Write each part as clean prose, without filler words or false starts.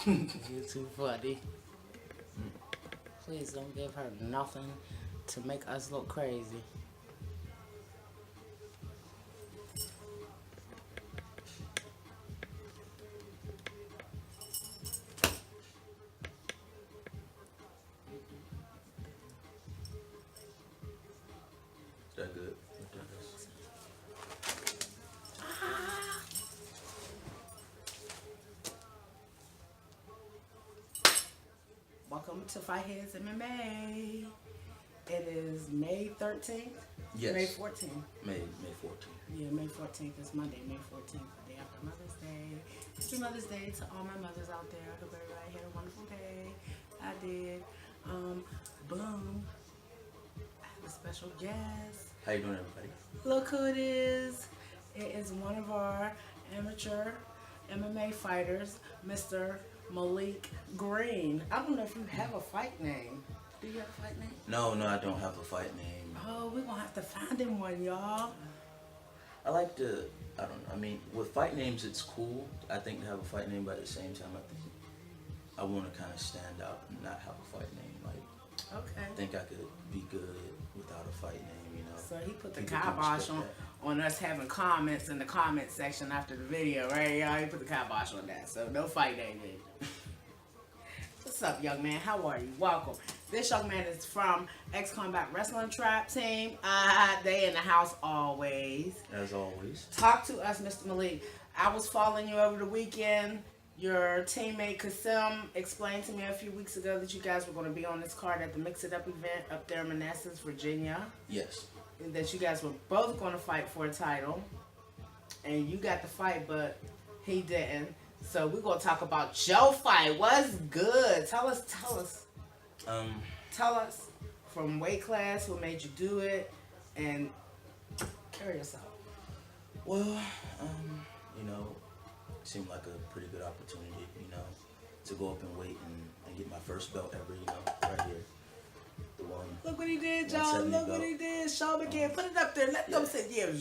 You too funny. Please don't give her nothing to make us look crazy. Is that good? Welcome to Fight Heads MMA. It is May 13th? Yes. May 14th. May 14th. Yeah, May 14th is Monday, May 14th, the day after Mother's Day. Happy Mother's Day to all my mothers out there. I hope everybody had a wonderful day. I did. Boom. I have a special guest. How you doing, everybody? Look who it is. It is one of our amateur MMA fighters, Mr. Malik Green. I don't know if you have a fight name. Do you have a fight name? No, I don't have a fight name. Oh, we're gonna have to find him one, y'all. I like to, I don't know, I mean, with fight names, it's cool, I think, to have a fight name, but at the same time, I think I want to kind of stand out and not have a fight name. Like, Okay. I think I could be good without a fight name, you know. So he put the People can kibosh respect on us having comments in the comment section after the video, right, y'all? He put the kibosh on that, so no fight name. What's up, young man? How are you? Welcome. This young man is from X-Combat Wrestling Trap Team. They in the house always. As always. Talk to us, Mr. Malik. I was following you over the weekend. Your teammate Kasim explained to me a few weeks ago that you guys were going to be on this card at the Mix It Up event up there in Manassas, Virginia. Yes. That you guys were both going to fight for a title. And you got the fight, but he didn't. So we're going to talk about your fight. What's good? Tell us. Tell us from weight class, what made you do it, and carry us out. Well, you know, it seemed like a pretty good opportunity, you know, to go up in weight and get my first belt ever, you know, right here. The one. Look what he did, y'all. Look what he did. Show him again. Put it up there. Let them say, yeah.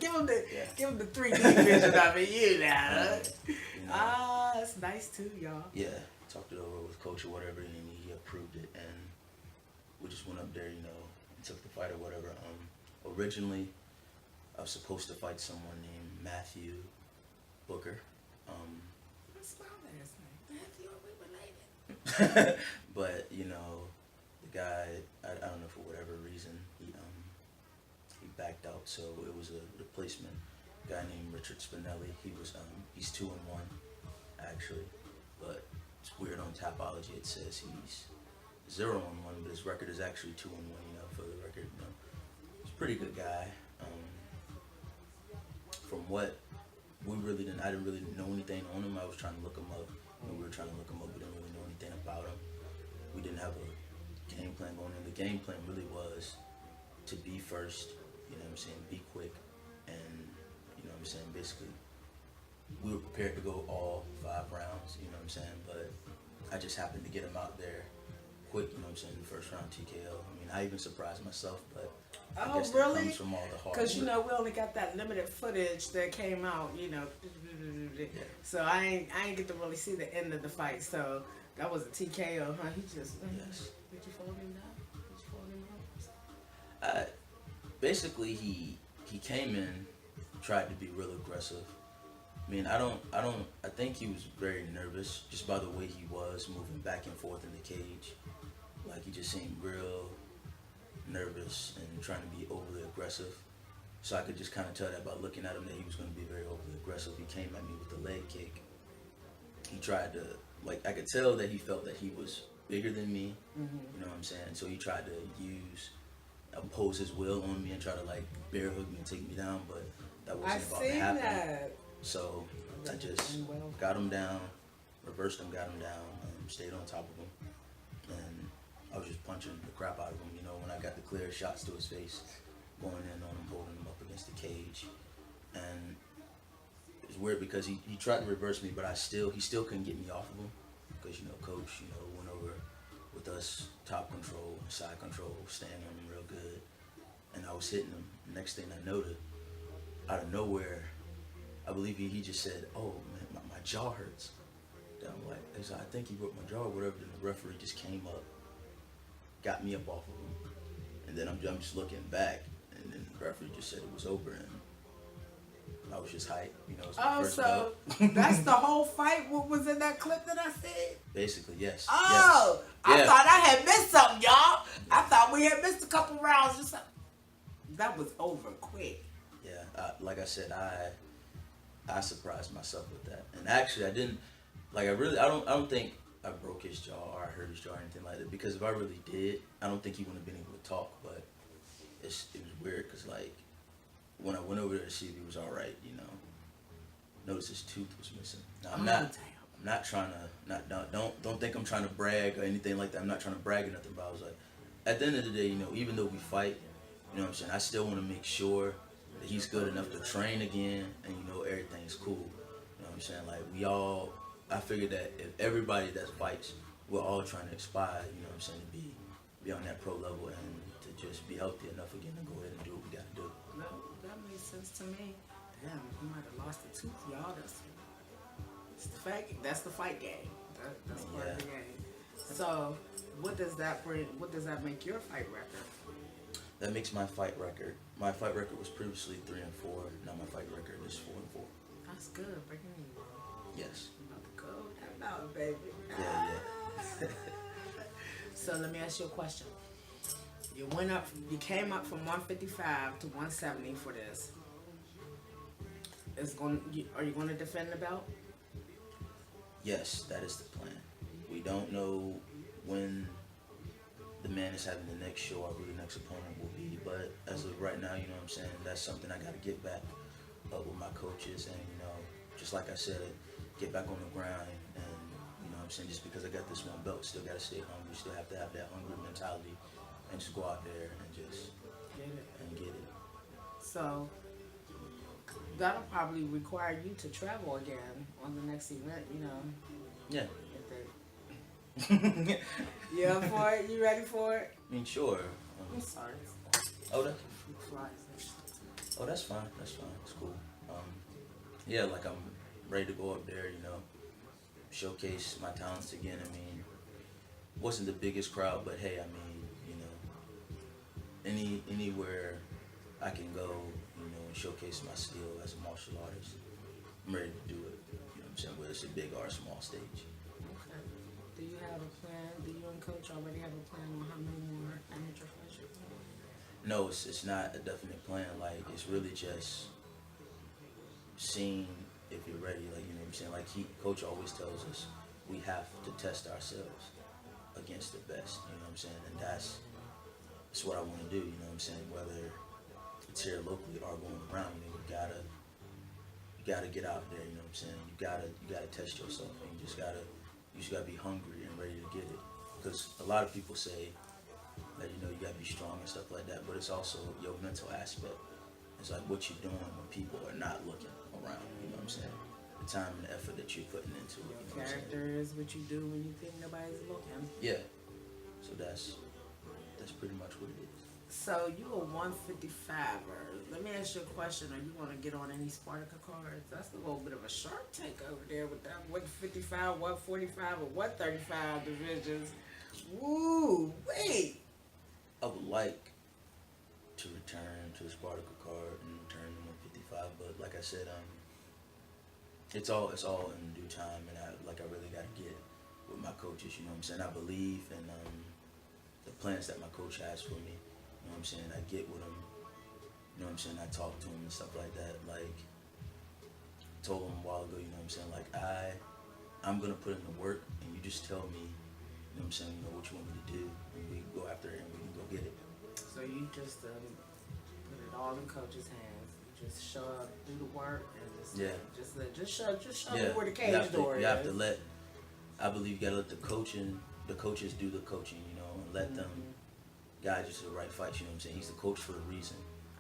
Give him the 3D vision of it. You know. It's nice too, y'all. Yeah. Talked it over with coach or whatever, and he approved it, and we just went up there, you know, and took the fight or whatever. Originally, I was supposed to fight someone named Matthew Booker. What's my last name? Matthew, are we related? But you know, the guy, I don't know, for whatever reason, he backed out, so it was a replacement. A guy named Richard Spinelli. He's 2-1 actually, but it's weird on Tapology. It says he's 0-1, but his record is actually 2-1. You know, for the record, you know, he's a pretty good guy. From what I didn't really know anything on him. I was trying to look him up. You know, we were trying to look him up. We didn't really know anything about him. We didn't have a game plan going in. The game plan really was to be first. You know what I'm saying? Be quick, and you know what I'm saying. Basically, we were prepared to go all 5 rounds. You know what I'm saying? But I just happened to get him out there quick. You know what I'm saying? The first round TKO. I mean, I even surprised myself, but. I guess that really? comes from all the hard Because, you work. know, we only got that limited footage that came out, you know. Yeah. So I ain't get to really see the end of the fight. So that was a TKO, huh? He just... Yes. Did you follow him down? Basically, he came in, tried to be real aggressive. I mean, I think he was very nervous just by the way he was moving back and forth in the cage. Like, he just seemed real nervous and trying to be overly aggressive. So I could just kind of tell that by looking at him that he was going to be very overly aggressive. He came at me with the leg kick. He tried to, like, I could tell that he felt that he was bigger than me. Mm-hmm. You know what I'm saying? So he tried to impose his will on me and try to, like, bear hug me and take me down, but that wasn't about to happen. That. So I just got him down, reversed him, got him down, stayed on top of him, and I was just punching the crap out of him, you know, when I got the clear shots to his face, going in on him, holding him up against the cage. And it was weird because he tried to reverse me, but he still couldn't get me off of him because, you know, coach, you know, went over with us, top control, side control, staying on him real good. was hitting him. Next thing I noted, out of nowhere, I believe he just said, "Oh man, my jaw hurts." Then I'm like, he said, "I think he broke my jaw or whatever." Then the referee just came up, got me up off of him, and then I'm just looking back, and then the referee just said it was over, and I was just hyped, you know. It was my first so belt. that's the whole fight. What was in that clip that I said? Basically, yes. Oh, yes. I Yeah. thought I had missed something, y'all. I thought we had missed a couple rounds or something. That was over quick. Yeah, like I said, I surprised myself with that, and actually I didn't. Like I don't think I broke his jaw or I hurt his jaw or anything like that, because if I really did, I don't think he wouldn't have been able to talk. But it was weird because like when I went over there to see if he was all right, you know, noticed his tooth was missing. Now, I'm not trying to don't think I'm trying to brag or anything like that. I'm not trying to brag or nothing. But I was like, at the end of the day, you know, even though we fight, you know what I'm saying, I still want to make sure that he's good enough to train again, and you know everything's cool. You know what I'm saying? Like I figured that if everybody that fights, we're all trying to aspire, you know what I'm saying, to be on that pro level and to just be healthy enough again to go ahead and do what we got to do. No, that makes sense to me. Damn, he might have lost a tooth, y'all. That's the fight game. That's part of the game. So, what does that bring? What does that make your fight record? That makes my fight record. My fight record was previously 3-4. Now my fight record is 4-4. That's good. Breaking news. Yes. About to go down, baby. Yeah. So let me ask you a question. You came up from 155 to 170 for this. Are you going to defend the belt? Yes, that is the plan. We don't know when the man is having the next show or who the next opponent will be, but as of right now, you know what I'm saying, that's something I got to get back up with my coaches, and you know, just like I said, get back on the grind, and you know what I'm saying, just because I got this one belt, still got to stay hungry, still have to have that hungry mentality, and just go out there and just get it. So that'll probably require you to travel again on the next event, you know. Yeah. You up for it? You ready for it? I mean, sure. I'm sorry. Oh, that's fine. That's fine. It's cool. Yeah, like I'm ready to go up there, you know, showcase my talents again. I mean, wasn't the biggest crowd, but hey, I mean, you know, anywhere I can go, you know, and showcase my skill as a martial artist, I'm ready to do it. You know what I'm saying? Whether it's a big or a small stage. Okay. Do you have a plan? Do you and Coach already have a plan on how many more amateur fights you're playing? No, it's not a definite plan. Like, it's really just seeing if you're ready. Like, you know what I'm saying? Like, Coach always tells us we have to test ourselves against the best. You know what I'm saying? And that's what I want to do. You know what I'm saying? Whether it's here locally or going around, you know, you gotta get out there. You know what I'm saying? You gotta test yourself, and you just gotta be hungry and ready to get it. Because a lot of people say that, you know, you gotta be strong and stuff like that, but it's also your mental aspect. It's like what you're doing when people are not looking around. You know what I'm saying? The time and the effort that you're putting into it. You know Character is what you do when you think nobody's looking. Yeah. So that's pretty much what it is. So you a 155er. Let me ask you a question. Are you going to get on any Spartacus cards? That's a little bit of a Shark Tank over there with that 155, 145, or 135 divisions. Woo, wait. I would like to return to the Spartacus card and return to 155, but like I said, it's all in due time, and I really got to get with my coaches. You know what I'm saying? I believe in the plans that my coach has for me. You know what I'm saying? I get with him. You know what I'm saying? I talk to him and stuff like that. Like, told him a while ago, you know what I'm saying? Like, I'm going to put in the work, and you just tell me, you know what I'm saying, you know, what you want me to do, and we can go after it, and we can go get it. So you just put it all in coach's hands. You just show up, do the work, and just show me where the cage door is. You have to let, I believe you got to let the coaches do the coaching, you know, and let them guide you to the right fights. You know what I'm saying? He's the coach for a reason.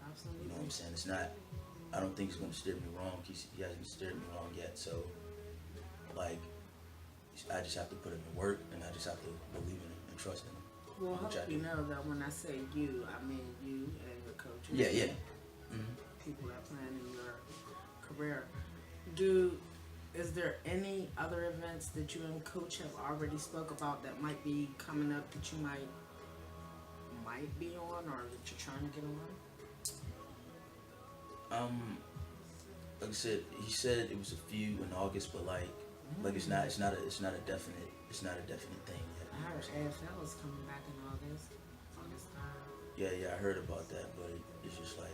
Absolutely. You know what I'm saying? It's not, I don't think he's going to steer me wrong. He hasn't steered me wrong yet. So, like, I just have to put in the work, and I just have to believe in him and trust in him. Well, I hope you know that when I say you, I mean you and your coaches Yeah, yeah. Hmm. People that plan in your career. Is there any other events that you and Coach have already spoke about that might be coming up that you might be on or that you're trying to get on? Um, like I said, he said it was a few in August, but like it's not a definite thing yet. I You know what heard I'm saying? AFL is coming back in August. August 3rd. Yeah, yeah, I heard about that, but it's just like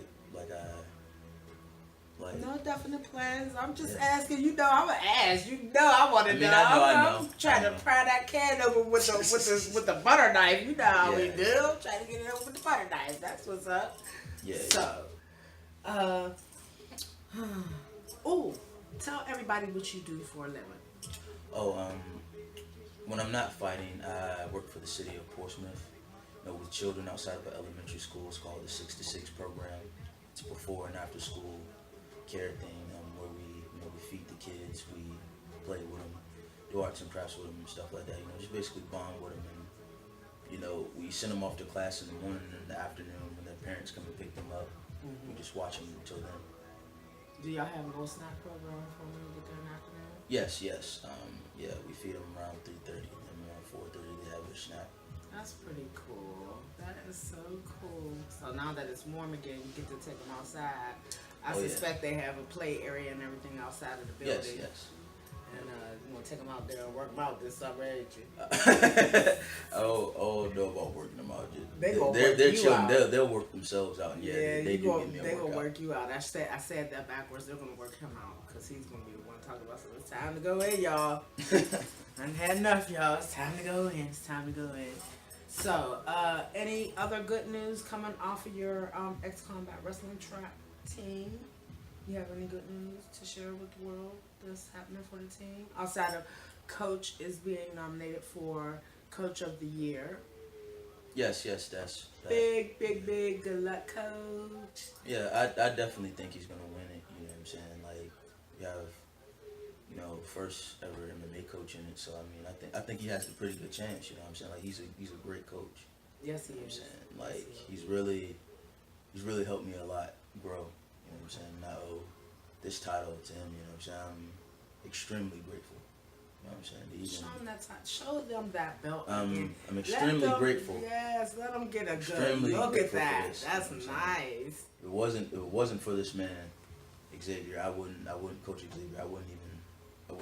No definite plans. I'm just yeah. asking. You know, I'm gonna ask. You know, I want to I mean, know. I I'm know. trying I to know. pry that can open with the butter knife. You know how we Yeah. do. I'm trying to get it over with the butter knife. That's what's up. Yeah, So, uh, ooh, tell everybody what you do for a living. Oh, when I'm not fighting, I work for the city of Portsmouth. You know, with children outside of an elementary school. It's called the 6 to 6 program. It's a before and after school care thing where we feed the kids, we play with them, do arts and crafts with them and stuff like that. You know, just basically bond with them, and we send them off to class in the morning and in the afternoon when their parents come and pick them up. We just watch them until then. Do y'all have a little snack program for when you get there in the afternoon? Yes, yes. Yeah, we feed them around 3:30, and around 4:30 they have their snack. That's pretty cool. That is so cool. So now that it's warm again, you get to take them outside. I Oh, yeah. suspect they have a play area and everything outside of the building. Yes, yes. And you want to take them out there and work them out this summer, ain't you? Oh, no about working them out. They gonna they're work they're you children. out. They'll work themselves out. And they do give me a they gonna workout. work you out. I said that backwards. They're gonna work him out because he's gonna be the one talking about. So it's time to go in, y'all. I done had enough, y'all. It's time to go in. It's time to go in. So, any other good news coming off of your ex-combat wrestling track team? You have any good news to share with the world that's happening for the team? Outside of Coach is being nominated for Coach of the Year. Yes, that's that. Big good luck, Coach. Yeah, I definitely think he's gonna win it. You know what I'm saying? Like, you have, first ever MMA coach in it. So I think he has a pretty good chance. You know what I'm saying? Like, he's a great coach. Yes, he You know what I'm is. saying? Like, Yes, he's really helped me a lot grow. You know what I'm saying? And I owe this title to him. You know what I'm saying? I'm extremely grateful. You know what I'm saying? To Show even, them show them that belt again. I'm extremely Let them- grateful. Yes, let them get a good Extremely look at grateful for that. this, That's you know what I'm nice. If it wasn't for this man, Xavier, I wouldn't coach Xavier. I wouldn't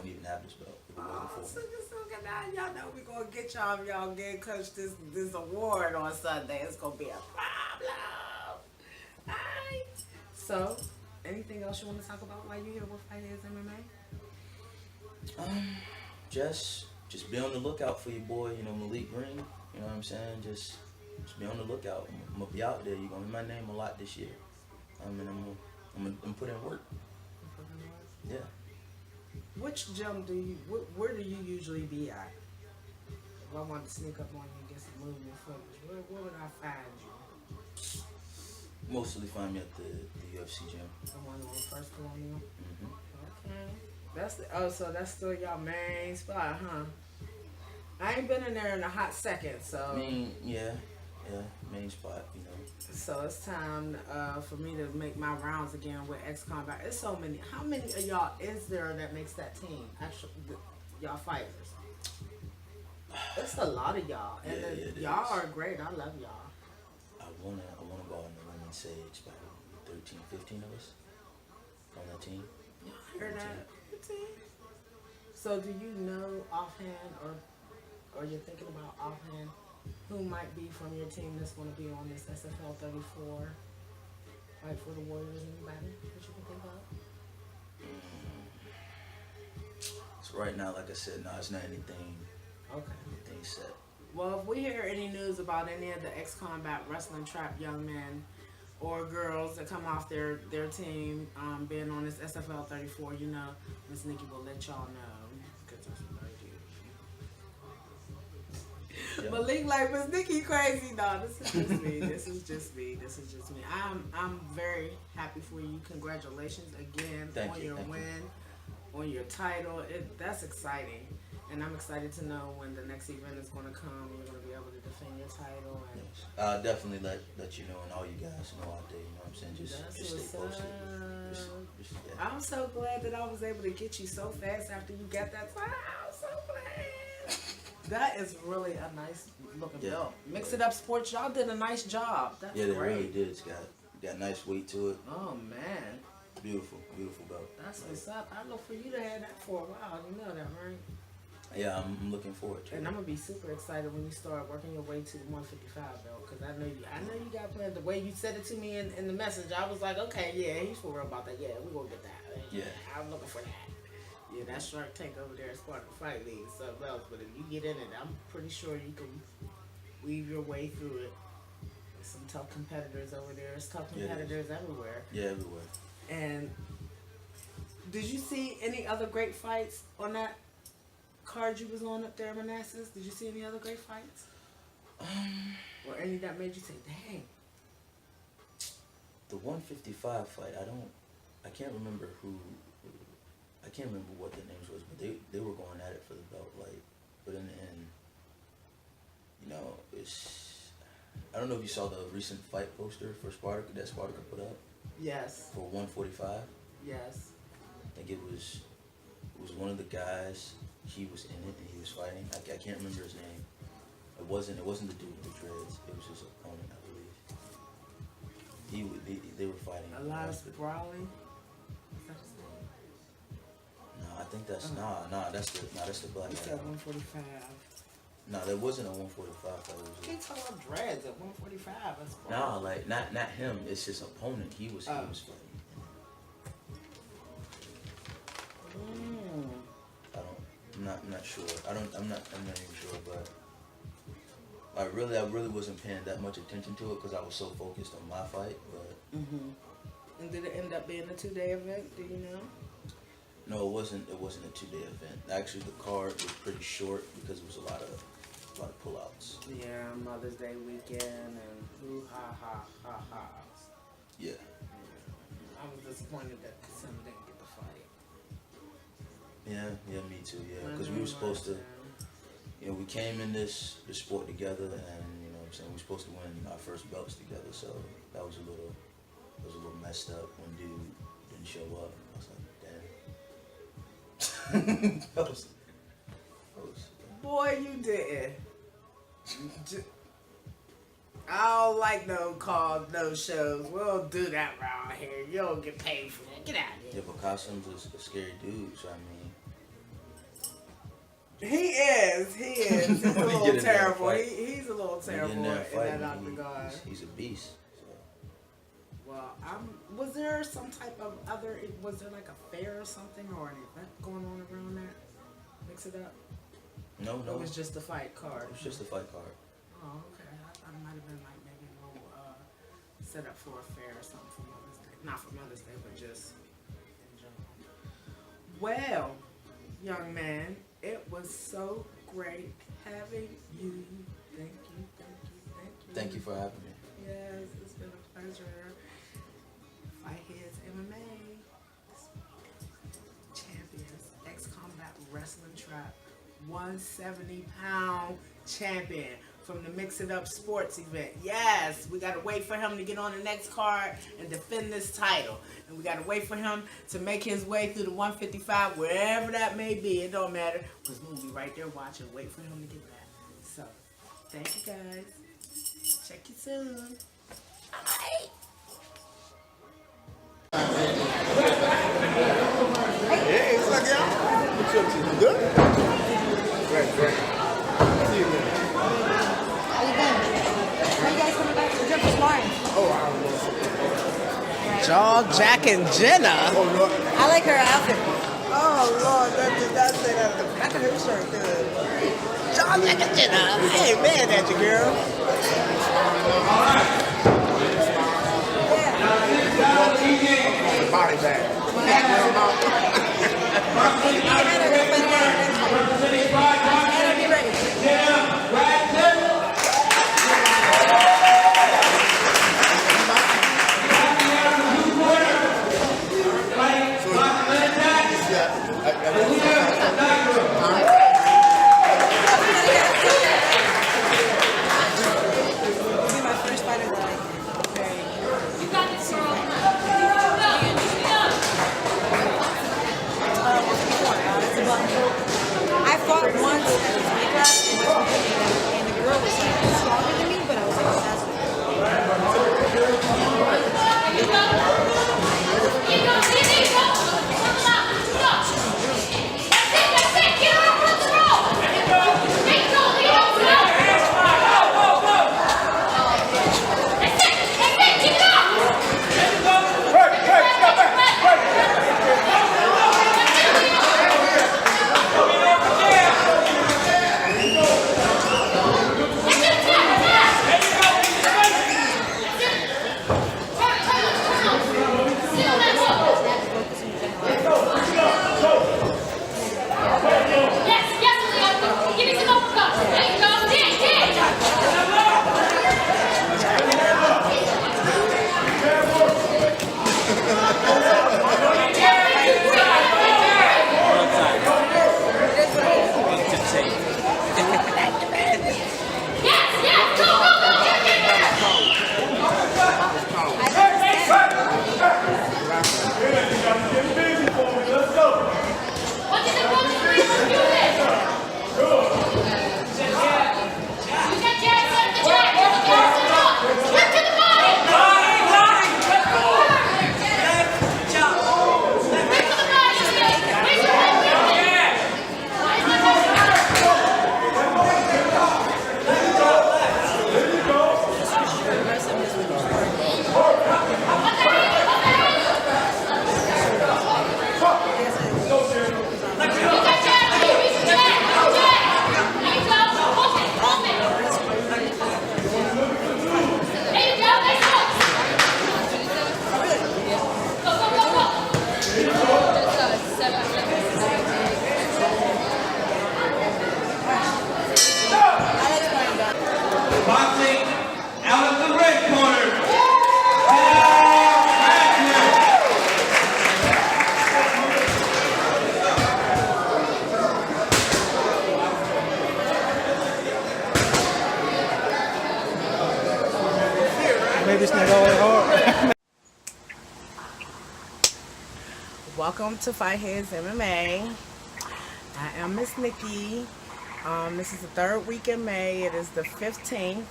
even have this belt if it wasn't Oh, for so him. just look at that. Y'all know we gonna get y'all if y'all get Coach this award on Sunday. It's gonna be a problem. Alright. So, anything else you want to talk about while you're here with Fighters MMA? Just be on the lookout for your boy, Malik Green. You know what I'm saying? Just be on the lookout. I'm gonna be out there. You're gonna hear my name a lot this year. I'm gonna put in work. Yeah. Which gym where do you usually be at? If I want to sneak up on you and get some movement footage, where would I find you? Mostly find me at the UFC gym. The one on First Colonial? Hmm. Okay. So that's still y'all main spot, huh? I ain't been in there in a hot second, so Yeah, main spot. so it's time for me to make my rounds again with ex-combat. It's so many. How many of y'all is there that makes that team? Actually, y'all fighters. It's a lot of y'all, and Yeah, it y'all is. are great. I love y'all. I wanna go on the women's stage, about 13, 15 of us on that team. Y'all heard that? So do you know offhand, or you're thinking about offhand, who might be from your team that's going to be on this SFL 34 fight for the Warriors? Anybody that you can think of? So right now, like I said, no, it's not anything Okay. set. Well, if we hear any news about any of the ex-combat wrestling trap young men or girls that come off their team being on this SFL 34, Miss Nikki will let y'all know. 'Cause that's what I do. Yeah. Malik like, Miss Nikki crazy. No, this is just me. This is just me. I'm very happy for you. Congratulations again Thank on you, your thank you. win, on your title. That's exciting. And I'm excited to know when the next event is going to come. You're going to be able to defend your title. And I'll definitely let you know and all you guys know out there. You know what I'm saying? Just stay posted. Yeah. I'm so glad that I was able to get you so fast after you got that title. I'm so glad. That is really a nice looking belt. Mix It Up Sports, y'all did a nice job. That's they great. really did. It's got nice weight to it. Oh man. Beautiful belt. That's what's up. I look for you to have that for a while. You know that, right? Yeah, I'm looking forward to it. And I'm gonna be super excited when you start working your way to the 155 belt, because I know you got plans. The way you said it to me in the message, I was like, okay, yeah, he's for real about that. Yeah, we're gonna get that. Yeah. I'm looking for that. Yeah, that Shark Tank over there is part of the fight league, something else. But if you get in it, I'm pretty sure you can weave your way through it. There's some tough competitors over there. There's tough competitors everywhere. Yeah, everywhere. And did you see any other great fights on that card you was on up there in Manassas? Did you see any other great fights? Or any that made you say, dang? The 155 fight, I can't remember what their names was, but they were going at it for the belt, like, but in the end, you know, I don't know if you saw the recent fight poster for Spartacus that Spartacus put up. Yes. For 145. Yes. I think it was one of the guys. He was in it and he was fighting. I can't remember his name. It wasn't the dude with the dreads. It was his opponent, I believe. They were fighting. Elias Brawley. Is that his name? No, I think that's that's the black You guy. said 145. No, there wasn't a 145 fight. You can't talk about dreads at 145. That's No, like not him. It's his opponent. He was fighting. I'm not sure. I'm not even sure, but I really wasn't paying that much attention to it because I was so focused on my fight. But And did it end up being a 2-day event? Do you know? No, it wasn't a 2-day event. Actually, the card was pretty short because it was a lot of pullouts. Yeah, Mother's Day weekend and ooh ha ha ha ha. Yeah. I was disappointed that Sim didn't get the fight. Yeah, me too. Yeah, because we were supposed to. You know, we came in this sport together, and you know what I'm saying, we were supposed to win our first belts together. So that was a little messed up when dude didn't show up. I was like, damn. that was, Boy, you didn't. I don't like no calls, no shows. We don't do that around here. You don't get paid for that. Get out of here. Yeah, but Costume's a scary dude, so I mean. He is. He's a little terrible. He's a little terrible in that octagon. He's a beast. So. Well, was there some type of was there like a fair or something or an event going on around that? Mix it up? No. It was just a fight card. It was just a fight card. Oh, okay. I thought it might have been like maybe a little set up for a fair or something for Mother's Day. Not for Mother's Day, but just in general. Well, young man, it was so great having you. Thank you. Thank you for having me. Yes, it's been a pleasure. Fight Heads MMA champions, ex-combat wrestling trap, 170-pound champion from the Mix It Up Sports event. Yes, we got to wait for him to get on the next card and defend this title. And we got to wait for him to make his way through the 155, wherever that may be. It don't matter, because we'll be right there watching, wait for him to get back. So, thank you guys. Check you soon. Bye. Hey, what's up, y'all? What's up, you good? Great. See you again. How you been? When you guys coming back to the gym for sparring? Oh, I Jaw, Jack, and Jenna. Oh, Lord. I like her outfit. Oh, Lord, that did not say that at the back of her shirt, good. Jaw, Jack, and Jenna. I ain't mad at you, girl. Body bag. Be ready. So, Welcome to Fightheads MMA. I am Miss Nikki. This is the third week in May. It is the 15th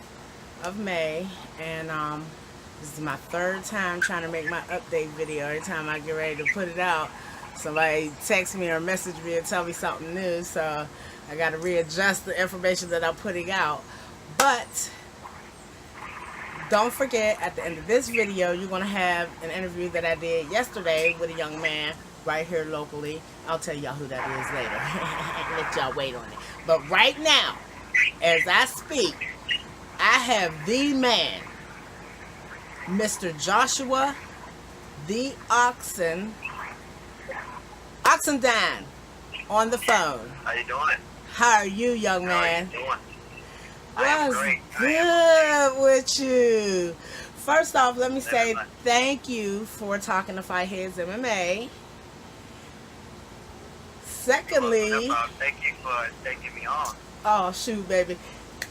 of May, and this is my third time trying to make my update video. Every time I get ready to put it out, somebody text me or message me and tell me something new, so I got to readjust the information that I'm putting out. But don't forget, at the end of this video, you're going to have an interview that I did yesterday with a young man right here locally. I'll tell y'all who that is later. Let y'all wait on it. But right now, as I speak, I have the man, Mr. Joshua the Oxendine, on the phone. How you doing? How are you, young man? How you doing? I am What's great. good with you? First off, let me say thank you for talking to Fightheads MMA. Secondly, No problem. Thank you for taking me on. oh shoot, baby.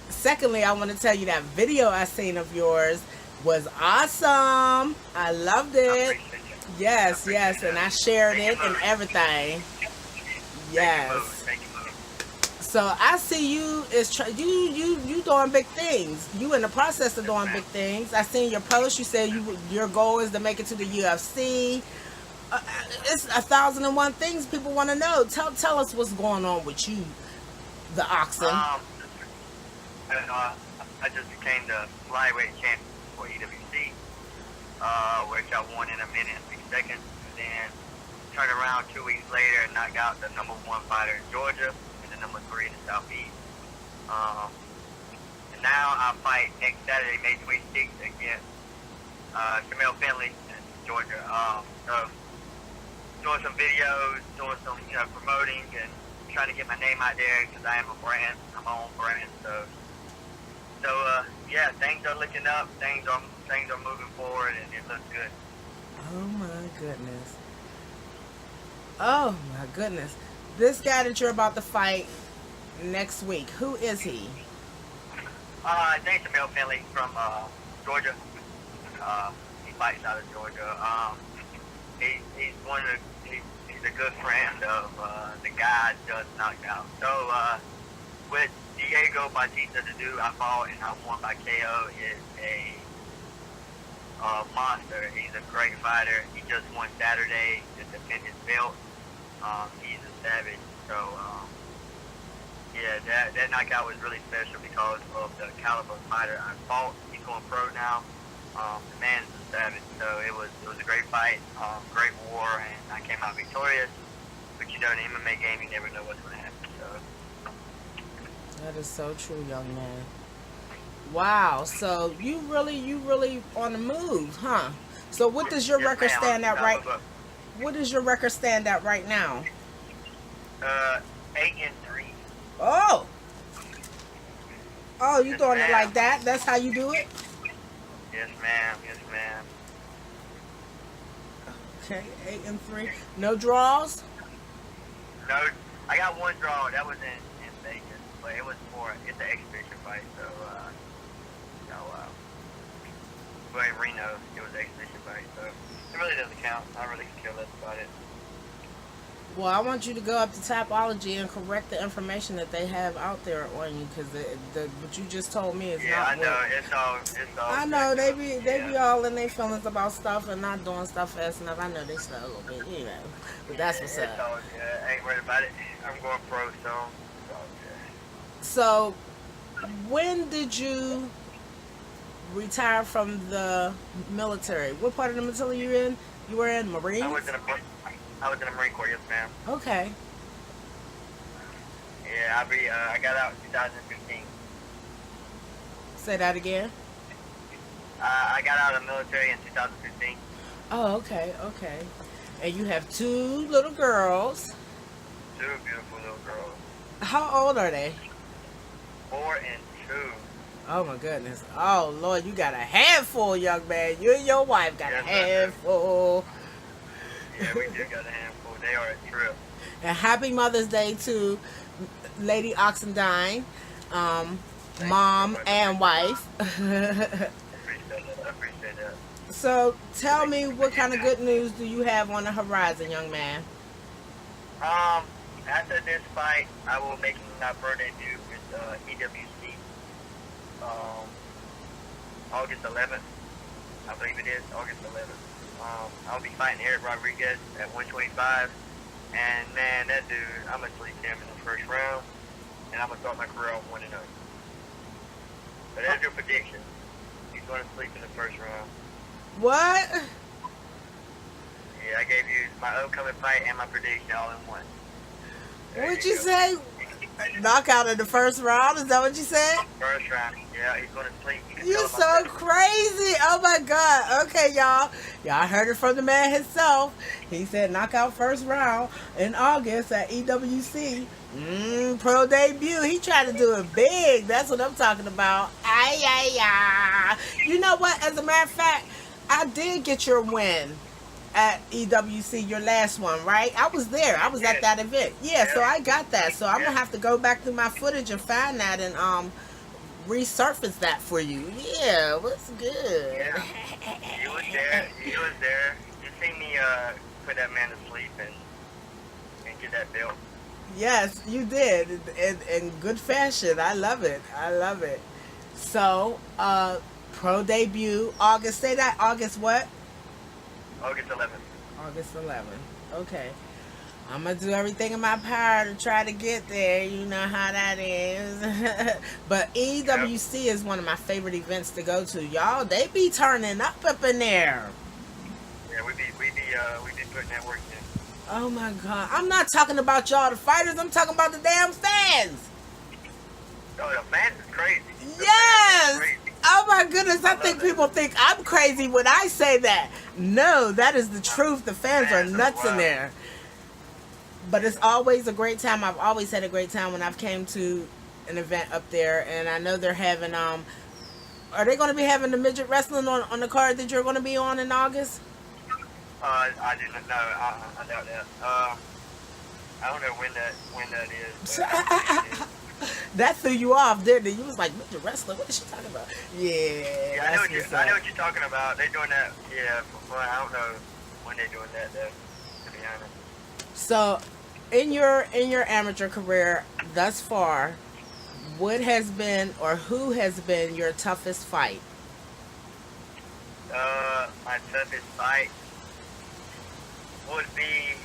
Secondly, I want to tell you that video I seen of yours was awesome. I loved I it. appreciate you. Yes, I yes, appreciate and I that. shared Thank it you, and Mother. everything. Thank you, Yes. Mother. Thank you, Mother. So I see you is you doing big things. You in the process of doing big things. I seen your post. You said your goal is to make it to the UFC. It's 1,001 things people want to know. Tell us what's going on with you, the Oxen. I just became the flyweight champion for EWC, which I won in a minute and 6 seconds. And then turned around 2 weeks later and knocked out the #1 fighter in Georgia and the #3 in the Southeast. And now I fight next Saturday, May 26th, against Shamel Finley in Georgia. So doing some videos, doing some promoting, and trying to get my name out there because I am a brand. I'm my own brand. So yeah, things are looking up. Things are moving forward, and it looks good. Oh my goodness. Oh my goodness. This guy that you're about to fight next week, who is he? Thanks to Mel Finley from Georgia. He fights out of Georgia. He's a good friend of the guy just knocked out. So with Diego Bautista to do, I fought and I won by KO. Is a monster. He's a great fighter. He just won Saturday to defend his belt. He's a savage. So yeah, that knockout was really special because of the caliber of fighter I fought. He's going pro now. The man's a savage. So it was a great fight, great war, and I came out victorious. But in the MMA game, you never know what's going to happen. So That is so true, young man. Wow. So you really on the move, huh? So what does your yes, record ma'am. stand at I'll right? move up. What does your record stand at right now? 8-3. Oh. Oh, you Yes, doing it ma'am. like that? That's how you do it? Yes, ma'am. Yes, ma'am. Okay, 8-3. No draws? No, I got one draw. That was in Vegas, but it's an exhibition fight. So, but in Reno, it was an exhibition fight. So it really doesn't count. I really can care less about it. Well, I want you to go up to Tapology and correct the information that they have out there on you, because what you just told me is Yeah, not I know. what. It's all. I know they be Yeah. all in their feelings about stuff and not doing stuff fast enough. I know they slow a little bit, but that's what's It's up. all good. I ain't worried about it. I'm going pro, so it's all good. So, when did you retire from the military? What part of the military you in? You were in Marines? I was in the Marine Corps, yes, ma'am. Okay. Yeah, I got out in 2015. Say that again. I got out of the military in 2015. Oh, okay. And you have 2 little girls. 2 beautiful little girls. How old are they? 4 and 2. Oh my goodness. Oh Lord, you got a handful, young man. You and your wife got Yes, a I do. handful. Yeah, we do got a handful. They are a trip. And happy Mother's Day to Lady Oxendine, Thank mom you so much. and wife. I appreciate that. So tell me, what kind of good news do you have on the horizon, young man? After this fight, I will make my pro debut with EWC. August 11th, I believe it is August 11th. I'll be fighting Eric Rodriguez at 125, and man, that dude, I'm gonna sleep him in the first round, and I'm gonna start my career off 1-0. But that's your prediction. He's gonna sleep in the first round. What? Yeah, I gave you my upcoming fight and my prediction all in one. There What'd you go. say? Knockout in the first round? Is that what you said? First round. Yeah, he's gonna sleep. You can You're tell him so crazy. Oh my God. Okay, y'all. Y'all heard it from the man himself. He said knockout first round in August at EWC. Pro debut. He tried to do it big. That's what I'm talking about. Ay, ay, ay. You know what? As a matter of fact, I did get your win at EWC, your last one, right? I was there. I was at that event. Yeah, so I got that. So I'm gonna have to go back through my footage and find that and resurface that for you. Yeah, what's good? Yeah. You was there. You was there. You seen me put that man to sleep and get that belt. Yes, you did. In good fashion. I love it. I love it. So, pro debut, August, say that, August what? August 11th. August 11th. Okay. I'm going to do everything in my power to try to get there. You know how that is. But EWC is one of my favorite events to go to. Y'all, they be turning up in there. Yeah, we be putting that work in. Oh my God. I'm not talking about y'all, the fighters. I'm talking about the damn fans. Oh, the fans is crazy. The Yes. fans is crazy. Oh my goodness. I love think it. people think I'm crazy when I say that. No, that is the truth. The fans are Fans are nuts in wild. there. But it's always a great time. I've always had a great time when I've came to an event up there, and I know they're having are they going to be having the midget wrestling on the card that you're going to be on in August? I didn't know. I doubt that. I don't know when that is. But That threw you off, didn't it? You was like, midget wrestling? What is she talking about? Yeah, yeah, I know what you're talking about. They're doing that. Yeah, for fun. I don't know when they're doing that though. To be honest. So, in your amateur career thus far, what has been or who has been your toughest fight? My toughest fight would be,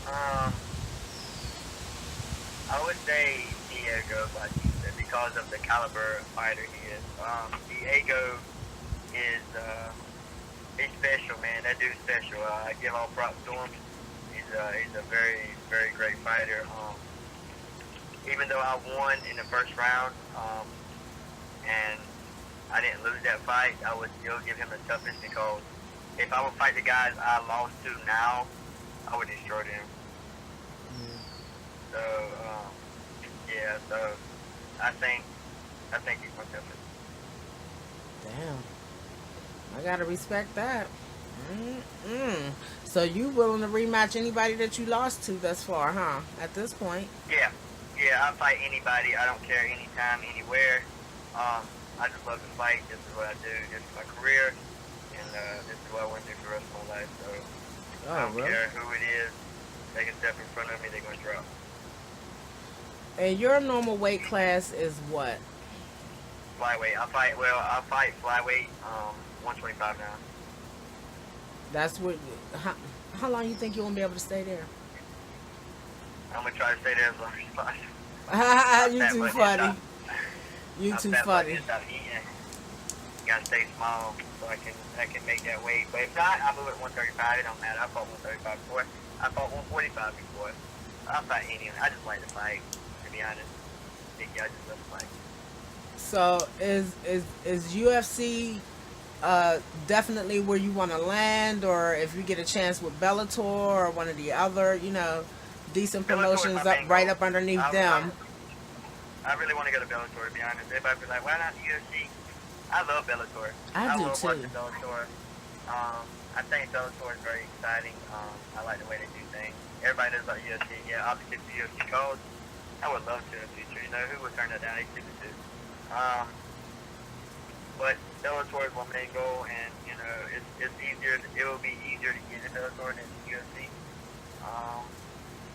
I would say Diego Batista because of the caliber of fighter he is. Diego is, he's special, man. That dude's special. I give all props to him. He's a very, very great fighter. Even though I won in the first round, and I didn't lose that fight, I would still give him the toughest because if I would fight the guys I lost to now, I would destroy them. So, yeah, so I think he's my toughest. Damn, I gotta respect that. So you willing to rematch anybody that you lost to thus far, huh? At this point? Yeah, I fight anybody. I don't care anytime, anywhere. I just love to fight. This is what I do. This is my career, and this is what I want to do for the rest of my life. So I don't care who it is. They can step in front of me, they're going to drop. And your normal weight class is what? Flyweight. I fight flyweight, 125 now. That's what. How long you think you won't be able to stay there? I'm going to try to stay there as long as possible. You too funny. You too funny. Stop eating. Gotta stay small so I can make that weight. But if not, I move at 135. It don't matter. I fought 135 before. I fought 145 before. I'll fight anyone. I just like to fight. To be honest, I just love to fight. So is UFC definitely where you want to land, or if you get a chance with Bellator or one of the other, decent promotions right up underneath them? I really want to go to Bellator, to be honest. Everybody be like, why not the UFC? I love Bellator. I do love too. watching Bellator. I think Bellator is very exciting. I like the way they do things. Everybody knows about UFC. Yeah, obviously if the UFC calls, I would love to in the future. Who would turn that down? They stupid too. but Bellator is my main goal, and it's easier. It will be easier to get into Bellator than UFC.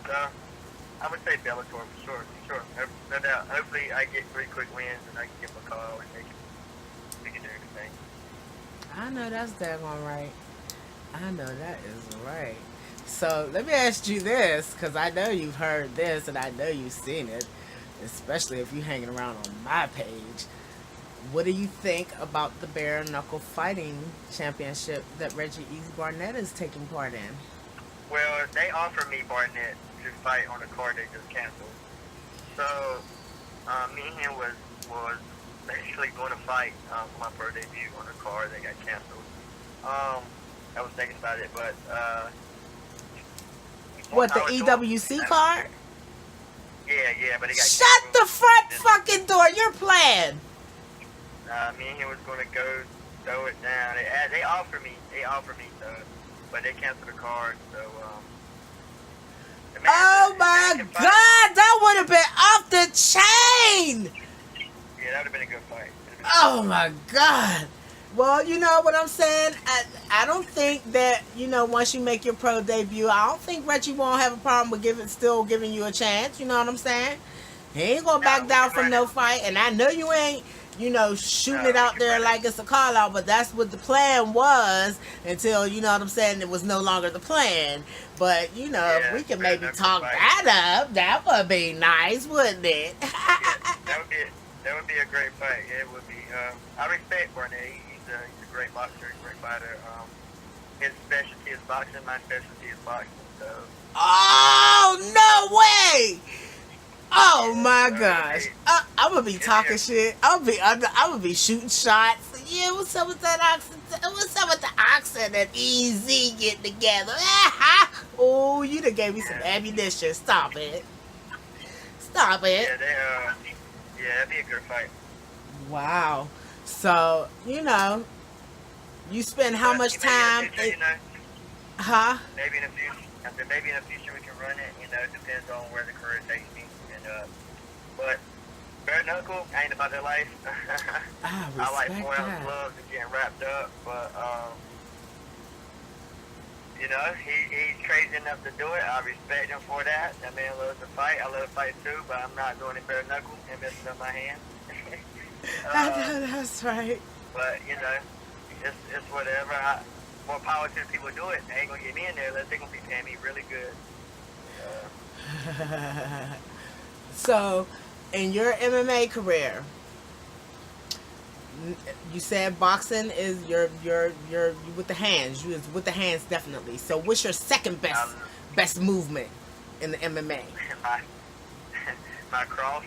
So I would say Bellator for sure, no doubt. Hopefully, I get 3 quick wins, and I can get my call, and we can do everything. I know that's daggone right. I know that is right. So let me ask you this, because I know you've heard this and I know you've seen it, especially if you're hanging around on my page. What do you think about the bare knuckle fighting championship that Reggie Easy Barnett is taking part in? Well, they offered me Barnett to fight on a card they just canceled. So me and him was basically going to fight for my pro debut on a card that got canceled. I was thinking about it, but What, the EWC card? Yeah, but it got Shut canceled. the front fucking door. You're playing. Me and him was going to go throw it down. They offered me, so, but they canceled the card. So, the man- Oh the my man can fight. God, that would have been off the chain. Yeah, that would have been a good fight. Oh my God. Well, you know what I'm saying? I don't think that, once you make your pro debut, I don't think Reggie won't have a problem with still giving you a chance. You know what I'm saying? He ain't gonna back down from no fight. And I know you ain't, shooting it out there like it's a call out, but that's what the plan was until, you know what I'm saying, it was no longer the plan. But, if we can maybe talk that up, that would be nice, wouldn't it? That would be a great fight. It would be. I respect Barnett. He's a great boxer, great fighter. His specialty is boxing. My specialty is boxing. So. Oh, no way! Oh my gosh! I'm gonna be talking shit. I'm gonna be shooting shots. Yeah, what's up with that oxen? What's up with the oxen and Easy getting together? Oh, you done gave me some ammunition. Stop it! Stop it! Yeah, that'd be a good fight. Wow. So you spend how much time? Huh? Maybe in the future we can run it. It depends on where the career takes me. But bare knuckle ain't about their life. I I like respect 4-ounce that. gloves and getting wrapped up, but he's crazy enough to do it. I respect him for that. That man loves to fight. I love to fight too, but I'm not doing it bare knuckle and messing up my hand. I know that's right. But it's whatever. More power to the people who do it. They ain't gonna get me in there unless they're gonna be paying me really good. So, in your MMA career, you said boxing is your you with the hands. You is with the hands definitely. So, what's your second best movement in the MMA? My cross.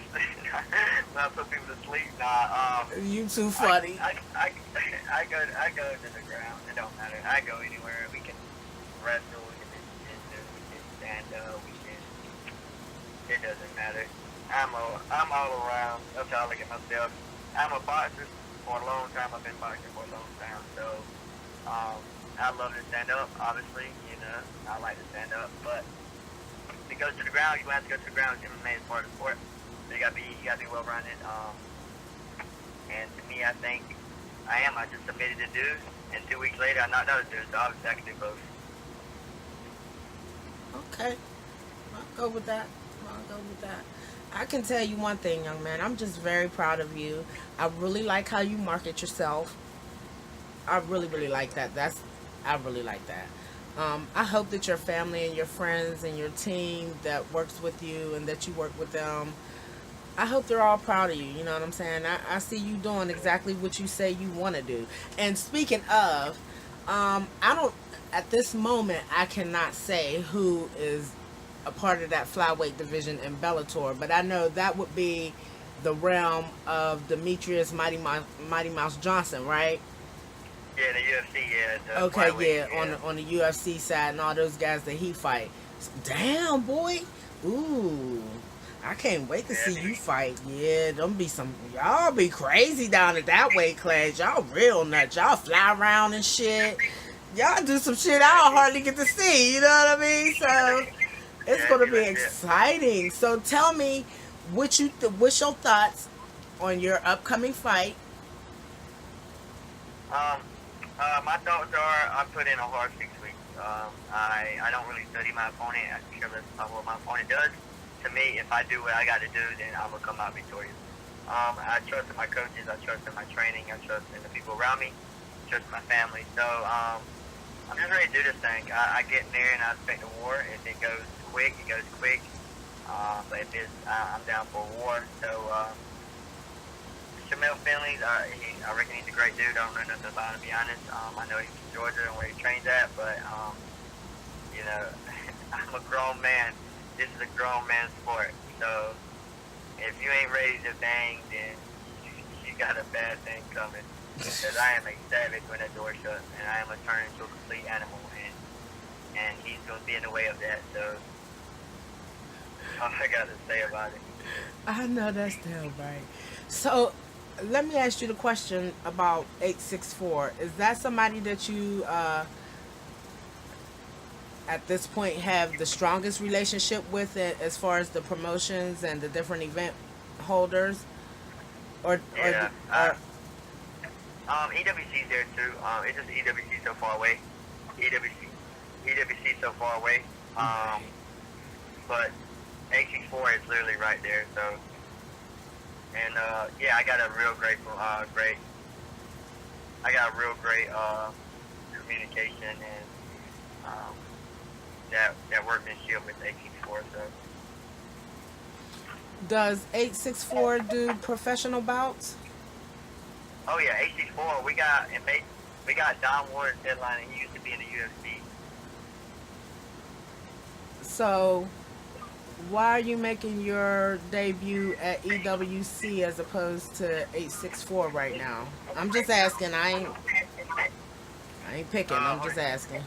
Not put people to sleep. Nah. You too funny. I go to the ground. It don't matter. I go anywhere. We can wrestle. We can stand up. It doesn't matter. I'm all around. That's how I look at myself. I'm a boxer for a long time. I've been boxing for a long time. So I love to stand up. Obviously, I like to stand up. But to go to the ground, you have to go to the ground. MMA is part of the sport. So you gotta be well rounded. And to me, I think I just submitted the dude, and 2 weeks later, I knocked out the dude. So obviously, I can do both. Okay, I'll go with that. I can tell you one thing, young man. I'm just very proud of you. I really like how you market yourself. I really, really like that. I really like that. I hope that your family and your friends and your team that works with you and that you work with them, I hope they're all proud of you. You know what I'm saying? I see you doing exactly what you say you want to do. And speaking of, at this moment, I cannot say who is a part of that flyweight division in Bellator, but I know that would be the realm of Demetrius Mighty Mouse Johnson, right? Yeah, the UFC, yeah. Okay, yeah, on the UFC side and all those guys that he fight. Damn, boy. Ooh. I can't wait to see you fight. Yeah, y'all be crazy down at that weight class. Y'all real nuts. Y'all fly around and shit. Y'all do some shit I don't hardly get to see, you know what I mean? So it's gonna be exciting. So tell me what's your thoughts on your upcoming fight My thoughts are I put in a hard 6 weeks. I don't really study my opponent. I care less about what my opponent does. To me, if I do what I got to do, then I'm gonna come out victorious. I trust in my coaches. I trust in my training. I trust in the people around me. I trust in my family. So I'm just ready to do this thing. I get in there and I expect a war. If it goes quick, it goes quick. But if it's, I'm down for a war. So Shamil Finley, I reckon he's a great dude. I don't know nothing about him, to be honest. I know he's from Georgia and where he trains at, but you know, I'm a grown man. This is a grown man sport. So if you ain't ready to bang, then you got a bad thing coming. Because I am a savage when that door shuts, and I am a turn into a complete animal, and he's going to be in the way of that. So all I got to say about it. I know that's damn right. So, let me ask you the question about 864. Is that somebody that you, at this point, have the strongest relationship with it as far as the promotions and the different event holders? Yeah. EWC's there too. It's just EWC so far away. EWC so far away. But 864 is literally right there. So, and yeah, I got a real great communication and that workmanship with 864. So. Does 864 do professional bouts? Oh yeah, 864. We got Don Ward headlining. He used to be in the UFC. So, why are you making your debut at EWC as opposed to 864 right now? I'm just asking. I ain't picking. I'm just asking.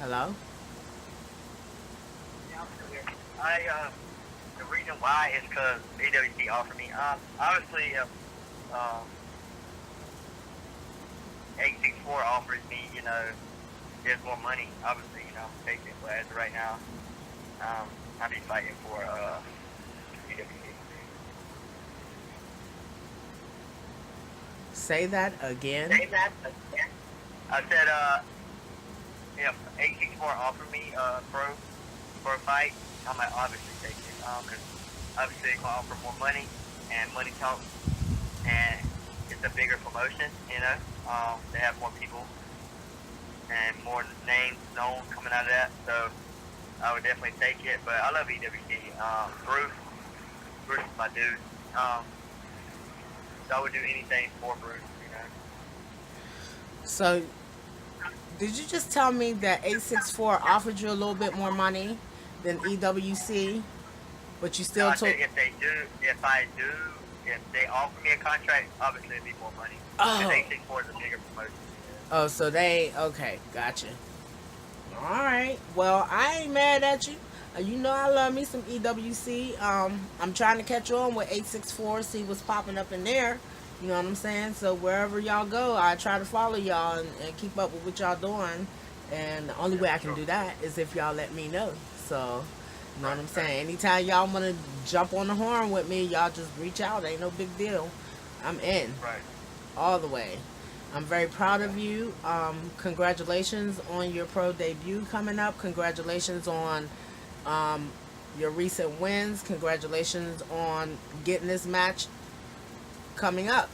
Hello? The reason why is because AWC offered me. Obviously, 864 offers me, there's more money. Obviously, I'm taking it. But as of right now, I'll be fighting for AWC. Say that again. I said, if 864 offered me for a fight, I might obviously take it. Because obviously they're going to offer more money, and money talks, and it's a bigger promotion, they have more people and more names known coming out of that, so I would definitely take it. But I love EWC. Bruce is my dude. So I would do anything for Bruce, So, did you just tell me that 864 offered you a little bit more money than EWC, but you still took? If they offer me a contract, obviously it'd be more money. Oh. 864 is a bigger promotion. Oh, so okay, gotcha. All right, well, I ain't mad at you. You know I love me some EWC. I'm trying to catch on with 864, see what's popping up in there. You know what I'm saying? So wherever y'all go, I try to follow y'all and keep up with what y'all doing. And the only way I can do that is if y'all let me know. So, you know what I'm saying? Anytime y'all want to jump on the horn with me, y'all just reach out. Ain't no big deal. I'm in. Right. All the way. I'm very proud of you. Congratulations on your pro debut coming up. Congratulations on your recent wins. Congratulations on getting this match coming up.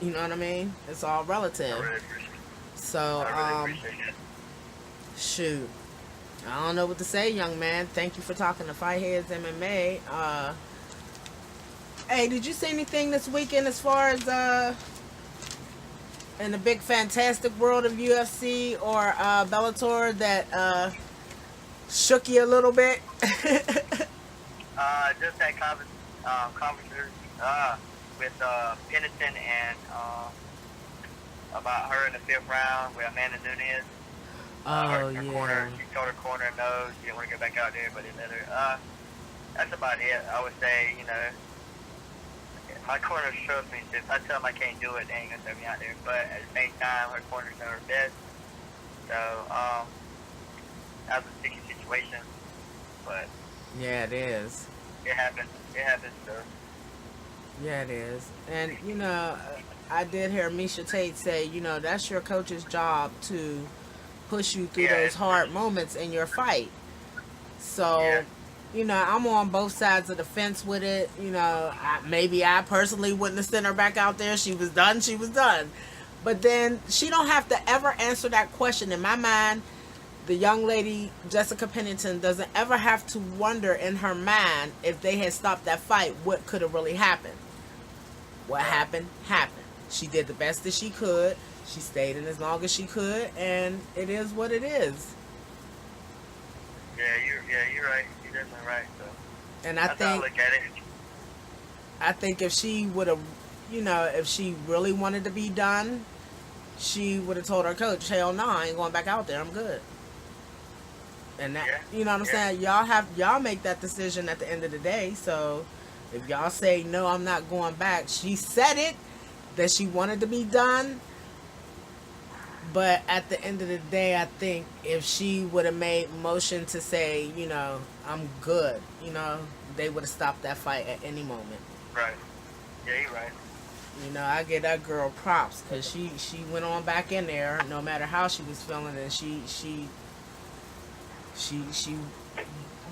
You know what I mean? It's all relative. I really appreciate it. So, I really appreciate it. shoot. I don't know what to say, young man. Thank you for talking to Fight Heads MMA. Hey, did you see anything this weekend as far as in the big fantastic world of UFC or Bellator that shook you a little bit? Just that conversation with Pennington and about her in the 5th round with Amanda Nunes. Oh, her yeah. Corner, she told her corner no, she didn't want to go back out there, but they let her. That's about it. I would say, my corner shows me. If I tell them I can't do it, they ain't gonna throw me out there. But at the same time, her corner's know her best. So that was a sticky situation. But Yeah, it is. It happens. It happens, sir. Yeah, it is. And, I did hear Misha Tate say, that's your coach's job to push you through Yeah, those hard moments in your fight. So, I'm on both sides of the fence with it. Maybe I personally wouldn't have sent her back out there. She was done. She was done. But then she don't have to ever answer that question. In my mind, the young lady, Jessica Pennington, doesn't ever have to wonder in her mind if they had stopped that fight, what could have really happened. What happened, happened. She did the best that she could. She stayed in as long as she could, and it is what it is. Yeah, you're right. You're definitely right. So And I that's how I think look at it. I think if she would have, if she really wanted to be done, she would have told her coach, "Hell no, I ain't going back out there. I'm good." And that, Yeah. you know what I'm saying? Y'all make that decision at the end of the day. So if y'all say no, I'm not going back. She said it that she wanted to be done. But at the end of the day, I think if she would have made motion to say, I'm good, they would have stopped that fight at any moment. Right. Yeah, you're right. I give that girl props because she went on back in there no matter how she was feeling, and she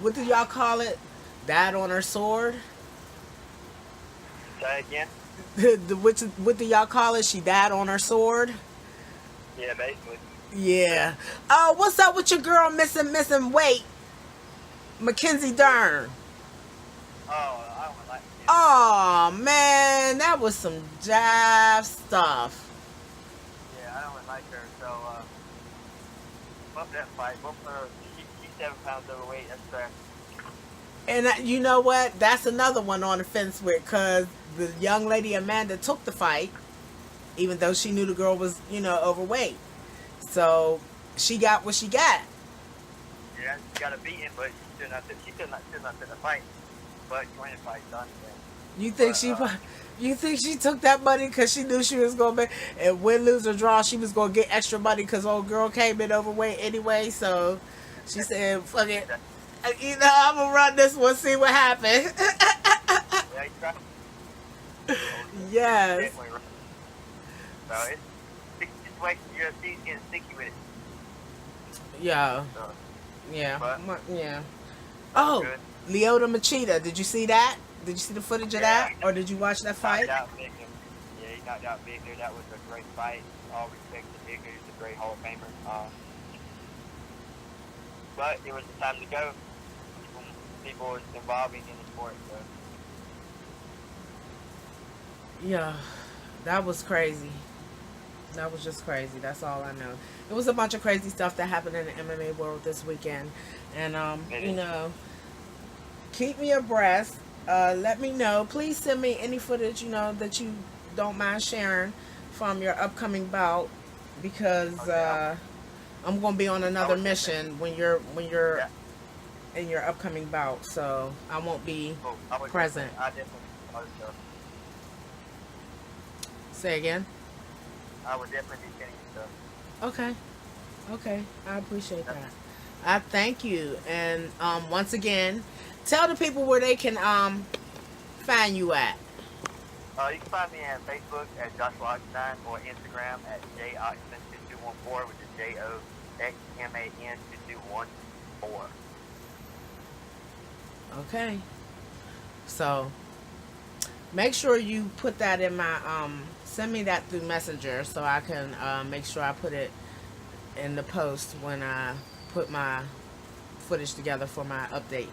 what do y'all call it? Died on her sword. Say again? What do y'all call it? She died on her sword. Yeah, basically. Yeah. Oh, what's up with your girl missing weight? Mackenzie Dern. Oh, I don't like it. Oh man, that was some jive stuff. Yeah, I don't like her. So, bump that fight. Bump her. She's 7 pounds overweight. That's fair. And you know what? That's another one on the fence with, because the young lady Amanda took the fight, even though she knew the girl was, overweight. So she got what she got. Yeah, she got a beating, but she still not in the fight. But she won the fight, done. You think she took that money because she knew she was gonna be, and win, lose or draw, she was gonna get extra money because old girl came in overweight anyway. So she said, "Fuck it, I'm gonna run this one, see what happens." Yeah, you tried. Yes. Definitely right. So it's situation. UFC's getting sticky with it. Yeah. So, Yeah. But- Yeah. Oh, good. Lyoto Machida. Did you see that? Did you see the footage of that? Or did you watch that fight? Knocked out Victor. Yeah, he knocked out Victor. That was a great fight. All respect to Victor. He's a great Hall of Famer. But it was the time to go. People was involving in the sport. So. Yeah. That was crazy. That was just crazy. That's all I know. It was a bunch of crazy stuff that happened in the MMA world this weekend. And, keep me abreast. Let me know. Please send me any footage, that you don't mind sharing from your upcoming bout, because I'm going to be on another mission when you're in your upcoming bout. So I won't be present. I definitely so. Say again? I would definitely be sending you stuff. Okay. I appreciate that. I thank you. And once again, tell the people where they can find you at. You can find me on Facebook at Joshua Oxenstein or Instagram at joxman2214, which is JOXMAN2214. Okay. So make sure you put that in my send me that through Messenger so I can make sure I put it in the post when I put my footage together for my update.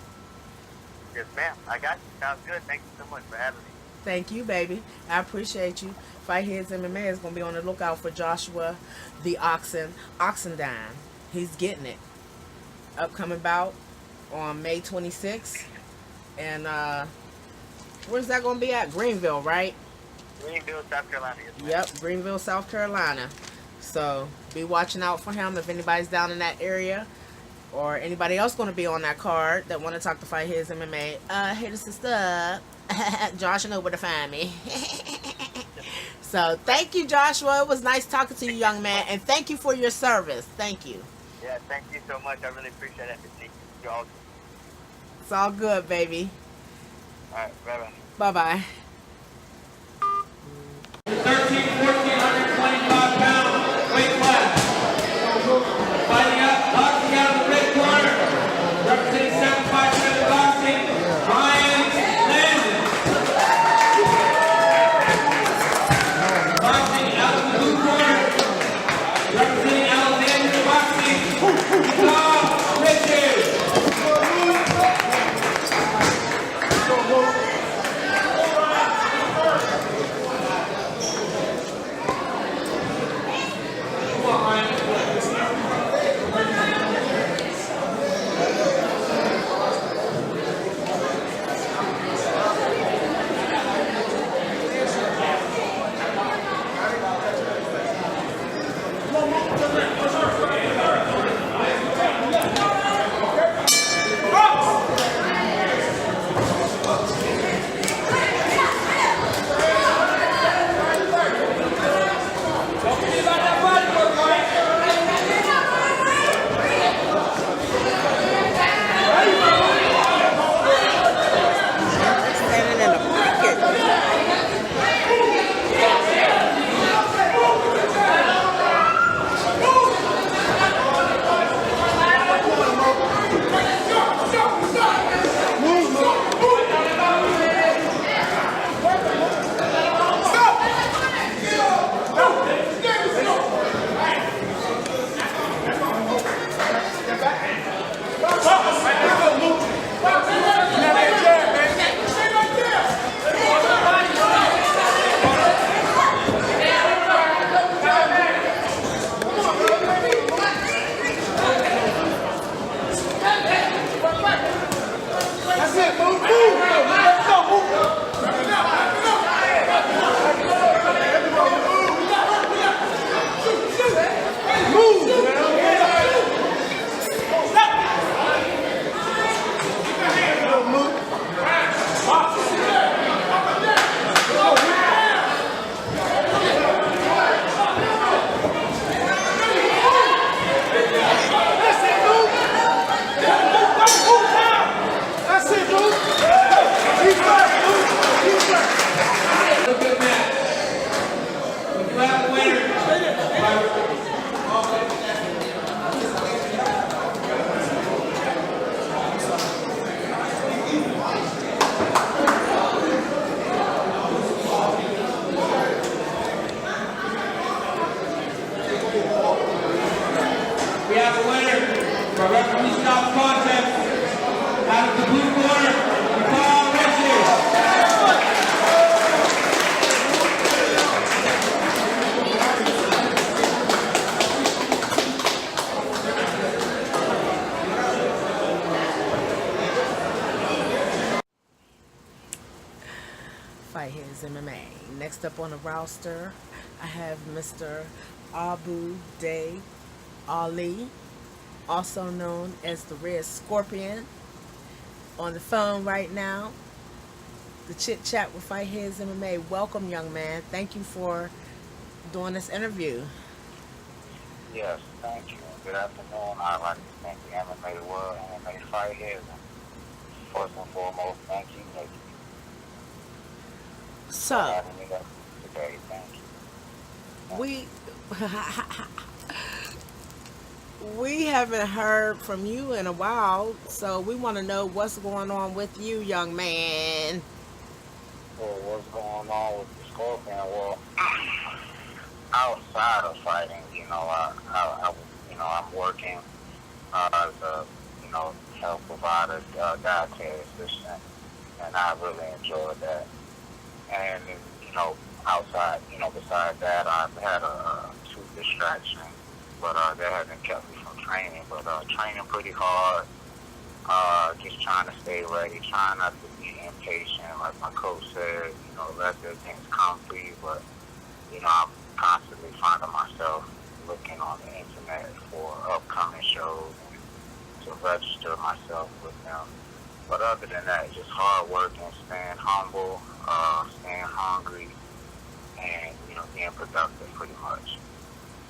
Yes, ma'am. I got you. Sounds good. Thank you so much for having me. Thank you, baby. I appreciate you. Fight Heads MMA is going to be on the lookout for Joshua the Oxendine. He's getting it. Upcoming bout on May 26th. And where's that going to be at? Greenville, right? Greenville, South Carolina. Yes, ma'am. Yep, Greenville, South Carolina. So be watching out for him if anybody's down in that area, or anybody else going to be on that card that want to talk to Fight His MMA. Hey, the sister. Josh know where to find me. So thank you, Joshua. It was nice talking to you, young man, and thank you for your service. Thank you. Yeah, thank you so much. I really appreciate it. You all. It's all good, baby. All right, bye-bye. Bye-bye. 1,425-pound weight class. Fighting up, boxing out of the red corner. Representing 757 boxing, Ryan Landon. Boxing out of the blue corner. Representing Alexander Boxing, Tom Richards. Standing in the pocket. That's it, move, move. Let's go, move. Move, That's it, move. He's first, move. He's first. A good match. We do have a winner. We have a winner for referee stop contest out of the blue corner, Paul Richards. Fight His MMA. Next up on the roster, I have Mr. Abu Day Ali, also known as the Red Scorpion, on the phone right now. The Chit Chat with Fight His MMA. Welcome, young man. Thank you for doing this interview. Yes, thank you. Good afternoon. I'd like to thank the MMA world and MMA fighters. First and foremost, thank you, Nikki, for So, having me up today. Thank you. we we haven't heard from you in a while, so we want to know what's going on with you, young man. Well, what's going on with the Scorpion? Well, outside of fighting, I'm working as a, health provider, dietary assistant, and I really enjoyed that. And, outside, besides that, I've had two distractions, but that hasn't kept me from training. But training pretty hard, just trying to stay ready, trying not to be impatient. Like my coach said, let the things come to you. But, I'm constantly finding myself looking on the internet for upcoming shows and to register myself with them. But other than that, just hard work and staying humble, staying hungry, and, being productive pretty much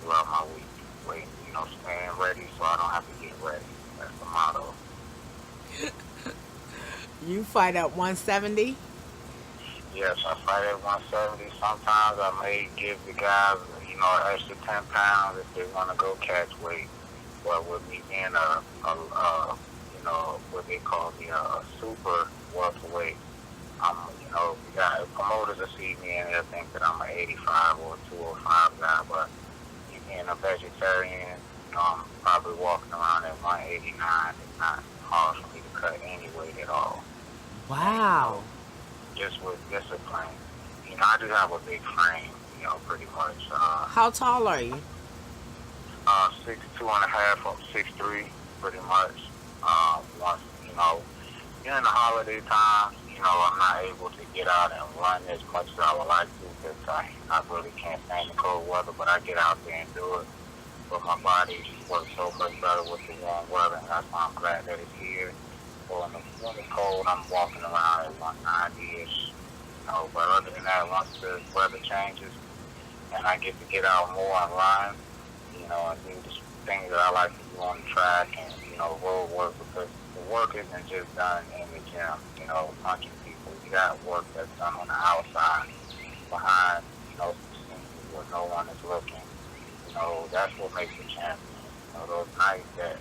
throughout my week. Waiting, staying ready so I don't have to get ready. That's the motto. You fight at 170? Yes, I fight at 170. Sometimes I may give the guys, an extra 10 pounds if they want to go catch weight. But with me being what they call the super welterweight, you got promoters that see me and they'll think that I'm an 85 or 205 guy. But me being a vegetarian, I'm probably walking around at 189. It's not hard for me to cut any weight at all. Wow. Just with discipline. I do have a big frame, pretty much. How tall are you? 6'2" and a half or 6'3", pretty much. Once, during the holiday times, I'm not able to get out and run as much as I would like to because I really can't stand the cold weather, but I get out there and do it. But my body works so much better with the warm weather, and that's why I'm glad that it's here. So when it's cold, I'm walking around at 190-ish. But other than that, once the weather changes and I get to get out more and run, and do the things that I like to do on the track and, road work, because the work isn't just done in the gym, punching people. You got work that's done on the outside, behind, some scenes where no one is looking. That's what makes a champion. Those nights that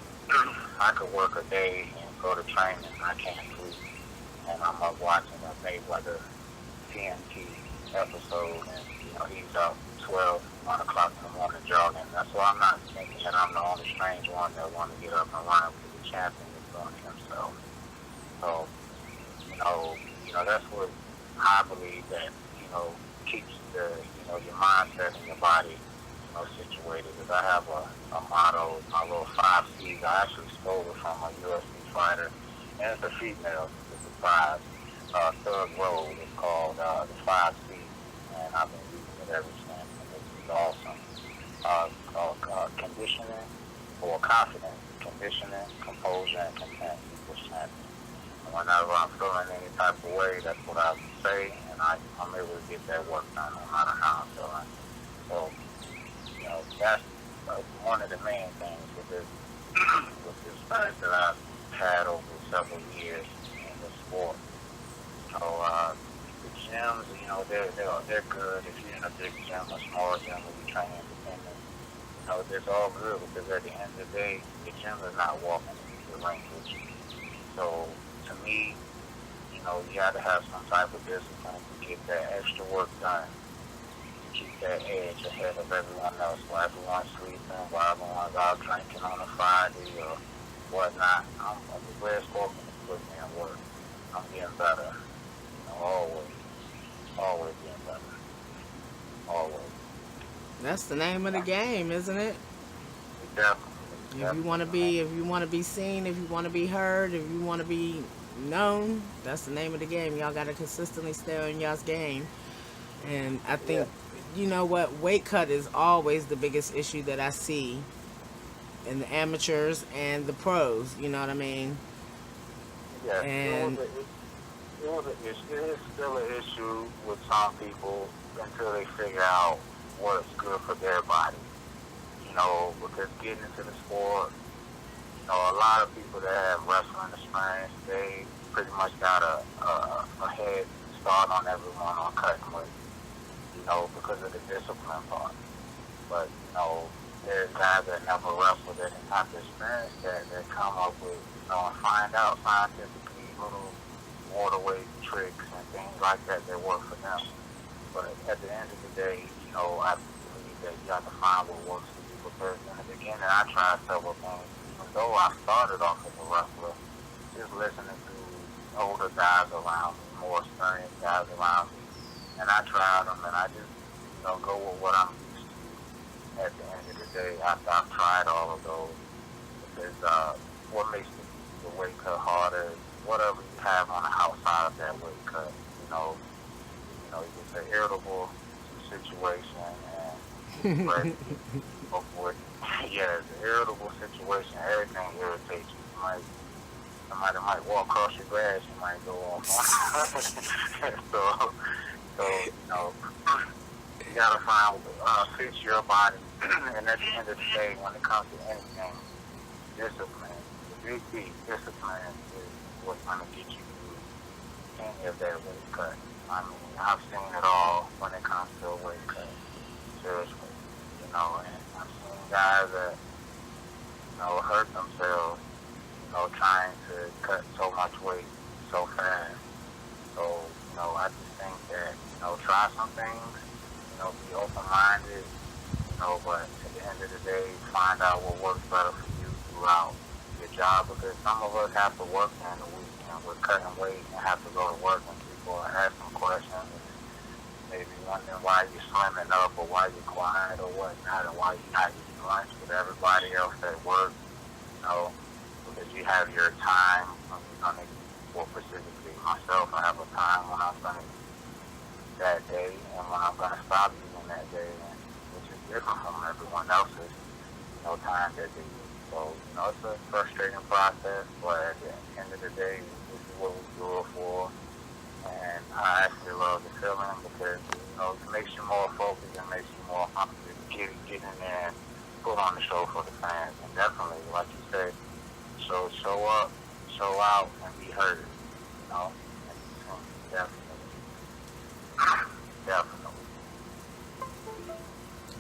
I could work a day and go to training, I can't sleep. And I'm up watching a Mayweather TNT episode, and, he's up 12, 1 o'clock in the morning jogging. That's why I'm not thinking that I'm the only strange one that want to get up and run because the champion is doing it himself. So, that's what I believe that, keeps your mindset and your body, situated. Because I have a motto, my little 5 C's. I actually stole it from a UFC fighter, and it's a female. It's a 5. Thug Road is called the 5 C's, and I've been using it ever since, and it's awesome. It's called conditioning or confidence. Conditioning, composure, and content equals champion. And whenever I'm feeling any type of way, that's what I say, and I'm able to get that work done no matter how I'm feeling. So, that's one of the main things with this fight that I've had over several years in the sport. The gyms, they're good. If you're in a big gym, a small gym, if you train independent, it's all good because at the end of the day, the gym is not walking into the ring with you. So, to me, you got to have some type of discipline to get that extra work done. Keep that edge ahead of everyone else. While everyone's sleeping, while everyone's out drinking on a Friday or whatnot, I'm the red scorpion to put me in work. I'm getting better. Always getting better. Always. That's the name of the game, isn't it? Definitely. If you want to be seen, if you want to be heard, if you want to be known, that's the name of the game. Y'all got to consistently stay on y'all's game. And I think, weight cut is always the biggest issue that I see in the amateurs and the pros. You know what I mean? Yeah, and it is still an issue with some people until they figure out what's good for their body. Because getting into the sport, a lot of people that have wrestling experience, they pretty much got a head start on everyone on cutting weight, because of the discipline part. But, there's guys that never wrestled that didn't have the experience that come up with, and find out scientifically little water weight tricks and things like that work for them. But at the end of the day, I believe that you have to find what works for you. Because in the beginning, I tried several things. Even though I started off as a wrestler, just listening to older guys around me, more experienced guys around me, and I tried them, and I just, go with what I'm used to. At the end of the day, after I've tried all of those, because what makes the weight cut harder is whatever you have on the outside of that weight cut. It's an irritable situation, and but yeah, it's an irritable situation. Everything irritates you. Somebody might walk across your grass, you might go off. so you gotta find what fits your body. And at the end of the day, when it comes to anything, discipline, the big D, discipline is what's gonna get you through any of their weight cut. I mean, I've seen it all when it comes to a weight cut. Seriously, and I've seen guys that hurt themselves, trying to cut so much weight so fast. So, I just think that, try some things, be open-minded, but at the end of the day, find out what works better for you throughout your job, because some of us have to work during the week, and we're cutting weight and have to go to work, and people are asking questions, and maybe wondering why you're slimming up, or why you're quiet, or whatnot, and why you're not eating lunch with everybody else at work, because you have your time when you're going to eat. Well, specifically myself, I have a time when I'm going to eat that day, and when I'm going to stop eating that day, and which is different from everyone else's, time that they eat. So, it's a frustrating process, but at the end of the day, this is what we do it for. And I actually love the feeling because, it makes you more focused and makes you more hungry to get in there and put on the show for the fans. And definitely, like you said, show up, show out, and be heard. Definitely. Definitely.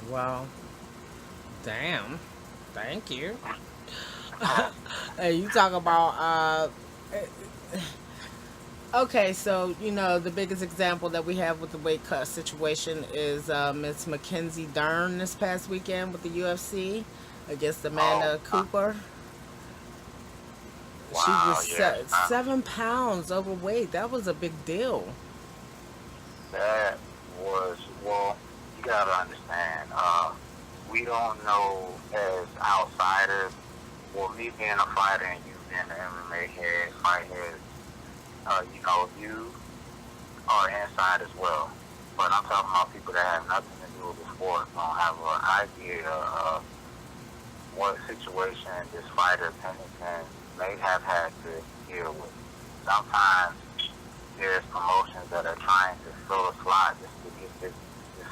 Well, damn. Thank you. Hey, you talk about okay, so the biggest example that we have with the weight cut situation is Miss Mackenzie Dern this past weekend with the UFC against Amanda Cooper. Wow, She was yes. 7 pounds overweight. That was a big deal. That was, well, you gotta understand, we don't know as outsiders, well, me being a fighter and you being an MMA head, fight head, you are inside as well. But I'm talking about people that have nothing to do with the sport, don't have an idea of what situation this fighter Pennington may have had to deal with. Sometimes there's promotions that are trying to fill a slot just to get this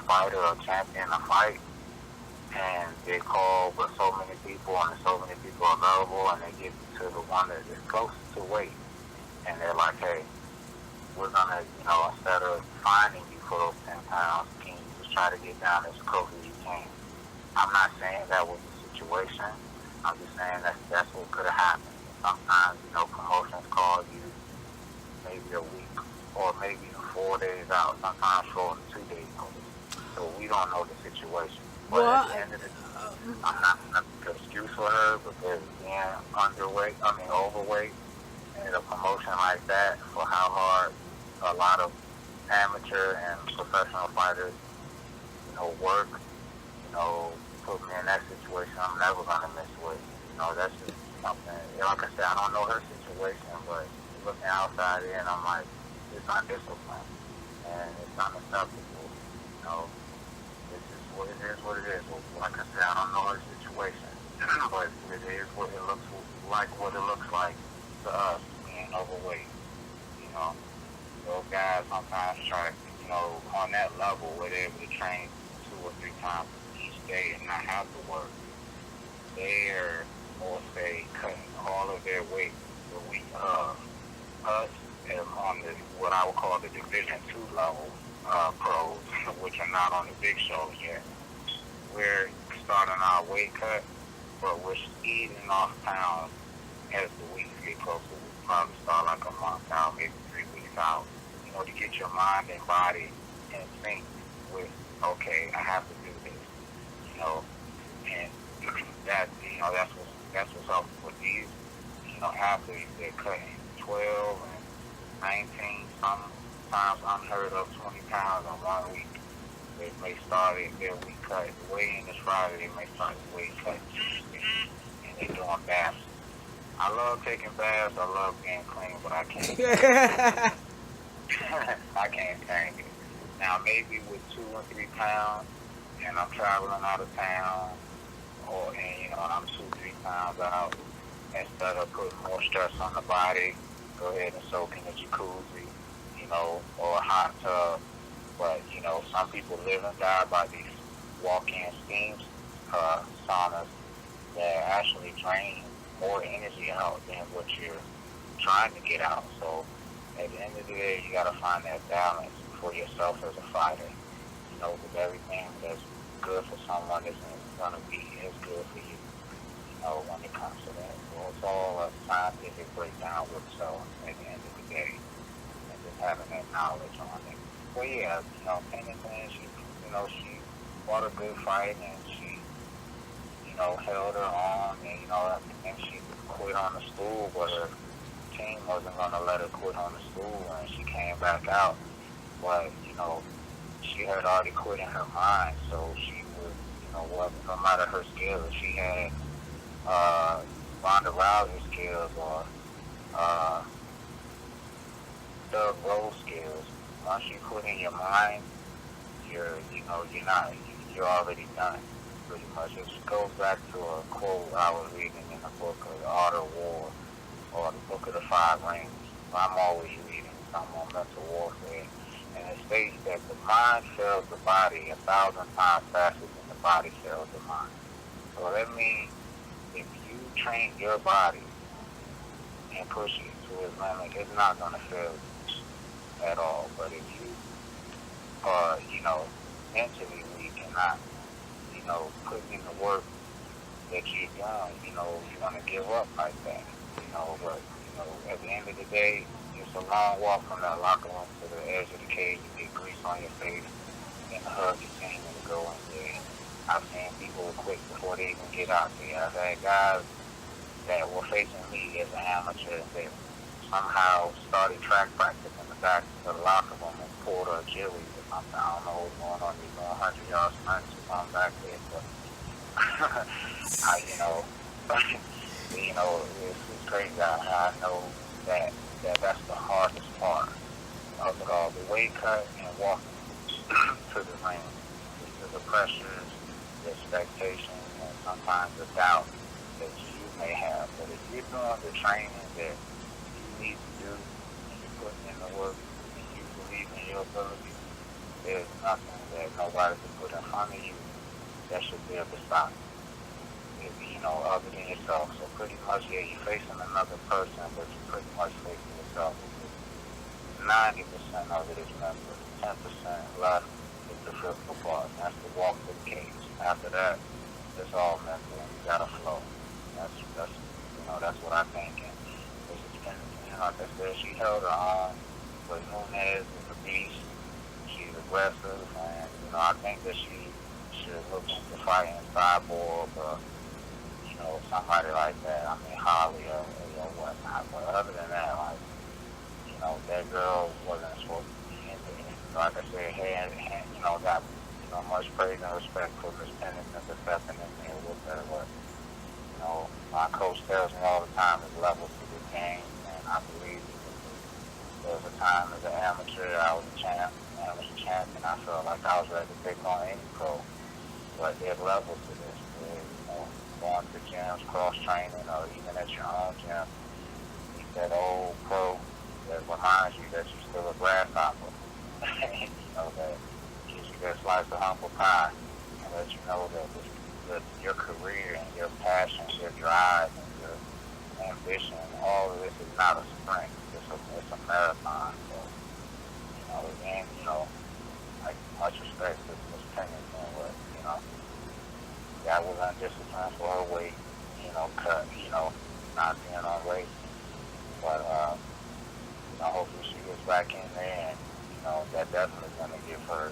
fighter or champion a fight, and they call with so many people and so many people available, and they get to the one that is closest to weight, and they're like, hey, we're gonna, instead of finding you for those 10 pounds, can you just try to get down as close as you can? I'm not saying that was the situation. I'm just saying that's what could have happened. Sometimes, promotions call you maybe a week or maybe 4 days out, sometimes short 2 days notice. So we don't know the situation. But at the end of the day, I'm not going to excuse for her because being overweight and a promotion like that for how hard a lot of amateur and professional fighters, work, put me in that situation, I'm never going to miss weight. That's just something, like I said, I don't know her situation, but looking outside in, I'm like, it's undisciplined, and it's unacceptable. This is what it is, Well, like I said, I don't know her situation, but it is what it looks like to us being overweight. Those guys sometimes try, on that level where they're able to train 2 or 3 times each day and not have to work. They're, or say, cutting all of their weight. But us, on what I would call the Division II level pros, which are not on the big shows yet, we're starting our weight cut, but we're eating off pounds as the weeks get closer. We probably start like a month out, maybe 3 weeks out, to get your mind and body in sync with, okay, I have to do this, and that's what's up with these, athletes. They're cutting 12 and 19, sometimes unheard of 20 pounds in 1 week. They may start their week cut. The weigh-in is Friday. They may start the weight cut Tuesday, and they're doing baths. I love taking baths. I love being clean, but I can't. I can't stand it. Now, maybe with 2 or 3 pounds, and I'm traveling out of town, and I'm 2 or 3 pounds out, instead of putting more stress on the body, go ahead and soak in a jacuzzi, or a hot tub. But, some people live and die by these walk-in steams, saunas that actually drain more energy out than what you're trying to get out. So at the end of the day, you gotta find that balance for yourself as a fighter. You know, with everything that's good for someone isn't gonna be as good for you. You know, when it comes to that, so it's all a scientific breakdown with self at the end of the day, and just having that knowledge on it. Well, yeah, you know, Pennington, she fought a good fight, and she, held her on, and, and she quit on the stool, but her team wasn't going to let her quit on the stool, and she came back out. But, she had already quit in her mind, so she was, no matter her skills, if she had Ronda Rousey skills or Doug Rose skills, once you quit in your mind, you're already done. Pretty much. It goes back to a quote I was reading in the book of The Art of War, or the book of the Five Rings. I'm always reading something on mental warfare. And it states that the mind fails the body 1,000 times faster than the body fails the mind. So that means if you train your body and push it to its limit, it's not going to fail you at all. But if you are, mentally weak and not, putting in the work that you're doing, you're going to give up like that. But, at the end of the day, it's a long walk from that locker room to the edge of the cage. You get grease on your face and the hug your team and go in there. I've seen people quit before they even get out there. I've had guys that were facing me as an amateur that somehow started track practice in the back of the locker room and pulled a Achilles or something. I don't know what's going on. He's doing 100-yard sprints or something back there. But, it's crazy. I know that's the hardest part of it all. The weight cut and walking to the ring. The pressures, the expectations, and sometimes the doubt that you may have. But if you're doing the training that you need to do, and you're putting in the work, and you believe in your ability, there's nothing that nobody can put in front of you that should be able to stop you. Other than yourself. So pretty much, yeah, you're facing another person, but you're pretty much facing yourself. 90% of it is mental. 10% left is the physical part. That's the walk to the cage. After that, it's all mental, and you gotta flow. That's what I think. And like I said, she held her own, but Nunez is a beast. She's aggressive, and I think that she should look into fighting Cyborg or somebody like that. I mean, Holly or whatnot. But other than that, that girl wasn't supposed to be in there. Like I said, got much praise and respect for Miss Pennington for stepping in there with her. But my coach tells me all the time there's levels to the game, and I believe there was a time as an amateur I was a champion. I felt like I was ready to take on any pro. But there's levels to this. Going to gyms, cross-training, or even at your own gym, meet that old pro that reminds you that you're still a grasshopper. That gives you that slice of humble pie, and let you know that your career and your passion, your drive, and your ambition, all of this is not a sprint. It's a marathon. So, again, like, much respect to Ms. Pennington, but, that was undisciplined for her weight, cut, not being on weight. But, hopefully she gets back in there, and, that definitely going to give her,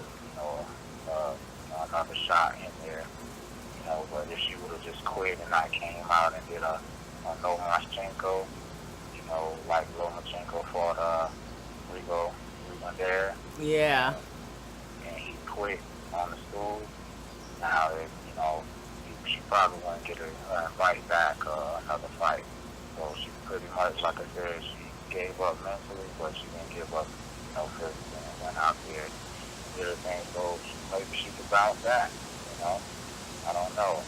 another shot in there. But if she would have just quit and not came out and did a Lomachenko, like Lomachenko fought Rigo there. Yeah. And he quit on the stool. Now, she probably wouldn't get a fight back or another fight. So she pretty much, like I said, she gave up mentally, but she didn't give up, physically, and went out there and did her thing. So maybe she could bounce back, I don't know.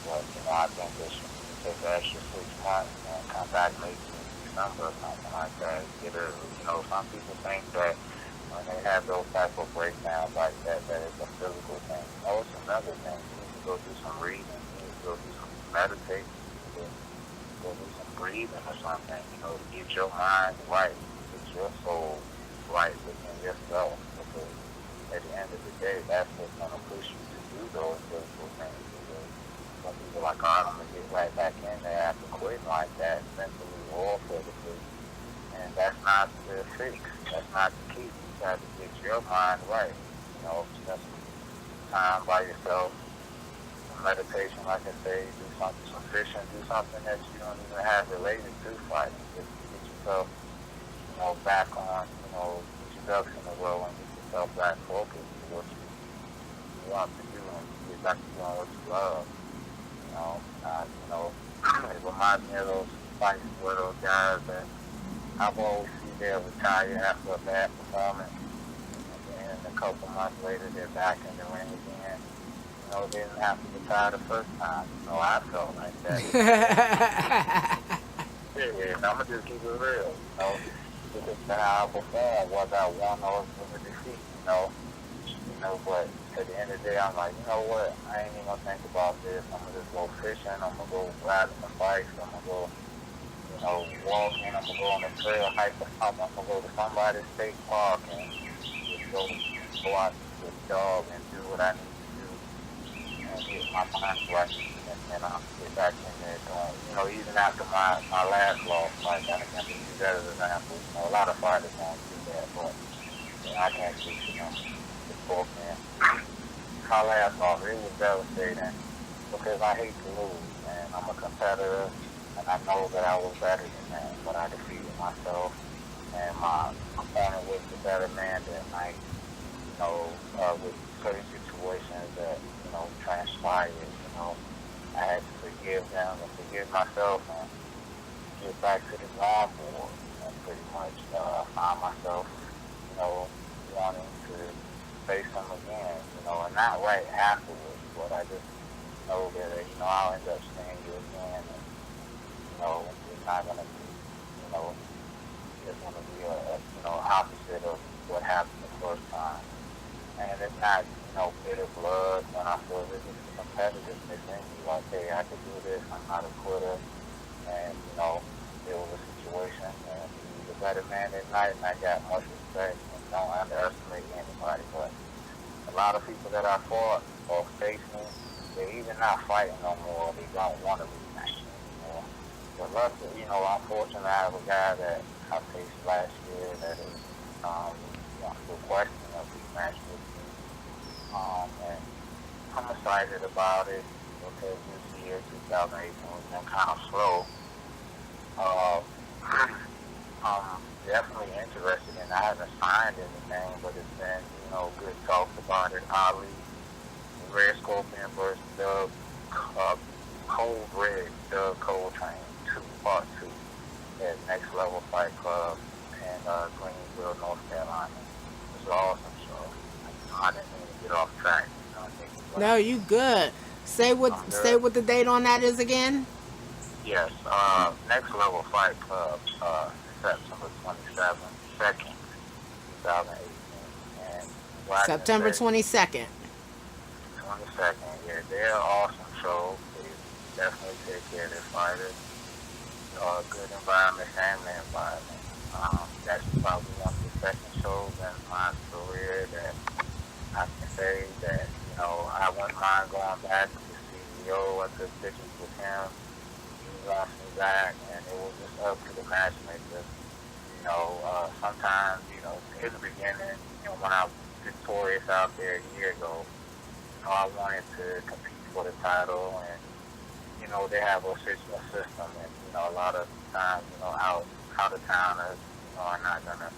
But, I think that she could take the extra 6 months and come back maybe in December or something like that. Get her, some people think that when they have those type of breakdowns like that it's a physical thing. No, it's another thing. Go do some reading, go do some meditating, go do some breathing or something, to get your mind right, get your soul right within yourself. Because at the end of the day, that's what's going to push you to do those physical things. Because some people are like, oh, I'm going to get right back in there after quitting like that, mentally or physically. And that's not the fix. That's not the key. You got to get your mind right. You know, spend some time by yourself. Some meditation, like I say, do something, some fishing, do something that you don't even have related to fighting. Just get yourself, you know, back on, you know, get your ducks in a row and get yourself back focused to what you want to do and get back to doing what you love. You know, it reminds me of those fights where those guys that I've always seen them retire after a bad performance, and a couple months later they're back in the ring again. You know, they didn't have to retire the first time. You know, I felt like that. Yeah, I'm gonna just keep it real. You know, because how I performed, whether I won or was a defeat. You know, but at the end of the day, I'm like, you know what? I ain't even gonna think about this. I'm gonna just go fishing. I'm gonna go riding some bikes. I'm gonna go, you know, walking. I'm gonna go on the trail, hike or something. I'm gonna go to somebody's state park and just go out with the dog and do what I need to do and get my mind right. And I'll get back in there doing, you know, even after my last loss, like I can use that as an example. You know, a lot of fighters won't do that, but you know, I can't see, you know, the sport, man. My last loss, it was devastating because I hate to lose, and I'm a competitor, and I know that I was better than that, but I defeated myself, and my opponent was the better man that night, you know, with certain situations that, you know, transpired, you know. I had to forgive them and forgive myself and get back to the drawing board and pretty much find myself, you know, wanting to face them again, you know, and not right afterwards, but I just know that, you know, I'll end up seeing you again and, you know, it's not going to be, you know, it's going to be you know, opposite of what happened the first time. And it's not, you know, bitter blood when I feel this is competitiveness in you. Like, hey, I could do this. I'm not a quitter. And, you know, there was a situation, and he was a better man that night, and I got much respect. And don't underestimate anybody. But a lot of people that I fought or faced me, they're either not fighting no more, or they don't want to rematch anymore. But luckily, you know, unfortunately, I have a guy that I faced last year that is still questioning a rematch with me. And I'm excited about it because this year, 2018, has been kind of slow. I'm definitely interested in it. I haven't signed anything, but it's been, you know, good talks about it. Ali, Red Scorpion versus Doug, Cold Red, Doug Coltrane, Part 2 at Next Level Fight Club in Greenville, North Carolina. It's an awesome show. I didn't mean to get off track. No, you good. Say what the date on that is again. Yes, Next Level Fight Club, September 27th, 2nd, 2018. And September 22nd. 22nd, yeah, they're an awesome show. They definitely take care of their fighters. Good environment, family environment. That's probably one of the second shows in my career that I can say that, you know, I wouldn't mind going back to the CEO. I took pictures with him. He wants me back, and it was just up to the matchmaker. You know, sometimes, you know, in the beginning, you know, when I was victorious out there a year ago, you know, I wanted to compete for the title, and, you know, they have a system, and, you know, a lot of times, you know, out of towners, you know, are not going to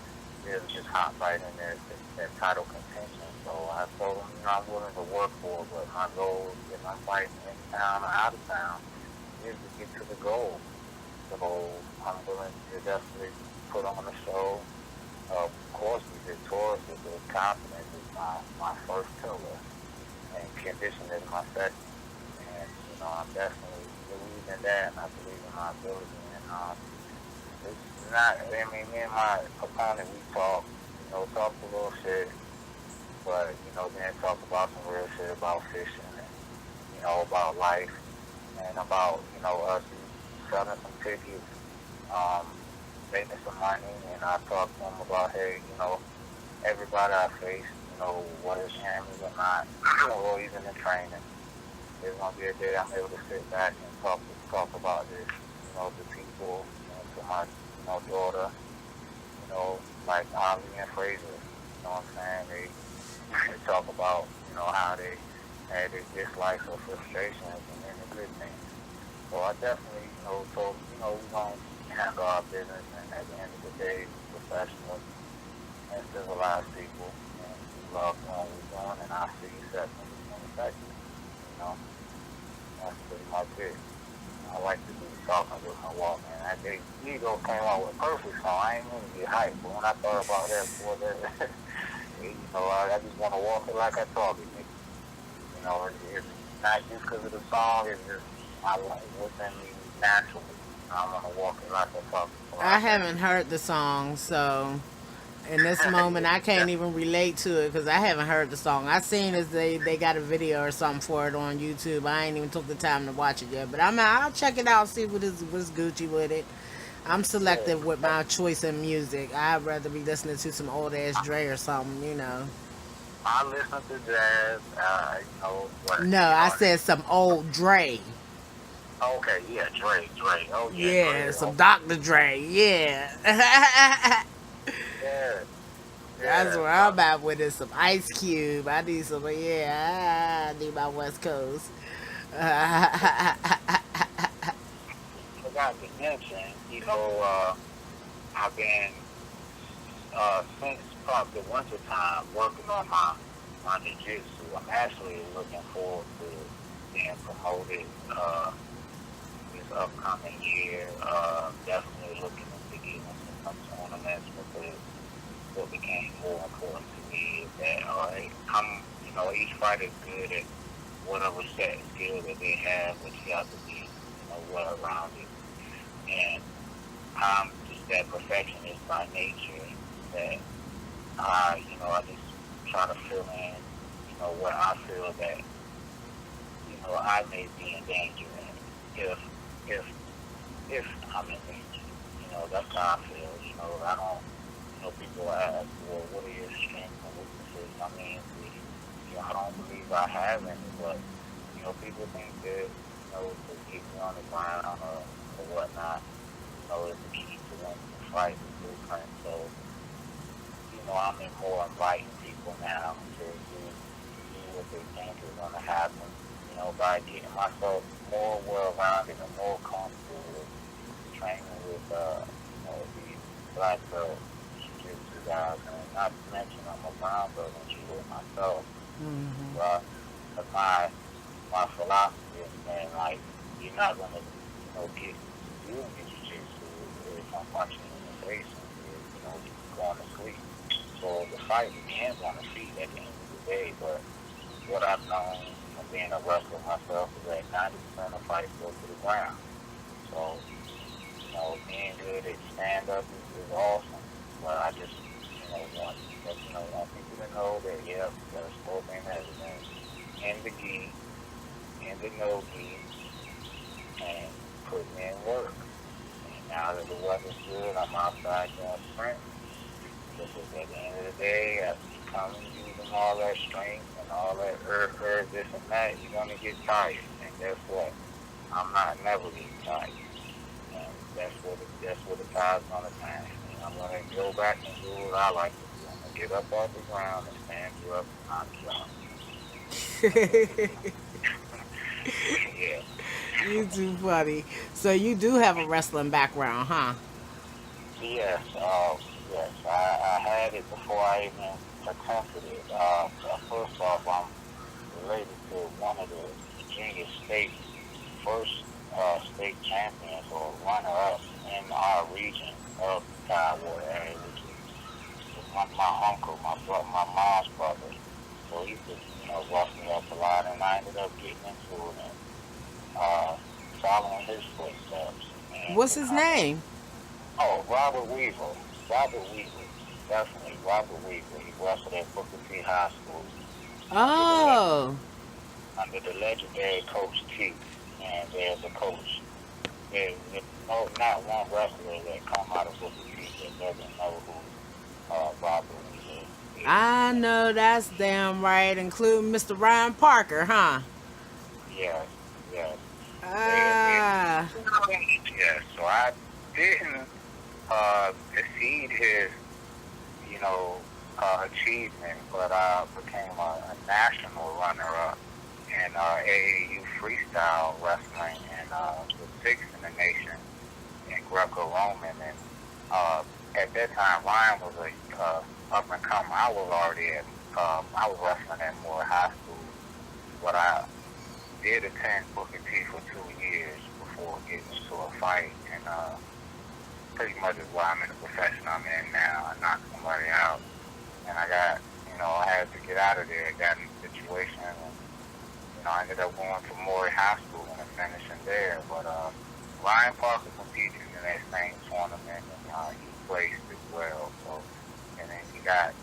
really just hop right in there to that title contention. So I told them, you know, I'm willing to work for it, but my goal, if I'm fighting in town or out of town, is to get to the goal. So I'm willing to definitely put on a show. Of course, be victorious with confidence is my first pillar, and condition is my second. And, you know, I'm definitely believe in that, and I believe in my ability. And it's not, I mean, me and my opponent, we talk a little shit, but, you know, then talk about some real shit about fishing and, you know, about life and about, you know, us selling some tickets make me some money, and I talk to him about, hey, everybody I face, whether it's him or not, or even in training, there's gonna be a day I'm able to sit back and talk about this, to people, to my, daughter, like Ollie and Fraser, you know what I'm saying? They talk about, how they had their dislikes or frustrations and then the good things. So I definitely, told, we're going to handle our business, and at the end of the day, professional and civilized people, and we love doing what we're doing, and I see that when we're going to affect it, That's pretty much it. I like to do talking with my walk, man. That day, Ego came out with Perfect song. I ain't mean to get hyped, but when I thought about that before that, I just want to walk it like I talk it, nigga. It's not just because of the song, it's just I like within me naturally. I want to walk it like I talk it. I haven't heard the song, so in this moment I can't even relate to it because I haven't heard the song. I seen is they got a video or something for it on YouTube. I ain't even took the time to watch it yet, but I'll check it out, see what's Gucci with it. I'm selective with my choice in music. I'd rather be listening to some old ass Dre or something. I listen to jazz, No, I said some old Dre. Okay, yeah, Dre. Oh, yeah. Yeah, Dre. some Dr. Dre. Yeah. Yeah. That's where I'm at with it. Some Ice Cube. I need some. Yeah, I need my West Coast. Forgot to mention, I've been since probably the winter time working on my jiu-jitsu. I'm actually looking forward to being promoted this upcoming year. Definitely looking into getting some tournaments because what became more important to me is that I'm each fighter is good at whatever set skill that they have, which you have to be well rounded. And I'm just that perfectionist by nature that I just try to fill in, where I feel that, I may be in danger in if I'm in danger. That's how I feel. I don't, people ask, well, what are your strengths and weaknesses? I mean, I don't believe I have any, but, people think that, to keep me on the ground or whatnot, is the key to winning the fight, the blueprint. So, I'm more inviting people now to do what they think is going to happen, by getting myself more well-rounded and more comfortable with training with, these black belt jiu-jitsu guys. And not to mention, I'm a brown belt and judo myself. But my philosophy is, man, like, you're not going to, get doing jiu-jitsu if I'm punching you in the face and you're going to sleep. So the fight begins on the feet at the end of the day, but what I've known from being a wrestler myself is that 90% of fights go to the ground. So, being good at stand-up is awesome, but I just, want people to know that, yeah, there's still being evidence in the gi, in the no gi, and putting in work. And now that the weather's good, I'm outside doing sprint. Because at the end of the day, after you come and using all that strength and all that this and that, you're going to get tired. And guess what? I'm not never getting tired. And that's what the tide's going to turn. And I'm going to go back and do what I like to do. I'm going to get up off the ground and stand you up and knock you out. Yeah. You too funny. So you do have a wrestling background, huh? Yes, yes. I had it before I even attempted it. First off, I'm related to one of the junior state first state champions or runner-ups in our region of the Tidewater area, which is my uncle, my mom's brother. So he could, rough me up a lot, and I ended up getting into it and following his footsteps. And, What's his name? Oh, Robert Weaver. Definitely Robert Weaver. He wrestled at Booker T High School. Oh. Under the legendary Coach T. And there's a coach. no, not one wrestler that come out of Booker T that doesn't know who Bob Louise is. I know that's damn right, including Mr. Ryan Parker, huh? Yes, yes. Ah, Yes, so I didn't exceed his, achievement, but I became a national runner-up in AAU freestyle wrestling and was sixth in the nation in Greco-Roman. And at that time, Ryan was a up and coming. I was already I was wrestling at Moore High School, but I did attend Booker T for 2 years before getting into a fight, and pretty much is why I'm in the profession I'm in now. I knocked somebody out, and I got, I had to get out of there, got in a situation, and, I ended up going to Moore High School and finishing there. But Ryan Parker competed in that same tournament, and he placed as well. So, and then he got,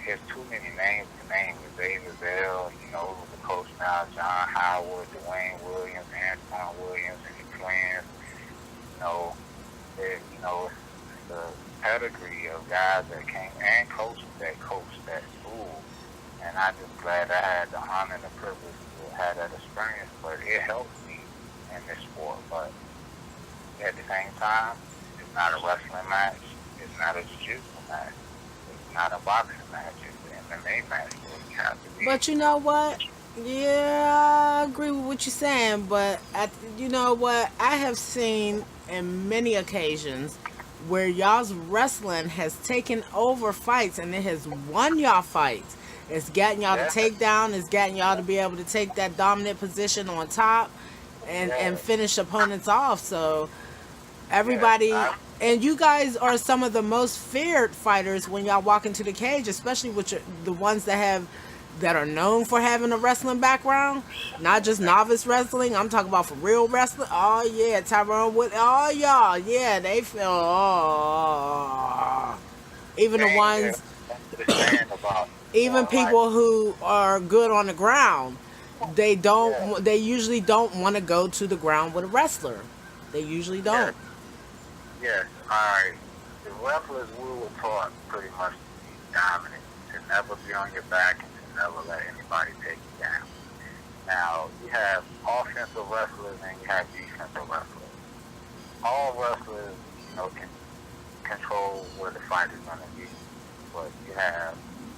there's too many names to name. David Bell, who's the coach now, John Howard, Dwayne Williams, Antoine Williams, and the twins. It's the pedigree of guys that came and coaches that coached that school. And I'm just glad I had the honor and the privilege to have that experience. But it helped me in this sport. But at the same time, it's not a wrestling match. It's not a jiu-jitsu match. It's not a boxing match. It's an MMA match. So you have to be. but you know what? Yeah, I agree with what you're saying, but you know what? I have seen in many occasions where y'all's wrestling has taken over fights and it has won y'all fights. It's gotten y'all to take down. It's gotten y'all to be able to take that dominant position on top and finish opponents off. So everybody, and you guys are some of the most feared fighters when y'all walk into the cage, especially with the ones that are known for having a wrestling background, not just novice wrestling. I'm talking about for real wrestling. Oh yeah, Tyrone Wood. Oh y'all, yeah, they feel. Oh, even the ones, even people who are good on the ground, they don't. They usually don't want to go to the ground with a wrestler. They usually don't. Yes, all right. The wrestlers we were taught pretty much to be dominant, to never be on your back, and to never let anybody take you down. Now, you have offensive wrestlers and you have defensive wrestlers. All wrestlers, can control where the fight is going to be. But you have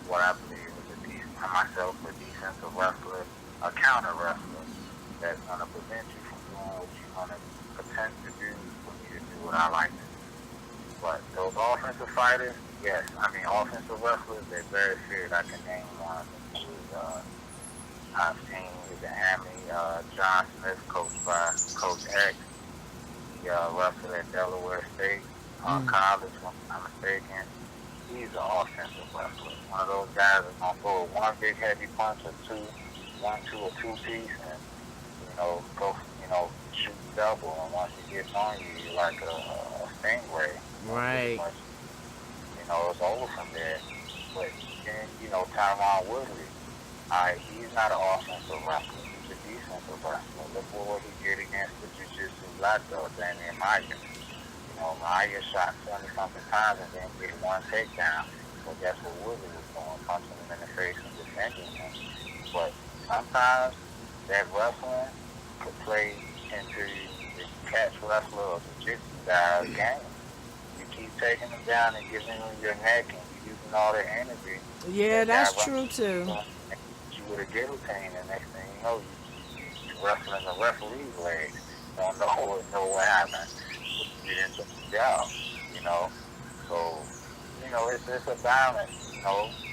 what I believe is myself, a defensive wrestler, a counter wrestler that's going to prevent you from doing what you're going to pretend to do for me to do what I like to do. But those offensive fighters, yes, offensive wrestlers, they're very feared. I can name one. I've seen the Army, John Smith, coached by Coach X. He wrestled at Delaware State College, if I'm not mistaken. He's an offensive wrestler. One of those guys that's going to throw one big heavy punch or two or two piece, and, go, shoot double. And once he gets on you, you're like a stingray. Right. Much, it's over from there. But then, Tyron Woodley, he's not an offensive wrestler. He's a defensive wrestler. Look what he did against the jiu-jitsu black belt, Daniel Maya. Maya shot 20-something times and then get one takedown. So that's what Woodley was doing, punching him in the face and defending him. But sometimes that wrestling could play into the catch wrestler or jiu-jitsu guy's game. You keep taking them down and giving them your neck and you using all their energy. Yeah, that's true too. You with a guillotine, and next thing you know, you wrestling the referee's legs. Don't know what happened. You didn't took the job, So, it's a balance,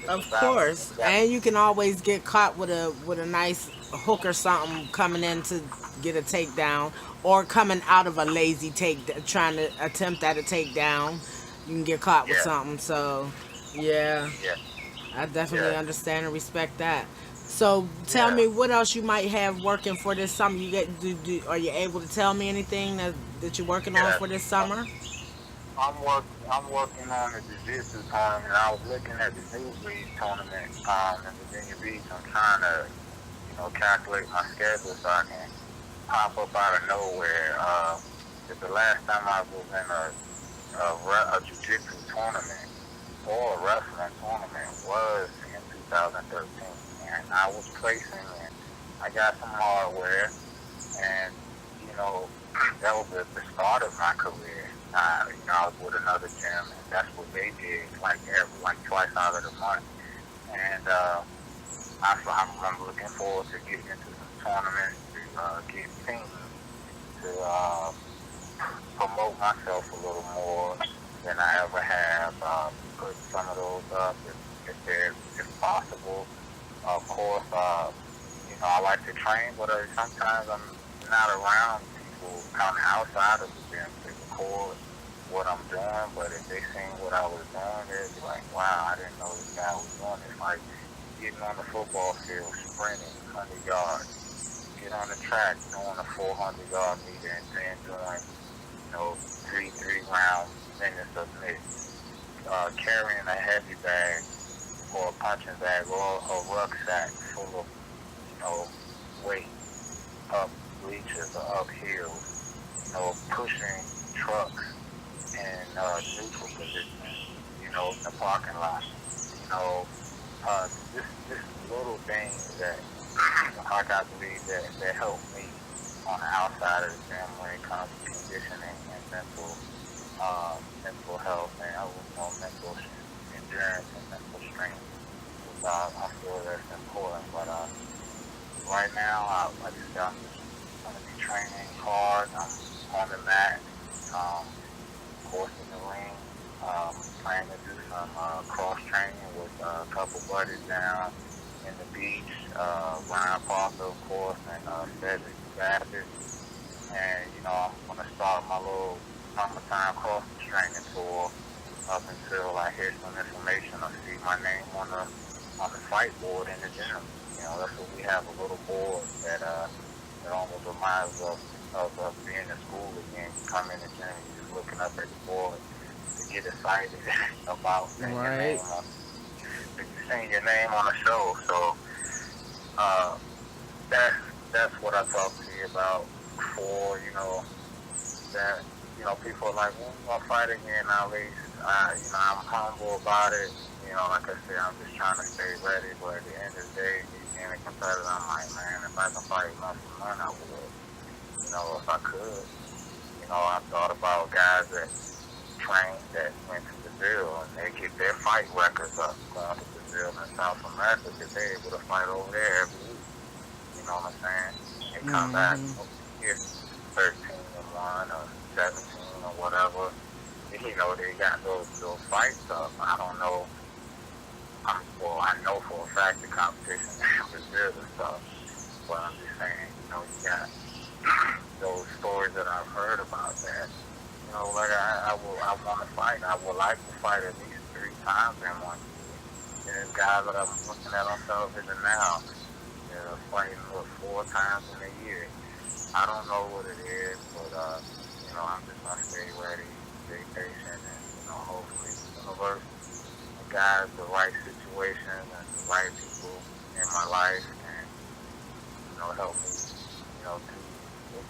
Of course, and you can always get caught with a nice hook or something coming in to get a takedown, or coming out of a lazy trying to attempt at a takedown. You can get caught with something. So, yeah, I definitely understand and respect that. So, tell me what else you might have working for this summer. Are you able to tell me anything that you're working on for this summer? I'm working on the jiu-jitsu tournament. I was looking at the New Breed tournament in Virginia Beach. I'm trying to, calculate my schedule so I can pop up out of nowhere. the last time I was in a jiu-jitsu tournament or a wrestling tournament was in 2013, and I was placing, and I got some hardware, and that was the start of my career. I was with another gym, and that's what they did, like twice out of the month, and I remember looking forward to getting into some tournaments to get teams to promote myself a little more than I ever have. Put some of those up if possible. Of course, I like to train, but sometimes I'm not around people kind of outside of the gym to record what I'm doing. But if they seen what I was doing, they'd be like, "Wow, I didn't know this guy was doing this." Like getting on the football field, sprinting 100 yards, get on the track, doing a 400-yard meter, and then doing 3 round minutes of mix, carrying a heavy bag or a punching bag or a rucksack full of weight up bleachers or up hills, pushing trucks in neutral position, in the parking lot, this little things that I believe that help me on the outside of the gym when it comes to conditioning and mental health and mental endurance and mental strength. I feel that's important. But right now, like I said, I'm just going to be training hard. I'm on the mat, of course in the ring. Planning to do some cross training with a couple buddies down in the beach. Ryan Parker, of course, and Cedric Babbitt. And, I'm going to start my little summertime cross training tour up until I hear some information or see my name on the fight board in the gym. That's what we have, a little board that almost reminds us of being in school again. You come in the gym, you're just looking up at the board to get excited about seeing your name on the show. So that's what I talked to you about before. That people are like, "When you gonna fight again?" At least I'm humble about it. Like I said, I'm just trying to stay ready. But at the end of the day, being a competitor, I'm like, man, if I can fight month to month, I would. If I could. I thought about guys that trained that went to Brazil and they get their fight records up going to Brazil and South America because they're able to fight over there every week. You know what I'm saying? They come back here 13-1 or 17 or whatever. They got those fights up. I don't know. I know for a fact the competition in Brazil and stuff. But I'm just saying, you got those stories that I've heard about that. Like I want to fight. I would like to fight at least 3 times in 1 year. There's guys that I'm looking at on television now, fighting 4 times in a year. I don't know what it is, but I'm just gonna stay ready, stay patient, and hopefully the universe guides the right situation and the right people in my life, and help me,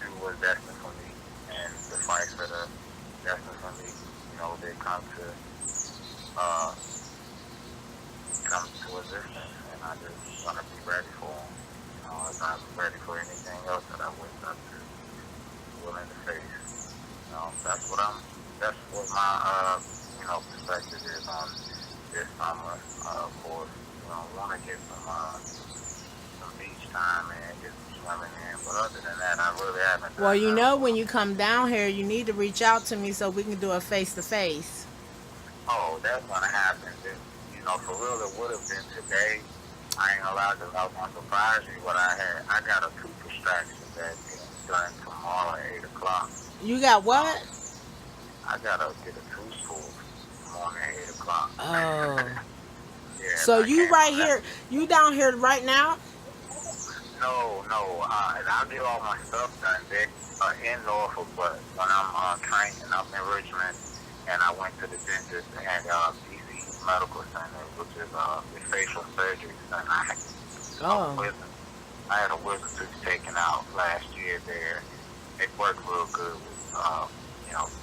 do what's destined for me, and the fights that are destined for me, they come to existence, and I just want to be ready for them. I'm not ready for anything else that I wake up to, willing to face. That's what my perspective is on this summer. Of course, want to get some beach time and get some swimming in, but other than that, I really haven't. Well, when you come down here, you need to reach out to me so we can do a face-to-face. Oh, that's gonna happen. For real, it would have been today. I ain't allowed to. I was gonna surprise you, but I got a tooth extraction that's being done tomorrow at 8 o'clock. You got what? I gotta get a tooth pulled tomorrow at 8 o'clock. Oh. Yeah. So you right here? You down here right now? No. And I'll get all my stuff done. They're in Norfolk, but when I'm training up in Richmond, and I went to the dentist and DC Medical Center, which is the facial surgery center. I had a wisdom tooth taken out last year there, they work real good with,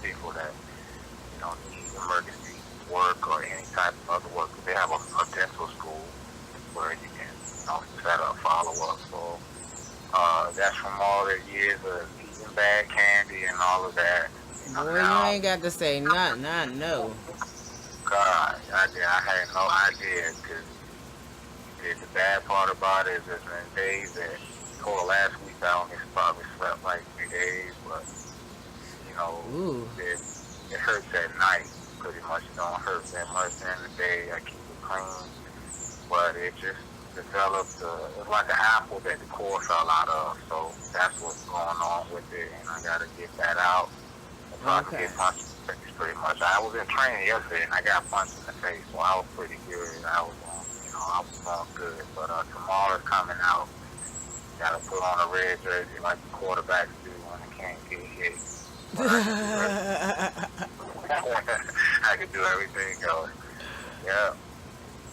people that, need emergency work or any type of other work. They have a dental school where you can, set up follow-up. So that's from all the years of eating bad candy and all of that. Boy, you ain't got to say nothing. I know. God, I had no idea because the bad part about it is there's been days that, last week I only probably slept like 3 days, but, Ooh. it hurts at night. Pretty much it don't hurt that much during the day. I keep it clean, but it just developed, it's like an apple that the core fell out of, so that's what's going on with it, and I got to get that out. So I can get punched in the face pretty much. I was in training yesterday, and I got punched in the face, so I was pretty good. I was on good, but tomorrow's coming out. Got to put on a red jersey like the quarterbacks do when they can't get hit. I can do everything else. Yeah.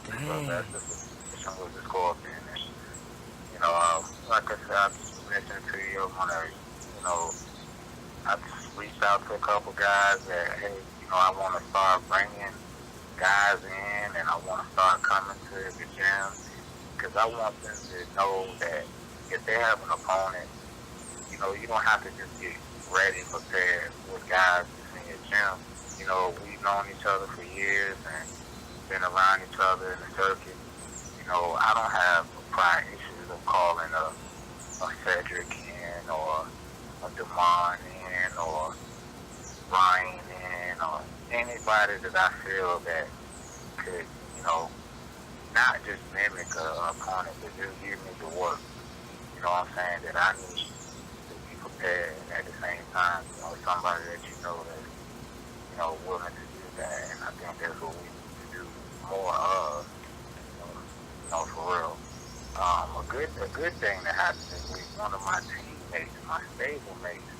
So that's the situation with the Scorpion. And, like I said, I just mentioned to you, I just reached out to a couple guys that, hey, I want to start bringing guys in, and I want to start coming to the gym because I want them to know that if they have an opponent, you don't have to just get ready and prepared with guys in your gym. We've known each other for years and been around each other in the circuit. I don't have prior issues of calling a Cedric in or a Demond in or Ryan in or anybody that I feel that could, not just mimic a opponent, but just give me the work. You know what I'm saying? That I need to be prepared at the same time. Somebody that that's, willing to do that. And I think that's what we need to do more of, for real. A good thing that happened this week, one of my teammates, my stable mates,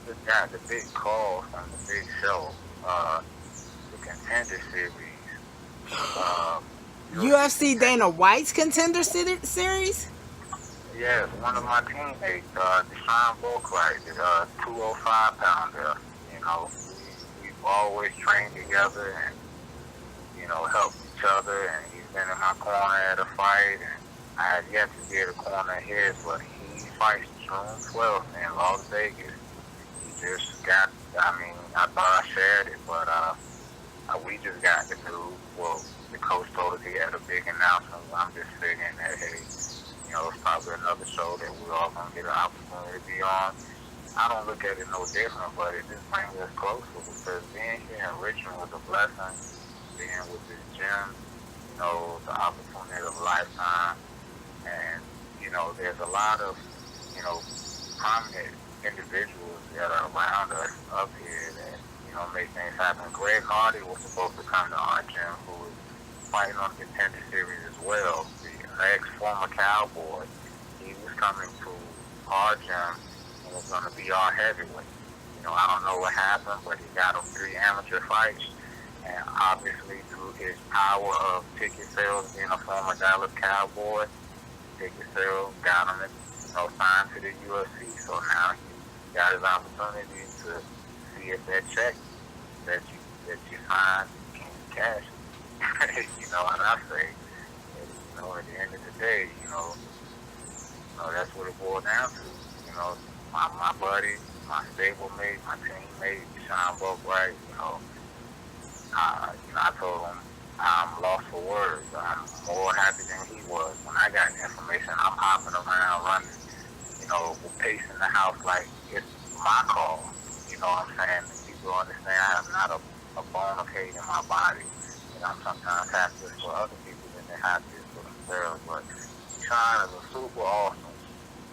just got the big call from the big show, the Contender Series. UFC Dana White's Contender Series? Yes, one of my teammates, Deshaun Boakright, the 205-pounder. We've always trained together and, helped each other. And he's been in my corner at a fight. And I had yet to be at a corner of his, but he fights June 12th in Las Vegas. He just got, I thought I shared it, but we just got the news. Well, the coach told us he had a big announcement. I'm just figuring that, hey, it's probably another show that we're all going to get an opportunity to be on. I don't look at it no different, but it just brings us closer because being here in Richmond was a blessing. Being with this gym, the opportunity of a lifetime. And, there's a lot of, prominent individuals that are around us up here that, make things happen. Greg Hardy was supposed to come to our gym, who was fighting on the Contender Series as well. The ex-former Cowboy, he was coming to our gym and was going to be our heavyweight. I don't know what happened, but he got him 3 amateur fights. And obviously, through his power of ticket sales, being a former Dallas Cowboy, ticket sales got him, signed to the UFC. So now he got his opportunity to see if that check that you signed can cash. And I say, at the end of the day, that's what it boils down to. My buddy, my stablemate, my teammate, Sean Boakright, I told him I'm lost for words. I'm more happy than he was. When I got the information, I'm hopping around, running, pacing the house like it's my call. You know what I'm saying? People understand I am not a bone of hate in my body. I'm sometimes happier for other people than they're happier for themselves. But Sean is a super awesome,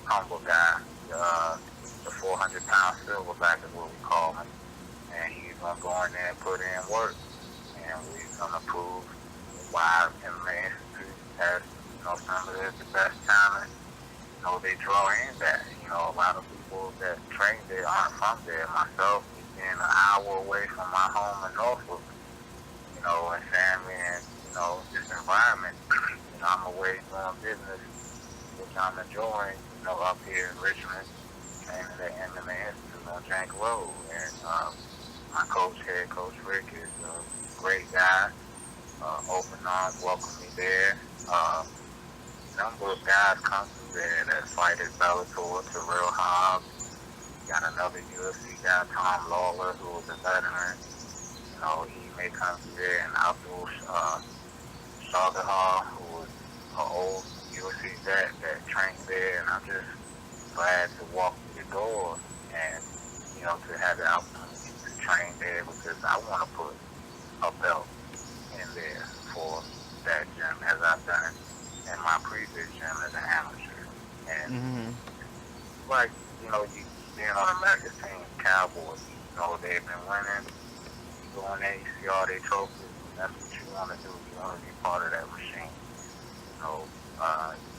humble guy. The 400-pound silverback is what we call him. And he's going to go in there and put in work. And we're going to prove why FMMA Institute has, some of the best talent. They draw in that. A lot of people that train there aren't from there. Myself, being an hour away from my home in Norfolk, and family and, this environment. I'm away doing business, which I'm enjoying, up here in Richmond. trained at the MMA Institute on Jank Road. And my coach, head coach Rick, is a great guy. Open arms welcome me there. Number of guys come through there that fight at Bellator, Terrell Hobbs. Got another UFC guy, Tom Lawler, who was a veteran. You know, he may come through there, and Abdul Shagahar, who was an old UFC vet that trained there, and I'm just glad to walk through the door and, you know, to have the opportunity to train there because I want to put a belt in there for that gym as I've done in my previous gym as an amateur. And like, you know, you being on America's team, Cowboys, you know, they've been winning. You go in there, you see all their trophies. That's what you want to do. You want to be part of that machine, you know,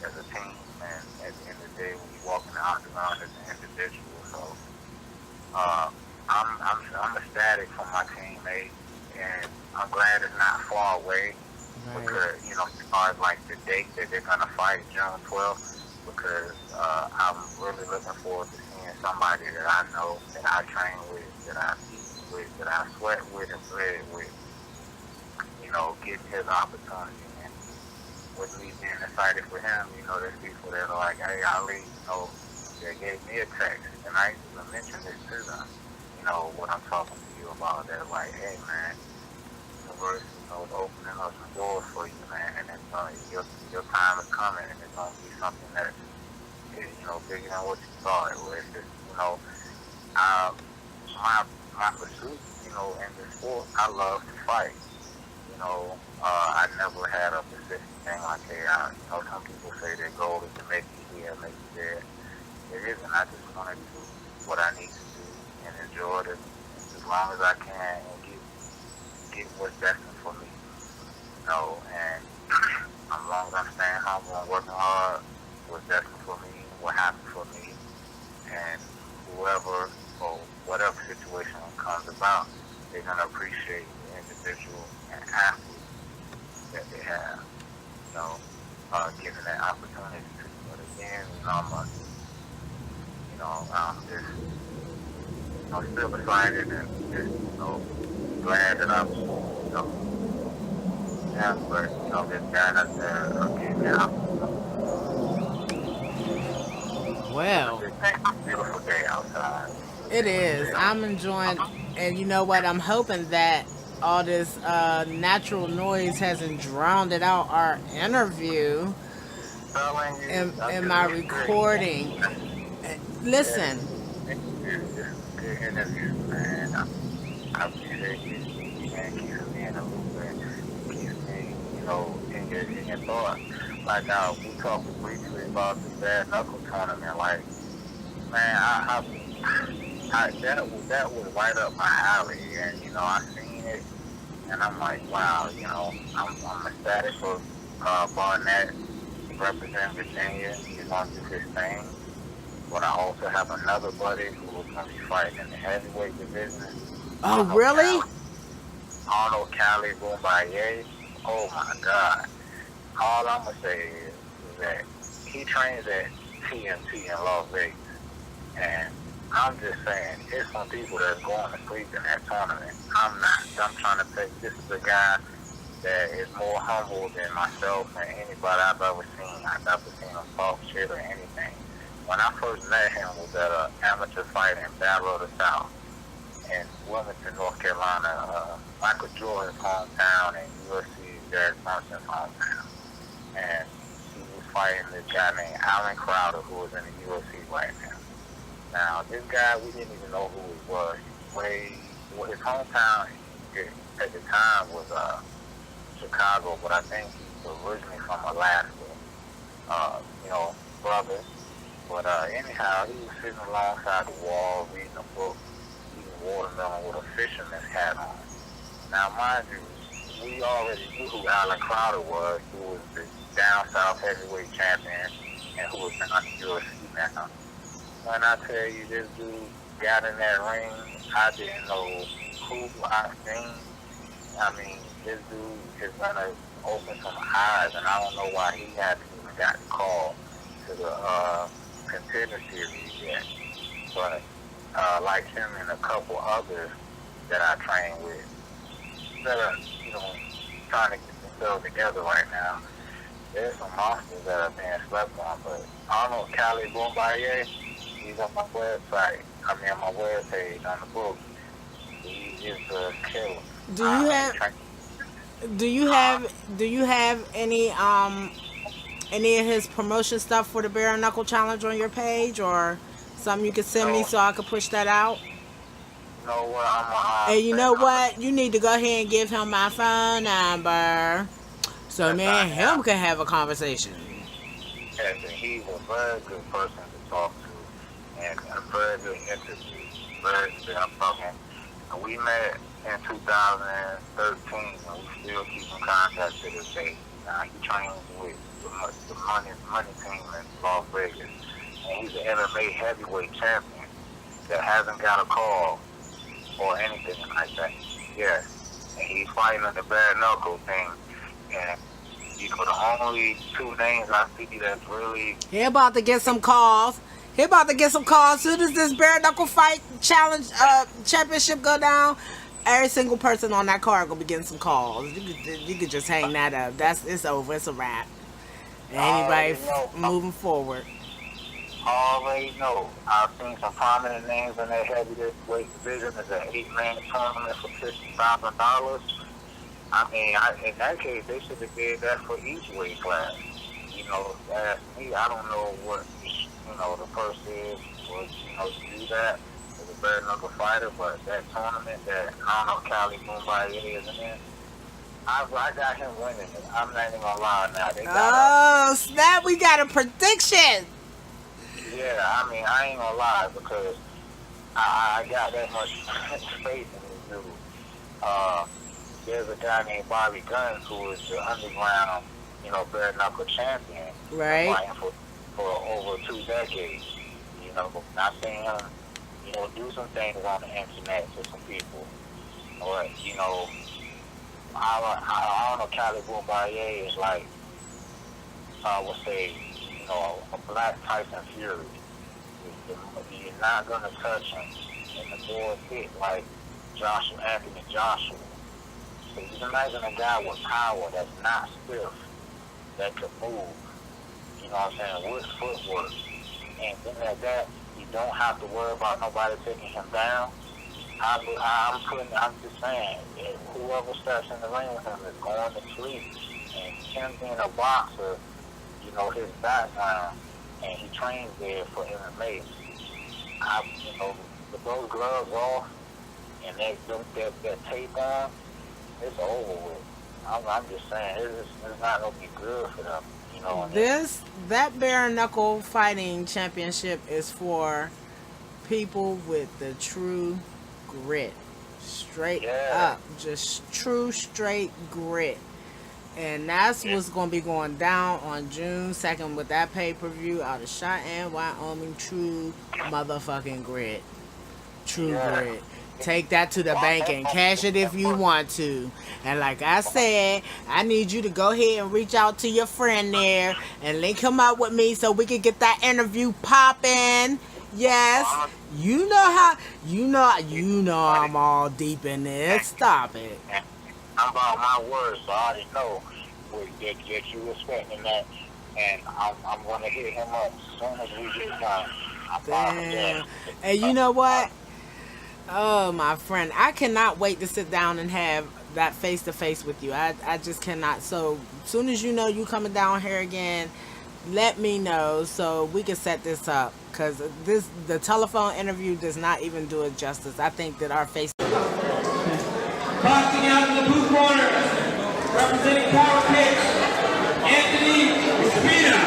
as a team. And at the end of the day, when you walk in the octagon as an individual, so I'm ecstatic for my teammates, and I'm glad it's not far away. Right. Because, you know, as far as like the date that they're gonna fight, June 12th, because I'm really looking forward to seeing somebody that I know, that I train with, that I eat with, that I sweat with and bled with, you know, getting his opportunity. And with me being excited for him, you know, there's people that are like, hey, Ali, you know, they gave me a text, and I even mentioned this to them, you know, what I'm talking to you about. They're like, hey, man, universe, you know, is opening up some doors for you, man, and it's your time is coming, and it's gonna be something that is, you know, bigger than what you thought it was. Just, you know, my pursuit, you know, in the sport, I love to fight. You know, I never had a specific thing like, hey, you know, some people say their goal is to make you here, make you there. It isn't. I just want to do what I need to do and enjoy it as long as I can and get what's destined for me. You know, and as long as I'm staying humble and working hard, what's destined for me, what happened for me, and whoever or whatever situation comes about, they're going to appreciate the individual and athlete that they have, you know, given that opportunity to. But again, you know, I'm just, you know, still excited and just, you know, glad that I'm, you know, yeah, but, you know, this guy that's gave me an opportunity. Well, It's a beautiful day outside. it is. I'm enjoying, and you know what? I'm hoping that all this natural noise hasn't drowned out our interview Telling you, in my recording. Listen, It's a good interview, man. I appreciate you, man, keeping me in the loop and keeping me, you know, in your thoughts. Like we talked briefly about the bad knuckle tournament. Like, man, that was right up my alley, and you know, I seen it, and I'm like, wow, you know, I'm ecstatic for Barnett representing Virginia. He's gonna do his thing. But I also have another buddy who was going to be fighting in the heavyweight division. oh really? Arnold Cali Boombaye. Oh my God. All I'm going to say is that he trains at TMT in Las Vegas. And I'm just saying, there's some people that's going to sleep in that tournament. I'm not. I'm trying to pick, this is a guy that is more humble than myself and anybody I've ever seen. I've never seen him talk shit or anything. When I first met him was at an amateur fight in Battle of the South in Wilmington, North Carolina, Michael Jordan's hometown and UFC Derek Brunson's hometown. And he was fighting this guy named Alan Crowder, who was in the UFC right now. Now, this guy, we didn't even know who he was. Well, his hometown at the time was Chicago, but I think he's originally from Alaska. You know, brother. But anyhow, he was sitting alongside the wall, reading a book, eating watermelon with a fisherman's hat on. Now, mind you, we already knew who Alan Crowder was, who was the down south heavyweight champion, and who was on the UFC now. When I tell you this dude got in that ring, I didn't know who I seen. I mean, this dude is going to open some eyes, and I don't know why he hasn't even got the call to the contender series yet. but like him and a couple others that I train with that are, trying to get themselves together right now. There's some monsters that are being slept on, but I don't know, Cali Boombaye, he's on my website. I mean, on my webpage on the book. He is a killer. Do you have any of his promotion stuff for the Bare Knuckle Challenge on your page, or something you could send me so I could push that out? You know what? And you know what? You need to go ahead and give him my phone number so me and him can have a conversation. Yes, and he's a very good person to talk to, and a very good interview. Very good. I'm talking. And we met in 2013, and we still keep in contact to this day. He trains with the money team in Las Vegas, and he's an MMA heavyweight champion that hasn't got a call or anything like that. Yeah, and he's fighting in the bare knuckle thing, and these are the only two names I see that's really. He about to get some calls. Soon as this bare knuckle fight challenge championship go down, every single person on that card gonna be getting some calls. You could just hang that up. It's over. It's a wrap. Anybody moving forward. I already know. I've seen some prominent names in that heavyweight division. It's an 8-man tournament for $50,000. I mean, in that case, they should have did that for each weight class. Ask me, I don't know what, the purse is for, to do that as a bare knuckle fighter, but that tournament that, I don't know, Cali Boombaye is in there, I got him winning it. I'm not even gonna lie now. Snap, we got a prediction. Yeah, I mean, I ain't gonna lie because I got that much faith in this dude. There's a guy named Bobby Guns who is the underground, bare knuckle champion. Right. Fighting for over 2 decades. I've seen him, do some things on the internet to some people. But, I don't know, Cali Boombaye is like, I would say, a black Tyson Fury. You're not going to touch him. And the boy fit like Anthony Joshua. So you can imagine a guy with power that's not stiff, that could move, with footwork. And then at that, you don't have to worry about nobody taking him down. I'm just saying, whoever steps in the ring with him is going to sleep. And him being a boxer, his background, and he trains there for MMA. With those gloves off and that tape on, it's over with. I'm just saying, it's not going to be good for them. That bare knuckle fighting championship is for people with the true grit. Straight up. Just true, straight grit. And that's what's going to be going down on June 2nd with that pay-per-view out of Cheyenne, Wyoming. True motherfucking grit. True grit. Take that to the bank and cash it if you want to. And like I said, I need you to go ahead and reach out to your friend there and link him up with me so we can get that interview popping. Yes. You know I'm all deep in this. Stop it. I'm about my words, so I already know that you respecting that, and I'm going to hit him up as soon as we get done. Damn. And you know what? Oh, my friend, I cannot wait to sit down and have that face-to-face with you. I just cannot. So as soon as you know you coming down here again, let me know so we can set this up, because the telephone interview does not even do it justice. I think that our face. Boxing out in the blue corner, representing Power Kick, Anthony Espina.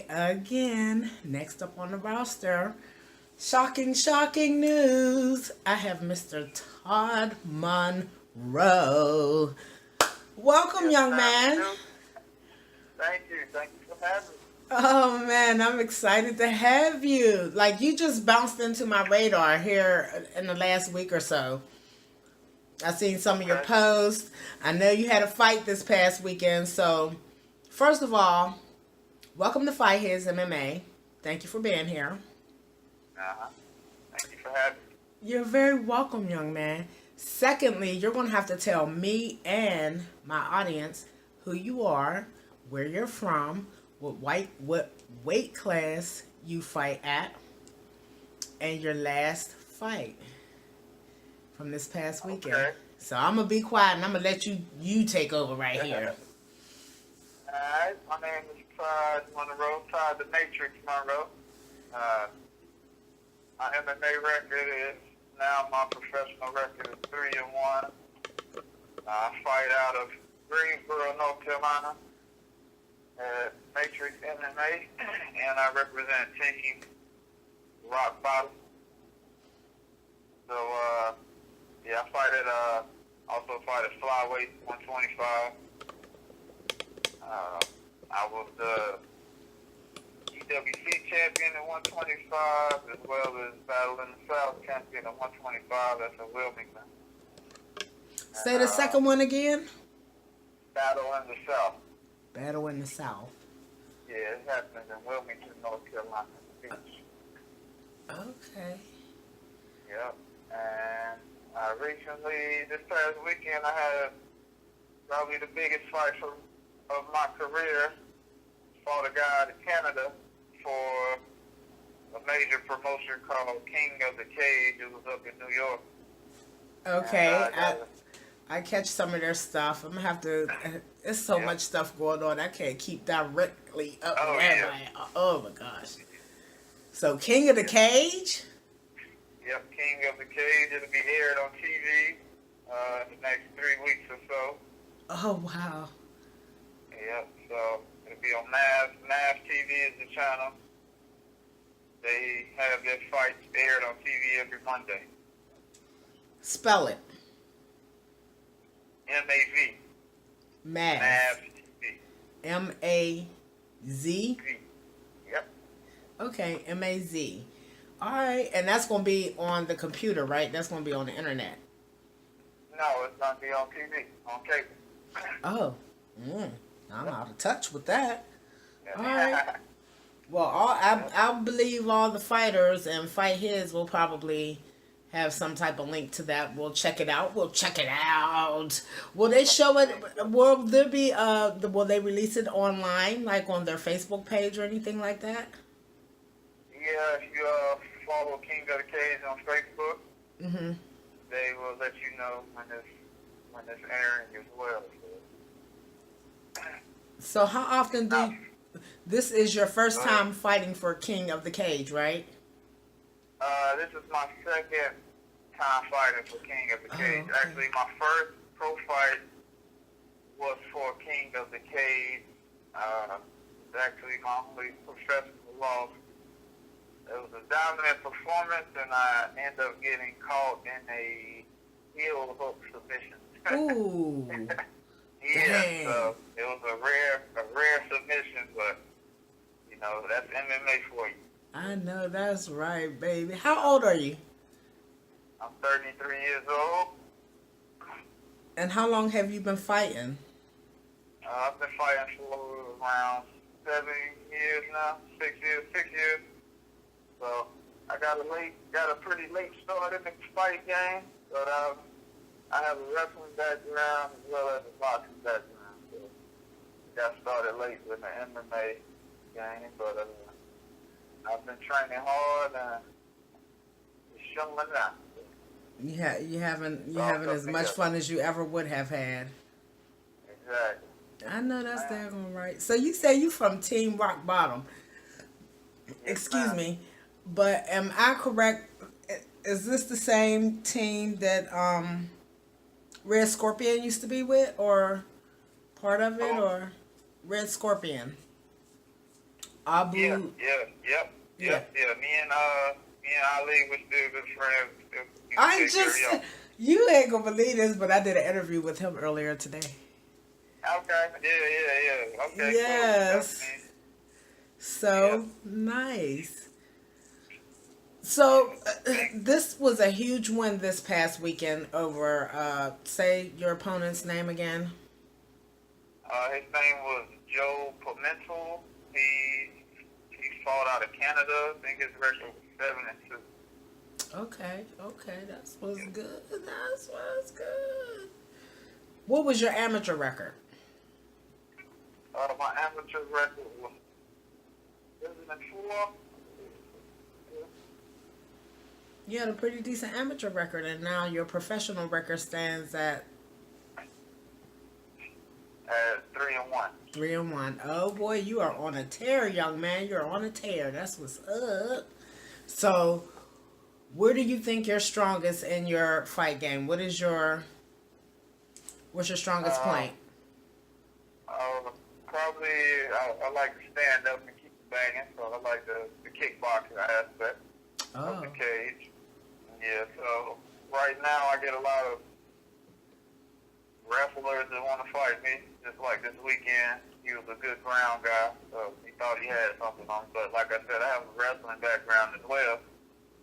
right, again, next up on the roster, shocking news. I have Mr. Todd Monroe. Welcome, young man. Thank you for having me. Oh man, I'm excited to have you. Like, you just bounced into my radar here in the last week or so. I've seen some of your Okay. posts. I know you had a fight this past weekend. So, first of all, welcome to Fight His MMA. Thank you for being here. Thank you for having me. You're very welcome, young man. Secondly, you're going to have to tell me and my audience who you are, where you're from, what weight class you fight at, and your last fight from this past weekend. Okay. So I'm going to be quiet and I'm going to let you take over right here. Alright, my name is Todd Monroe, Todd the Matrix Monroe. My MMA record is, now my professional record is 3-1. I fight out of Greensboro, North Carolina at Matrix MMA, and I represent Team Rock Bottom. So, yeah, I fight at, also fight at flyweight 125. I was the EWC champion at 125, as well as Battle in the South champion at 125. That's in Wilmington. Say the second one again. Battle in the South. Battle in the South. Yeah, it happens in Wilmington, North Carolina. Beach. Okay. Yep. And recently, this past weekend, I had probably the biggest fight of my career. Fought a guy in Canada for a major promotion called King of the Cage. It was up in New York. Okay. And, I catch some of their stuff. I'm going to have to... There's so much stuff going on. I can't keep directly up Oh, with everybody. Oh, my gosh. So, King of the Cage? Yep, King of the Cage. It'll be aired on TV the next 3 weeks or so. Oh, wow. Yep, so it'll be on NAV. NAV TV is the channel. They have their fights aired on TV every Monday. Spell it. MAV. MAV. NAV TV. M-A-Z? Yep. Okay, M-A-Z. All right, and that's going to be on the computer, right? That's going to be on the internet. No, it's going to be on TV, on cable. Oh. I'm out of touch with that. All right. Well, I believe all the fighters and Fight His will probably have some type of link to that. We'll check it out. Will they show it? Will there be will they release it online, like on their Facebook page or anything like that? Yeah, if you follow King of the Cage on Facebook, they will let you know when it's airing as well. So how often this is your first time fighting for King of the Cage, right? This is my second time fighting for King of the Cage. Okay. Actually, my first pro fight was for King of the Cage. It's actually my only professional loss. It was a dominant performance, and I ended up getting caught in a heel hook submission. Ooh. Yeah, Dang. so it was a rare submission, but you know, that's MMA for you. I know that's right, baby. How old are you? I'm 33 years old. And how long have you been fighting? I've been fighting for around 7 years now, 6 years. So I got a pretty late start in the fight game, but I have a wrestling background as well as a boxing background. So got started late with the MMA game, but I've been training hard and it's showing now. You haven't as much fun as you ever would have had. Exactly. I know that's daggone right. So you say you from Team Rock Bottom. Excuse me, but am I correct? Is this the same team that Red Scorpion used to be with, or part of it, or Red Scorpion? Abu. Yeah. Me and Ali was still good friends. Still I take care of just, y'all. you ain't gonna believe this, but I did an interview with him earlier today. Okay. Yeah. Okay. Yes. Cool. So nice. So this was a huge win this past weekend over. Say your opponent's name again. His name was Joe Pimentel. He fought out of Canada. I think his record was 7-2. Okay, that's what's good. That's what's good. What was your amateur record? My amateur record was 7-4. You had a pretty decent amateur record, and now your professional record stands at 3-1. 3-1. Oh boy, you are on a tear, young man. You're on a tear. That's what's up. So, where do you think you're strongest in your fight game? What's your strongest point? Probably I like to stand up and keep banging, so I like the kickboxing aspect of the cage. Yeah, so right now I get a lot of wrestlers that want to fight me. Just like this weekend, he was a good ground guy, so he thought he had something on him. But like I said, I have a wrestling background as well.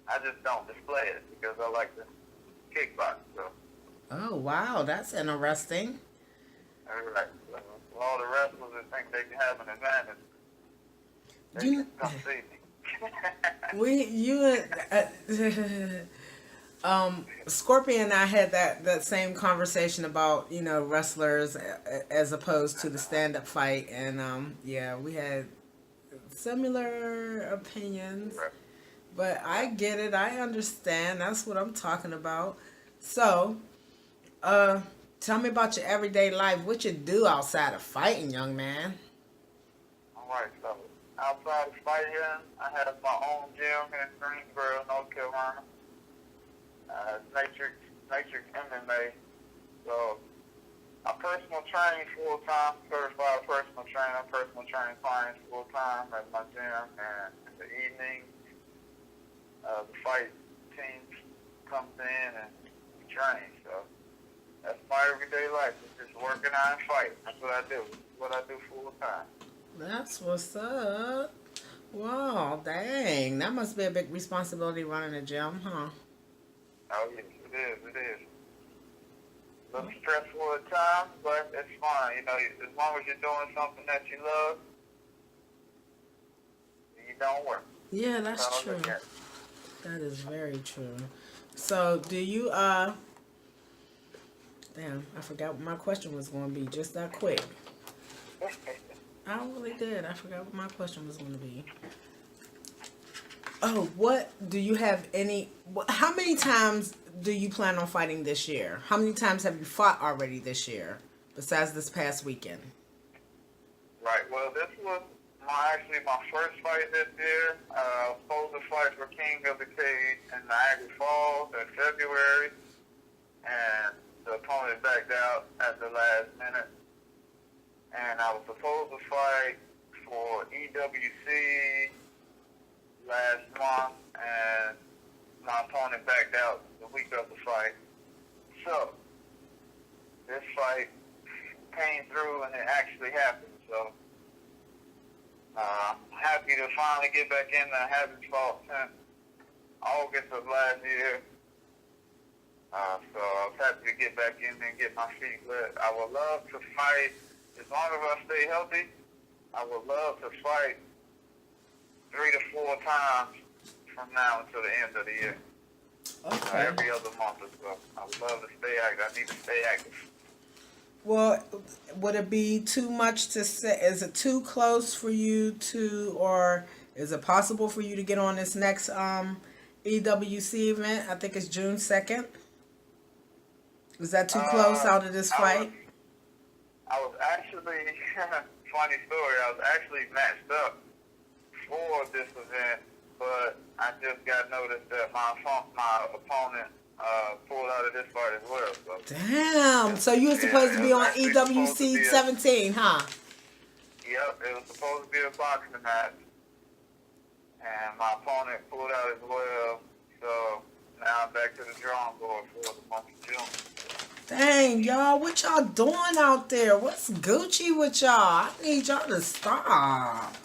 I just don't display it because I like to kickbox. So. Oh wow, that's interesting. All right. So, all the wrestlers that think they can have an advantage, they You, can come see me. Scorpion and I had that same conversation about, wrestlers as opposed to the stand-up fight, and yeah, we had similar opinions. Right. But I get it, I understand. That's what I'm talking about. So, tell me about your everyday life. What you do outside of fighting, young man? All right, so outside of fighting, I have my own gym in Greensboro, North Carolina. Matrix MMA. So I personal train full time, certified personal trainer, personal training clients full time at my gym, and in the evening, the fight team comes in and we train. So that's my everyday life. It's just working out and fighting. That's what I do. What I do full time. That's what's up. Wow, dang. That must be a big responsibility running a gym, huh? Oh, yes, it is. A little stressful at times, but it's fine. As long as you're doing something that you love, you don't work. Yeah, that's true. That is very true. So, do you, damn, I forgot what my question was going to be just that quick. I really did. I forgot what my question was going to be. Oh, do you have how many times do you plan on fighting this year? How many times have you fought already this year, besides this past weekend? Right. Well, this was actually my first fight this year. I was supposed to fight for King of the Cage in Niagara Falls in February, and the opponent backed out at the last minute. And I was supposed to fight for EWC last month, and my opponent backed out the week of the fight. So, this fight came through and it actually happened. So, I'm happy to finally get back in there. I haven't fought since August of last year. So I was happy to get back in there and get my feet wet. I would love to fight, as long as I stay healthy, I would love to fight 3 to 4 times from now until the end of the year. Okay. Every other month or so. I would love to stay active. I need to stay active. Well, would it be too much to say? Is it too close for you to, or is it possible for you to get on this next EWC event? I think it's June 2nd. Is that too close out of this fight? I was actually, funny story, I was actually matched up for this event, but I just got notice that my opponent pulled out of this fight as well. So. Damn. So you were supposed to be on EWC 17, huh? Yep, it was supposed to be a boxing match, and my opponent pulled out as well. So now I'm back to the drawing board for the month of June. Dang, y'all, what y'all doing out there? What's Gucci with y'all? I need y'all to stop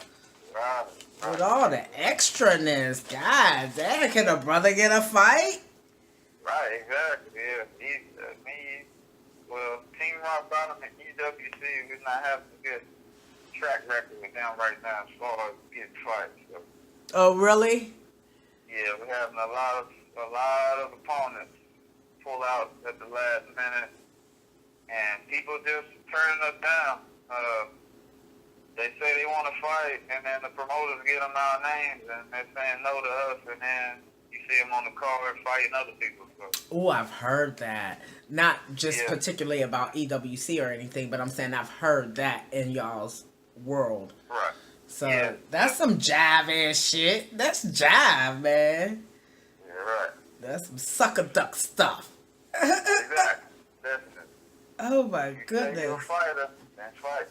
Right. with all the extraness. God damn, can a brother get a fight? Right, exactly. Yeah, well, Team Rock Bottom and EWC, we're not having a good track record with them right now as far as getting fights. So, Oh, really? yeah, we're having a lot of opponents pull out at the last minute, and people just turning us down. They say they want to fight, and then the promoters get them our names, and they're saying no to us, and then you see them on the card fighting other people. So. Oh, I've heard that. Not just Yeah. particularly about EWC or anything, but I'm saying I've heard that in y'all's world. Right. So Yeah. that's some jive ass shit. That's jive, man. Yeah, right. That's some sucker duck stuff. Exactly. That's it. Oh my You say you're a goodness. fighter, then fight.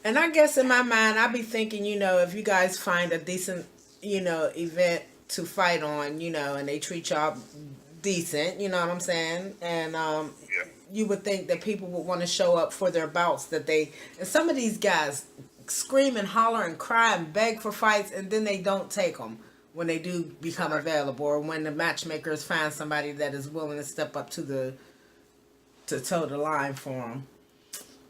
And I guess in my mind, I be thinking, if you guys find a decent, event to fight on, and they treat y'all decent, you know what I'm saying? And Yeah. you would think that people would want to show up for their bouts and some of these guys scream and holler and cry and beg for fights, and then they don't take them when they do become available, or when the matchmakers find somebody that is willing to step up to toe the line for them.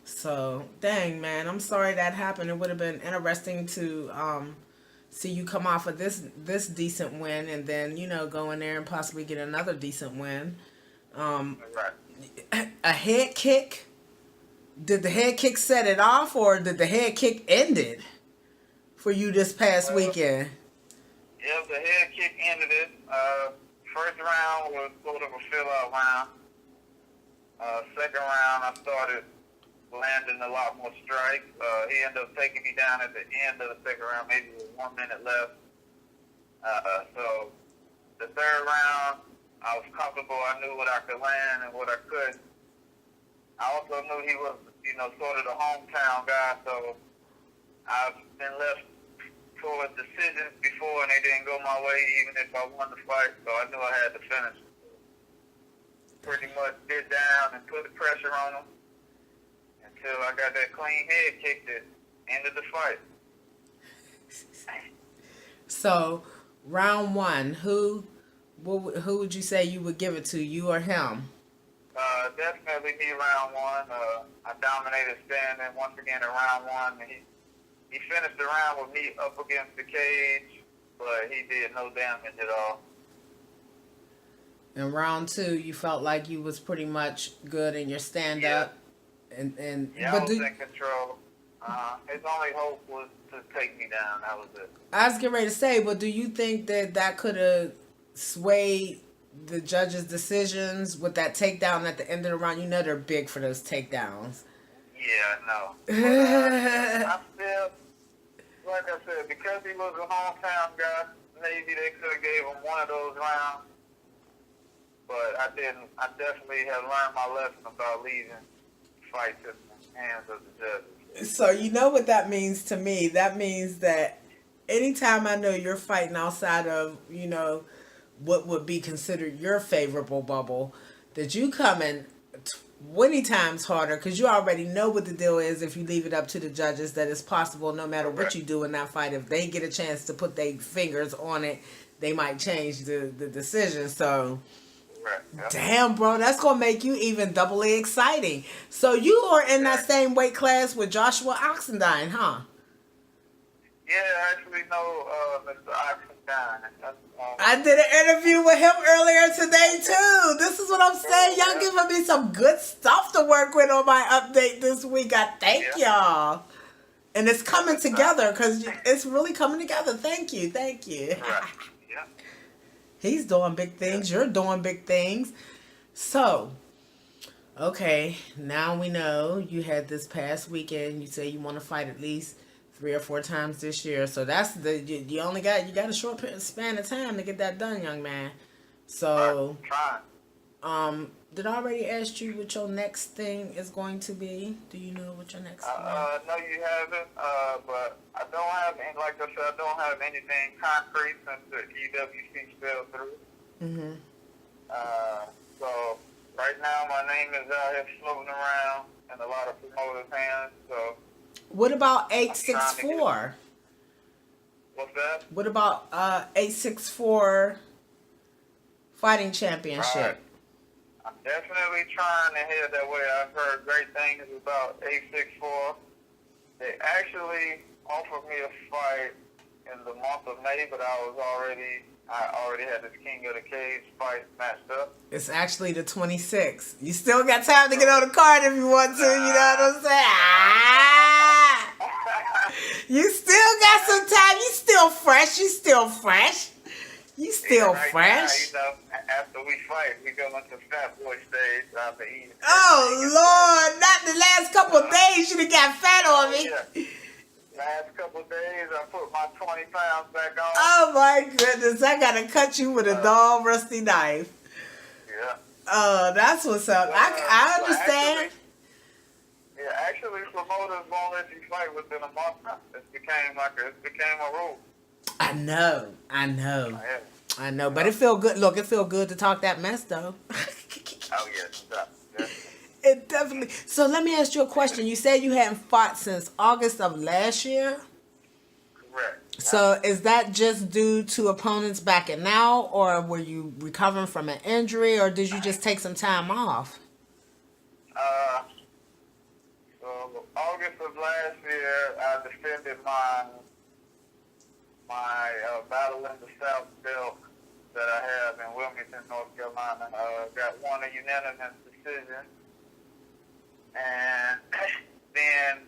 So, dang, man, I'm sorry that happened. It would have been interesting to see you come off of this decent win, and then, go in there and possibly get another decent win. Right. A head kick? Did the head kick set it off, or did the head kick end it for you this past weekend? Yeah, the head kick ended it. First round was sort of a fill-out round. Second round, I started landing a lot more strikes. He ended up taking me down at the end of the second round, maybe with 1 minute left. So the third round, I was comfortable. I knew what I could land and what I couldn't. I also knew he was, sort of the hometown guy, so I've been left for decisions before, and they didn't go my way, even if I won the fight, so I knew I had to finish. Pretty much get down and put the pressure on him until I got that clean head kick that ended the fight. So, round one, who would you say you would give it to, you or him? Definitely me round one. I dominated standing once again in round one. He finished the round with me up against the cage, but he did no damage at all. In round two, you felt like you was pretty much good in your stand-up. Yeah, I was in control. His only hope was to take me down. That was it. I was getting ready to say, but do you think that could have swayed the judges' decisions with that takedown at the end of the round? They're big for those takedowns. Yeah, no. I feel, like I said, because he was a hometown guy, maybe they could have gave him one of those rounds. But I didn't. I definitely have learned my lesson about leaving fights in the hands of the judges. So you know what that means to me? That means that anytime I know you're fighting outside of, what would be considered your favorable bubble, that you come in 20 times harder, because you already know what the deal is if you leave it up to the judges, that it's possible no matter what you do in that fight, if they get a chance to put their fingers on it, they might change the decision. So, damn, bro, that's going to make you even doubly exciting. So you are in that same weight class with Joshua Oxendine, huh? Yeah, I actually know Mr. Oxendine. I did an interview with him earlier today, too. This is what I'm saying. Y'all giving me some good stuff to work with on my update this week. I thank y'all. And it's coming together, because it's really coming together. Thank you. Thank you. Right. Yeah. He's doing big things. You're doing big things. So, okay, now we know you had this past weekend. You say you want to fight at least 3 or 4 times this year. So that's you got a short span of time to get that done, young man. So, did I already ask you what your next thing is going to be? Do you know what your next thing? No, you haven't. But I don't have any. Like I said, I don't have anything concrete since the EWC fell through. Mm-hmm. So right now my name is out here floating around in a lot of promoters' hands. So What about I'm trying to 864? what's that? What about 864 fighting championship? Right. I'm definitely trying to head that way. I've heard great things about 864. They actually offered me a fight in the month of May, but I already had this King of the Cage fight matched up. It's actually the 26th. You still got time to get on the card if you want to. You know what I'm saying? Ah! You still got some time. You still fresh. You still fresh. You still right fresh. Now, after we fight, we go into fat boy stage. I'll be eating. Oh, Lord. Not the last couple of days you done got fat on me. Yeah. Last couple of days, I put my 20 pounds back on. Oh, my goodness. I got to cut you with a dull, rusty knife. Yeah. That's what's up. I understand. Actually, promoters won't let you fight within a month. It became a rule. I know. Yeah. I know. But it feel good. Look, it feel good to talk that mess, though. Oh, yes. Yeah. It definitely. So let me ask you a question. You said you hadn't fought since August of last year. Correct. So is that just due to opponents backing out, or were you recovering from an injury, or did you just take some time off? So August of last year, I defended my battle in the South belt that I have in Wilmington, North Carolina. Got won a unanimous decision, and then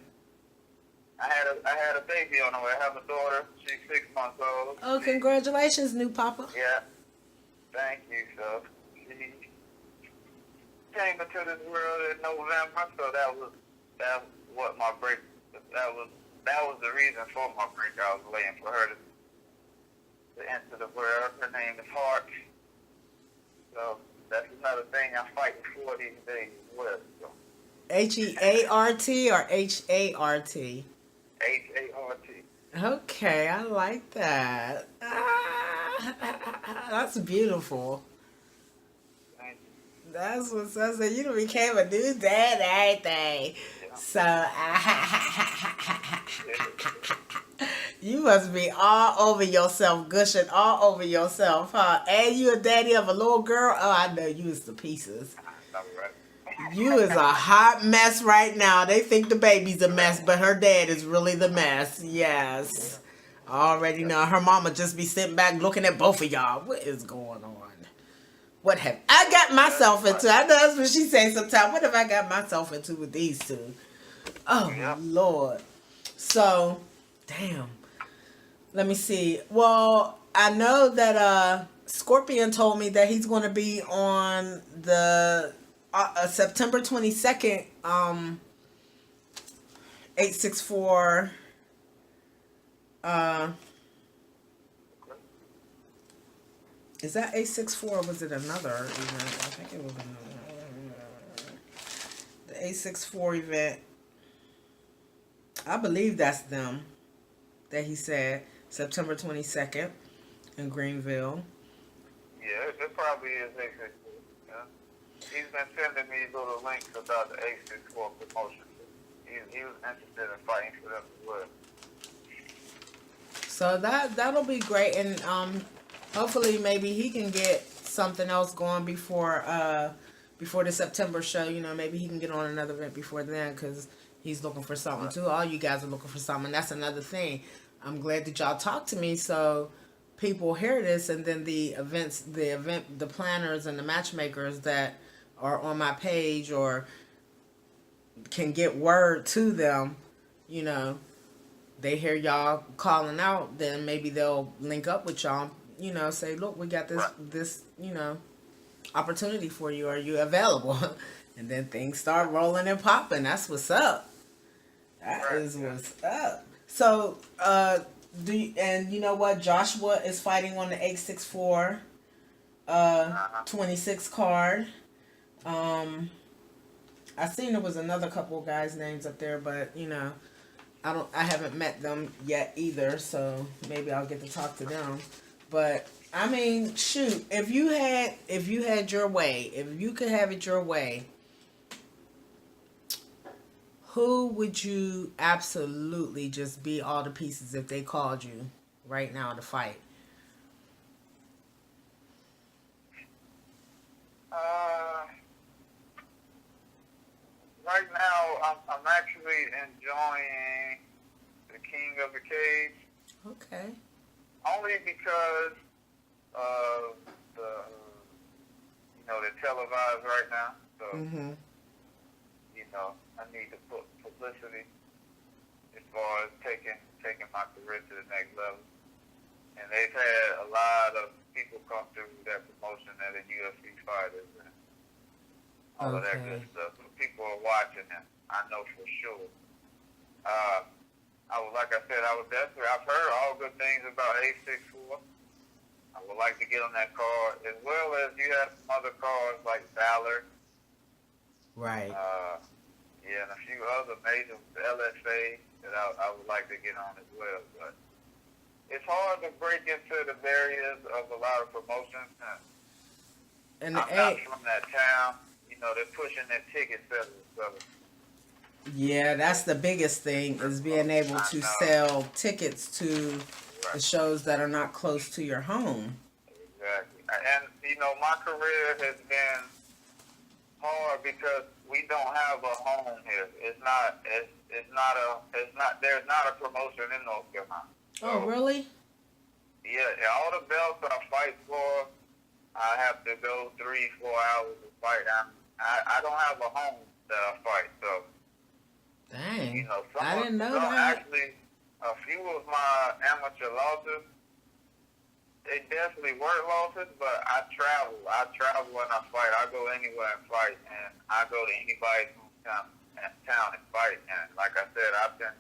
I had a baby on the way. I have a daughter. She's 6 months old. Oh, congratulations, new papa. Yeah. Thank you. So she came into this world in November. So that was what my break. That was the reason for my break. I was waiting for her to enter the world. Her name is Hart. So that's another thing I'm fighting for these days. With so. H-E-A-R-T or H-A-R-T? H-A-R-T. Okay, I like that. That's beautiful. Thank you. That's what's up. So you done became a new dad and everything. So you must be all over yourself, gushing all over yourself, huh? And you a daddy of a little girl? Oh, I know you is the pieces. All right. You is a hot mess right now. They think the baby's a mess, but her dad is really the mess. Yes. I already know. Her mama just be sitting back looking at both of y'all. What is going on? What have I got myself into? I know that's what she says sometimes. What have I got myself into with these two? Oh, Lord. So, damn. Let me see. Well, I know that Scorpion told me that he's going to be on the September 22nd, 864. Is that 864 or was it another event? I think it was the 864 event. I believe that's them that he said. September 22nd in Greenville. Yeah, it probably is 864. Yeah. He's been sending me little links about the 864 promotion. He was interested in fighting for them as well. So that'll be great, and hopefully maybe he can get something else going before the September show. You know, maybe he can get on another event before then because he's looking for something too. All you guys are looking for something. That's another thing. I'm glad that y'all talked to me so people hear this, and then the planners and the matchmakers that are on my page or can get word to them, you know, they hear y'all calling out, then maybe they'll link up with y'all, you know, say, look, we got this, you know, opportunity for you. Are you available? And then things start rolling and popping. That's what's up. That is what's up. So, and you know what? Joshua is fighting on the 864 26 card. I seen there was another couple of guys' names up there, but I haven't met them yet either, so maybe I'll get to talk to them. But I mean, shoot, if you had your way, if you could have it your way, who would you absolutely just be all the pieces if they called you right now to fight? Right now, I'm actually enjoying the King of the Cage. Okay. Only because of they're televised right now. So, Mhm. I need to put publicity as far as taking my career to the next level. And they've had a lot of people come through that promotion that are UFC fighters and all of that good Okay. stuff. So people are watching them. I know for sure. Like I said, I've heard all good things about A64. I would like to get on that card, as well as you have some other cards like Valor, Right. and a few other major LSA that I would like to get on as well. But it's hard to break into the barriers of a lot of promotions. And I'm not from that town. They're pushing their ticket sellers. So yeah, that's the biggest thing is being able to sell tickets to the shows that are not close to your home. exactly. And my career has been hard because we don't have a home here. There's not a promotion in North Carolina. So, Oh, really? yeah, all the belts I fight for, I have to go 3-4 hours to fight. I don't have a home that I fight, so Dang. some I didn't know some that. actually a few of my amateur losses, they definitely weren't losses, but I travel when I fight. I go anywhere and fight, and I go to anybody's town and fight. And like I said, I've been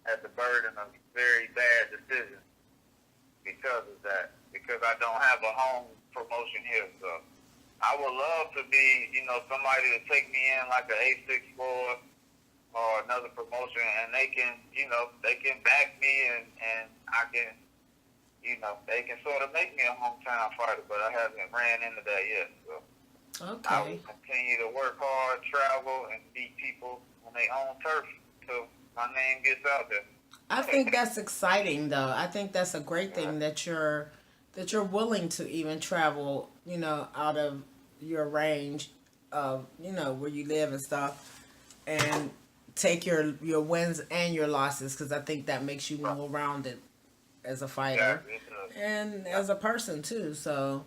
at the burden of very bad decisions because of that, because I don't have a home promotion here. So I would love to be, somebody to take me in like an A64 or another promotion, and they can back me, and I can, they can sort of make me a hometown fighter, but I haven't ran into that yet. So I Okay. will continue to work hard, travel, and beat people on their own turf until my name gets out there. I think that's exciting, though. I think that's a great thing that you're willing to even travel, out of your range of, where you live and stuff, and take your wins and your losses, because I think that makes you more rounded as a fighter and as a person too. So,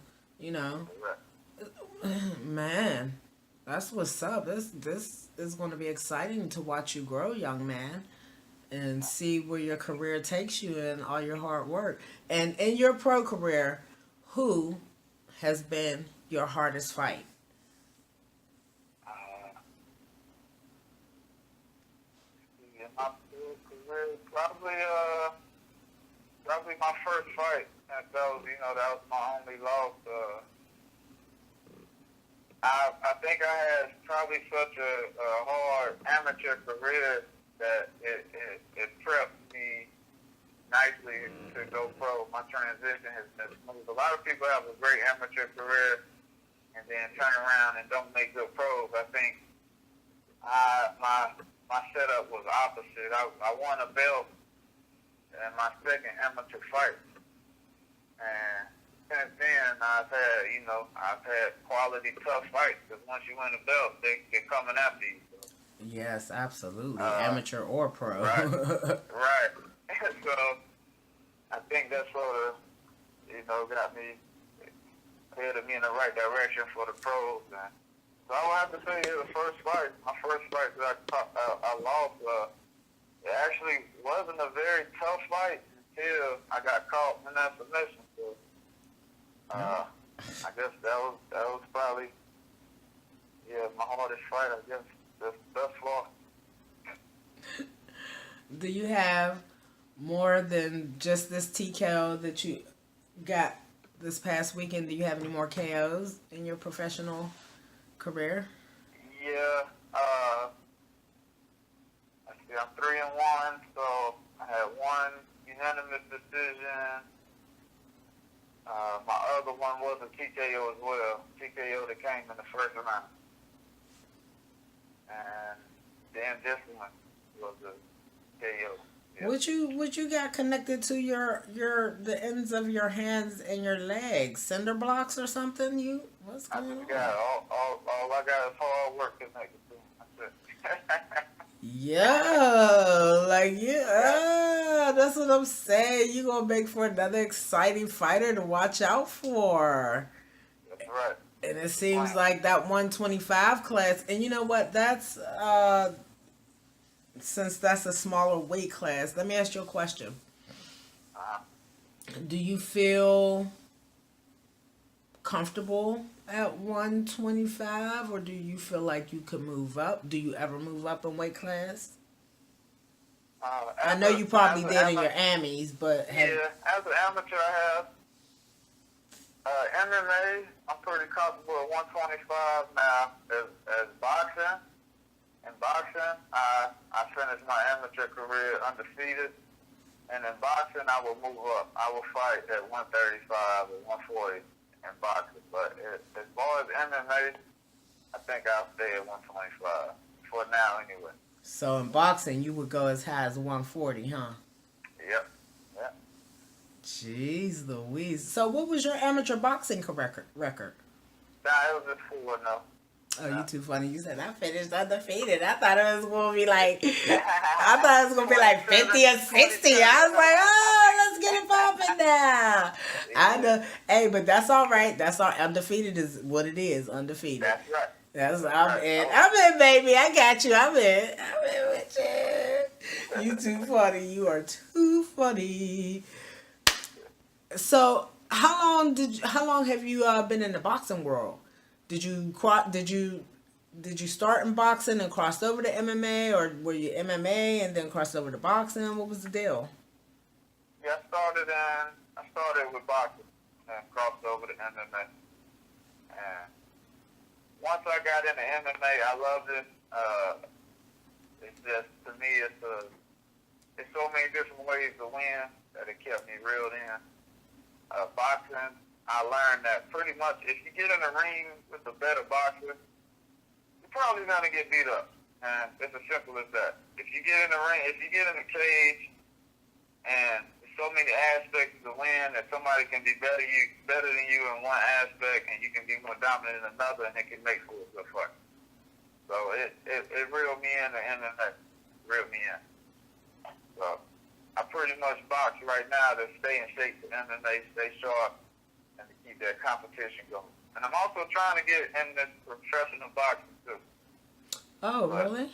man, that's what's up. This is going to be exciting to watch you grow, young man, and see where your career takes you and all your hard work. And in your pro career, who has been your hardest fight? In my career, probably my first fight. That was my only loss. I think I had probably such a hard amateur career that it prepped me nicely to go pro. My transition has been smooth. A lot of people have a great amateur career and then turn around and don't make good pros. I think my setup was opposite. I won a belt in my second amateur fight, and since then I've had quality tough fights. Because once you win a belt, they're coming after you. So. Yes, absolutely, amateur or pro. Right. Right. So I think that sort of got me headed me in the right direction for the pros. And so I would have to say my first fight that I lost, it actually wasn't a very tough fight until I got caught in that submission. So I guess that was probably my hardest fight, I guess, thus far. Do you have more than just this TKO that you got this past weekend? Do you have any more KOs in your professional career? Yeah. Let's see, I'm 3-1, so I had one unanimous decision. My other one was a TKO as well. TKO that came in the first round. And then this one was a KO. Yeah. What you got connected to your the ends of your hands and your legs? Cinder blocks or something? What's I going just on? got all I got is hard work connected to them. That's it. Yeah, like yeah, that's what I'm saying. You gonna make for another exciting fighter to watch out for. That's right. And it seems like that 125 class, and you know what? That's since that's a smaller weight class. Let me ask you a question. Uh-huh. Do you feel comfortable at 125, or do you feel like you could move up? Do you ever move up in weight class? I know you probably did in your Amis, but yeah, as an amateur, I have MMA. I'm pretty comfortable at 125 now. As boxing, I finished my amateur career undefeated, and in boxing, I will move up. I will fight at 135 or 140 in boxing, but as far as MMA, I think I'll stay at 125 for now, anyway. So in boxing, you would go as high as 140, huh? Yep. Jeez Louise. So what was your amateur boxing record? Nah, it was just 4-0. Oh, you too funny. You said I finished undefeated. I thought it was gonna be like 50 or 60. I was like, oh, let's get it popping now. I know. Hey, but that's all right. That's all. Undefeated is what it is. Undefeated. That's right. I'm in. I'm in, baby. I got you. I'm in with you. You too funny. You are too funny. So, how long have you been in the boxing world? Did you start in boxing and crossed over to MMA, or were you MMA and then crossed over to boxing? What was the deal? Yeah, I started with boxing and crossed over to MMA. And once I got into MMA, I loved it. It's just, to me, it's so many different ways to win that it kept me reeled in. Boxing, I learned that pretty much if you get in the ring with a better boxer, you're probably going to get beat up. And it's as simple as that. If you get in the ring, if you get in the cage, and there's so many aspects to win that somebody can be better than you in one aspect, and you can be more dominant in another, and it can make for a good fight. So it reeled me in the MMA. Reeled me in. So I pretty much box right now to stay in shape for MMA, stay sharp, and to keep that competition going. And I'm also trying to get in this professional boxing too. Oh, really?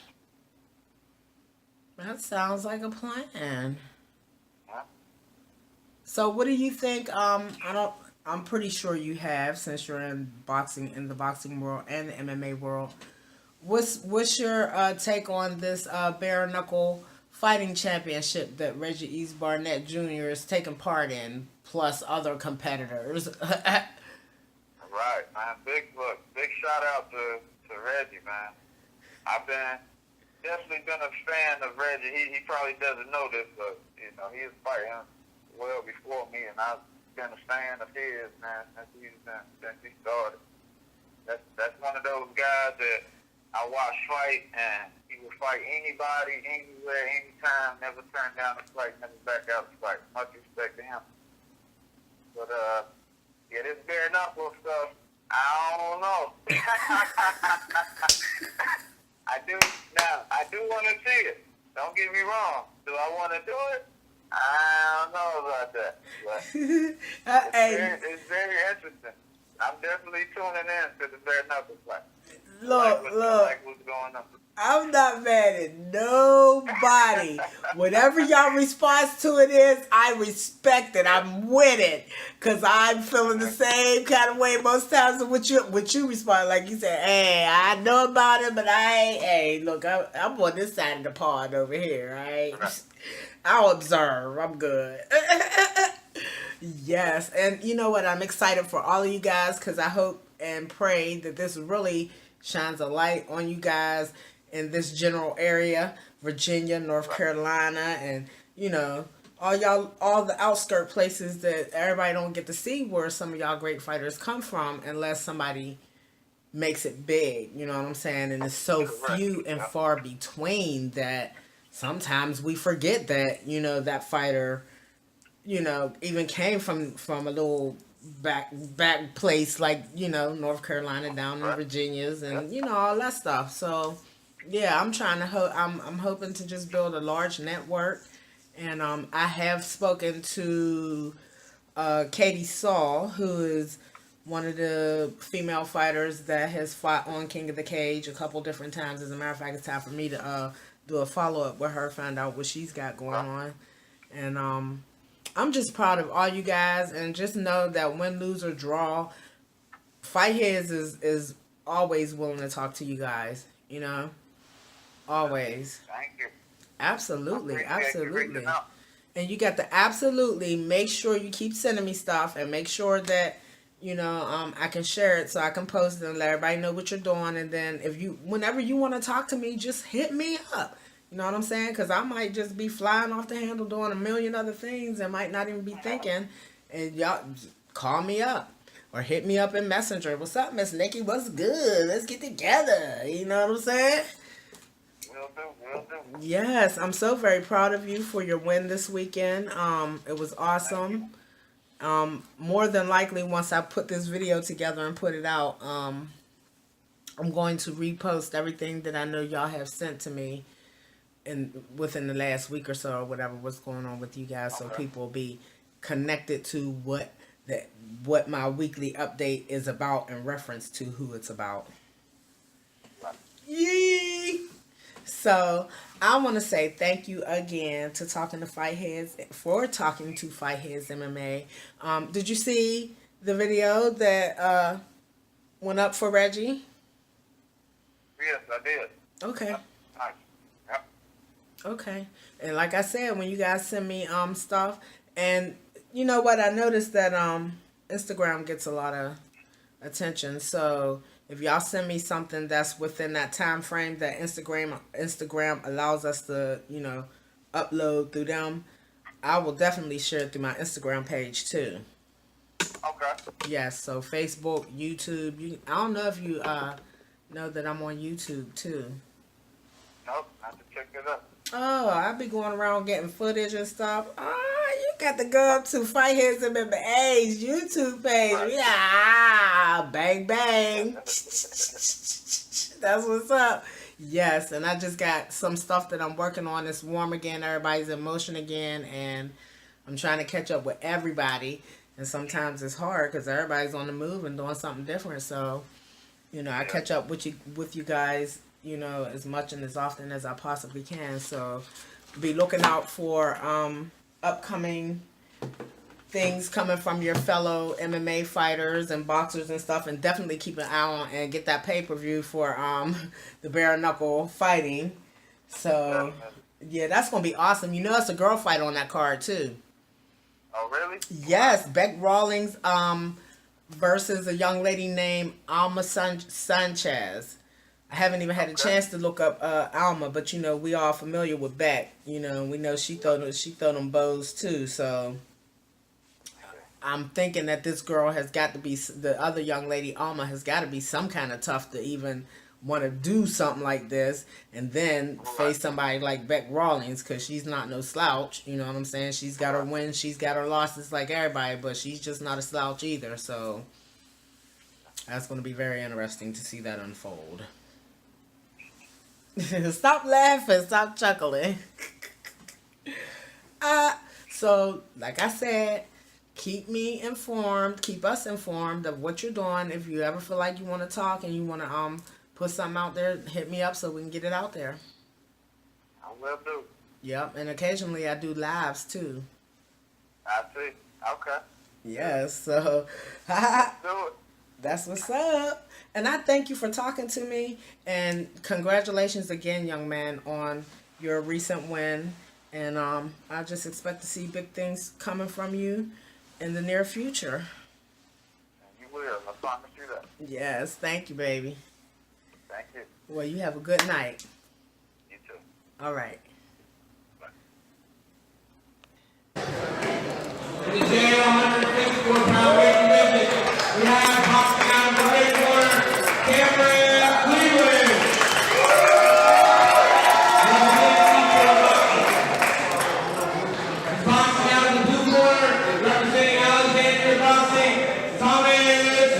That sounds like a plan. Huh? So, what do you think? I'm pretty sure you have, since you're in the boxing world and the MMA world. What's your take on this bare knuckle fighting championship that Reggie East Barnett Jr. is taking part in, plus other competitors? Right, man. Big shout out to Reggie, man. I've definitely been a fan of Reggie. He probably doesn't know this, but he was fighting well before me, and I've been a fan of his, man, since he started. That's one of those guys that I watch fight, and he will fight anybody, anywhere, anytime, never turn down a fight, never back out a fight. Much respect to him. But, yeah, this bare knuckle stuff, I don't know. I do want to see it. Don't get me wrong. Do I want to do it? I don't know about that. But it's very interesting. I'm definitely tuning in to the bare knuckle fight. Look. Like what's going on. I'm not mad at nobody. Whatever y'all response to it is, I respect it. I'm with it. Because I'm feeling the same kind of way most times with you respond. Like you said, hey, I know about it, but look, I'm on this side of the pond over here, right? I'll observe. I'm good. Yes. And you know what? I'm excited for all of you guys, because I hope and pray that this really shines a light on you guys in this general area, Virginia, North Carolina, and you know, all the outskirt places that everybody don't get to see where some of y'all great fighters come from unless somebody makes it big, you know what I'm saying? And it's so few and far between that sometimes we forget that, you know, that fighter, you know, even came from a little back place like, you know, North Carolina down in Virginia's and, you know, all that stuff. So yeah, I'm trying to I'm hoping to just build a large network. And I have spoken to Katie Saul, who is one of the female fighters that has fought on King of the Cage a couple different times. As a matter of fact, it's time for me to do a follow-up with her, find out what she's got going on. And I'm just proud of all you guys, and just know that win, lose, or draw, Fight Heads is always willing to talk to you guys, you know? Always. Thank you. Absolutely, absolutely. reaching out. And you got to absolutely make sure you keep sending me stuff, and make sure that, you know, I can share it so I can post it and let everybody know what you're doing. And then whenever you want to talk to me, just hit me up. You know what I'm saying? Because I might just be flying off the handle doing a million other things and might not even be thinking. And y'all call me up or hit me up in Messenger. What's up, Miss Nikki? What's good? Let's get together. You know what I'm saying? Will do. Yes, I'm so very proud of you for your win this weekend. It was awesome. More than likely, once I put this video together and put it out, I'm going to repost everything that I know y'all have sent to me within the last week or so, or whatever, what's going on with you guys, so people will be connected to what my weekly update is about in reference to who it's about. Yee! So I want to say thank you again to talking to Fight Heads MMA. Did you see the video that went up for Reggie? Yes, I did. Okay. Nice. Yep. Okay. And like I said, when you guys send me stuff, and you know what, I noticed that Instagram gets a lot of attention. So if y'all send me something that's within that time frame that Instagram allows us to, you know, upload through them, I will definitely share it through my Instagram page too. Okay. Yes, so Facebook, YouTube. I don't know if you know that I'm on YouTube too. Nope, I have to check it out. Oh, I be going around getting footage and stuff. Oh, you got to go up to Fight Heads MMA's YouTube page. Yeah, bang, bang. That's what's up. Yes, and I just got some stuff that I'm working on. It's warm again. Everybody's in motion again, and I'm trying to catch up with everybody. And sometimes it's hard because everybody's on the move and doing something different. So, you know, I catch up with you guys, you know, as much and as often as I possibly can. So be looking out for upcoming things coming from your fellow MMA fighters and boxers and stuff, and definitely keep an eye on and get that pay-per-view for the bare knuckle fighting. So yeah, that's gonna be awesome. You know, it's a girl fight on that card too. Oh, really? Yes, Beck Rawlings versus a young lady named Alma Sanchez. I haven't even had a chance to look up Alma, but you know, we all familiar with Beck. You know, we know she throw them bows too. So I'm thinking that this girl has got to be, the other young lady Alma has got to be some kind of tough to even want to do something like this, and then face somebody like Beck Rawlings, because she's not no slouch. You know what I'm saying? She's got her wins, she's got her losses like everybody, but she's just not a slouch either. So that's going to be very interesting to see that unfold. Stop laughing, stop chuckling. So like I said, keep me informed, keep us informed of what you're doing. If you ever feel like you want to talk and you want to put something out there, hit me up so we can get it out there. I will do. Yep, and occasionally I do lives too. I see. Okay. Yes, so Do it. that's what's up. And I thank you for talking to me, and congratulations again, young man, on your recent win. And I just expect to see big things coming from you in the near future. You will. I promise you that. Yes, thank you, baby. you. Well, you have a good night. You too. All right. In the jail, 154-pound weight division, we have boxing out of the red corner, Cameron Cleveland. Boxing out of the blue corner, representing Alexandria Boxing, Thomas Rose.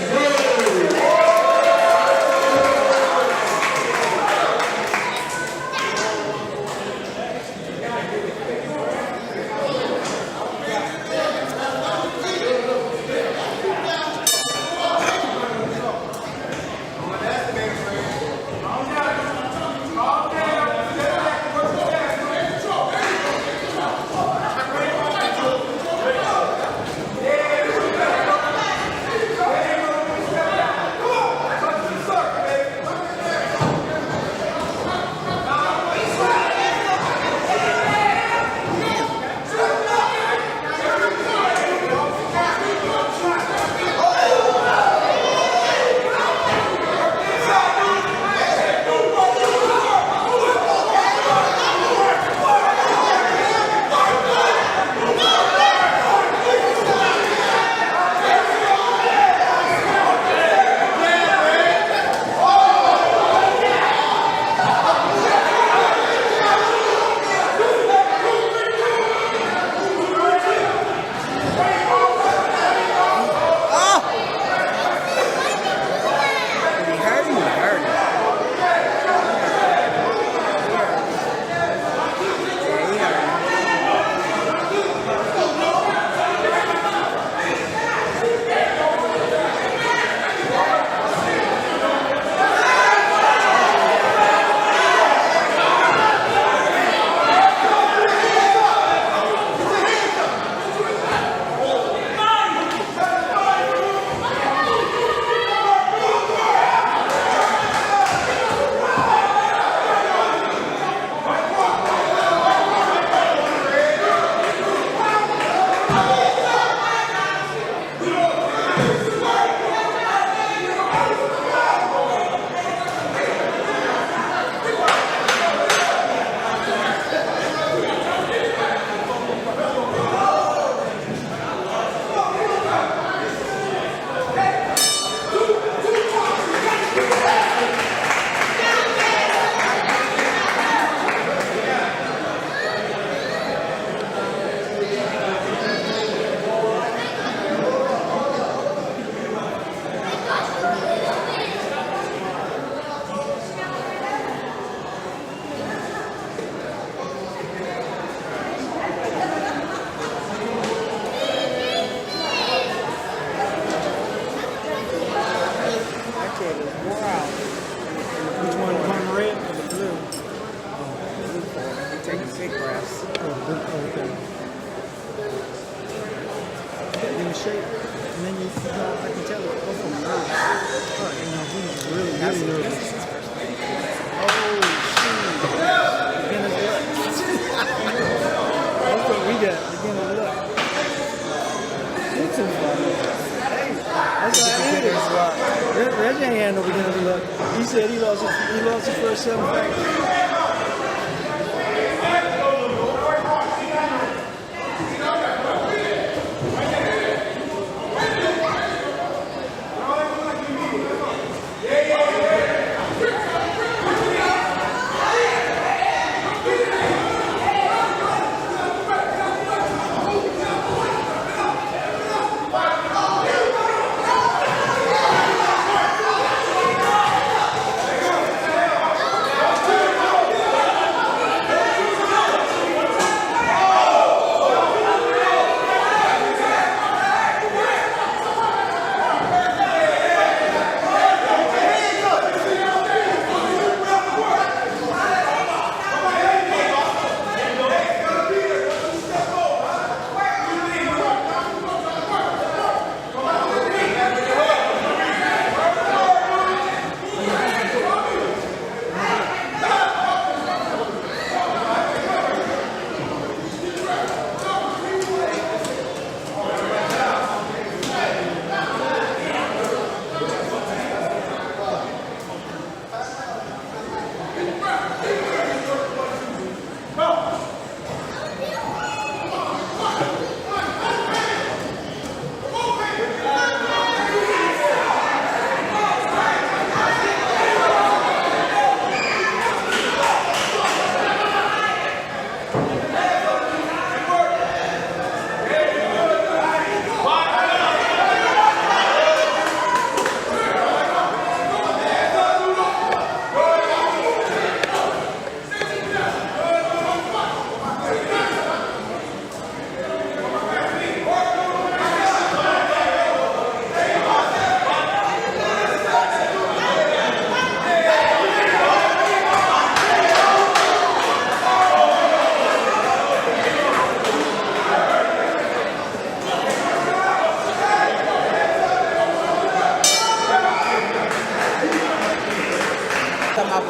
He said he lost his first 7 fights.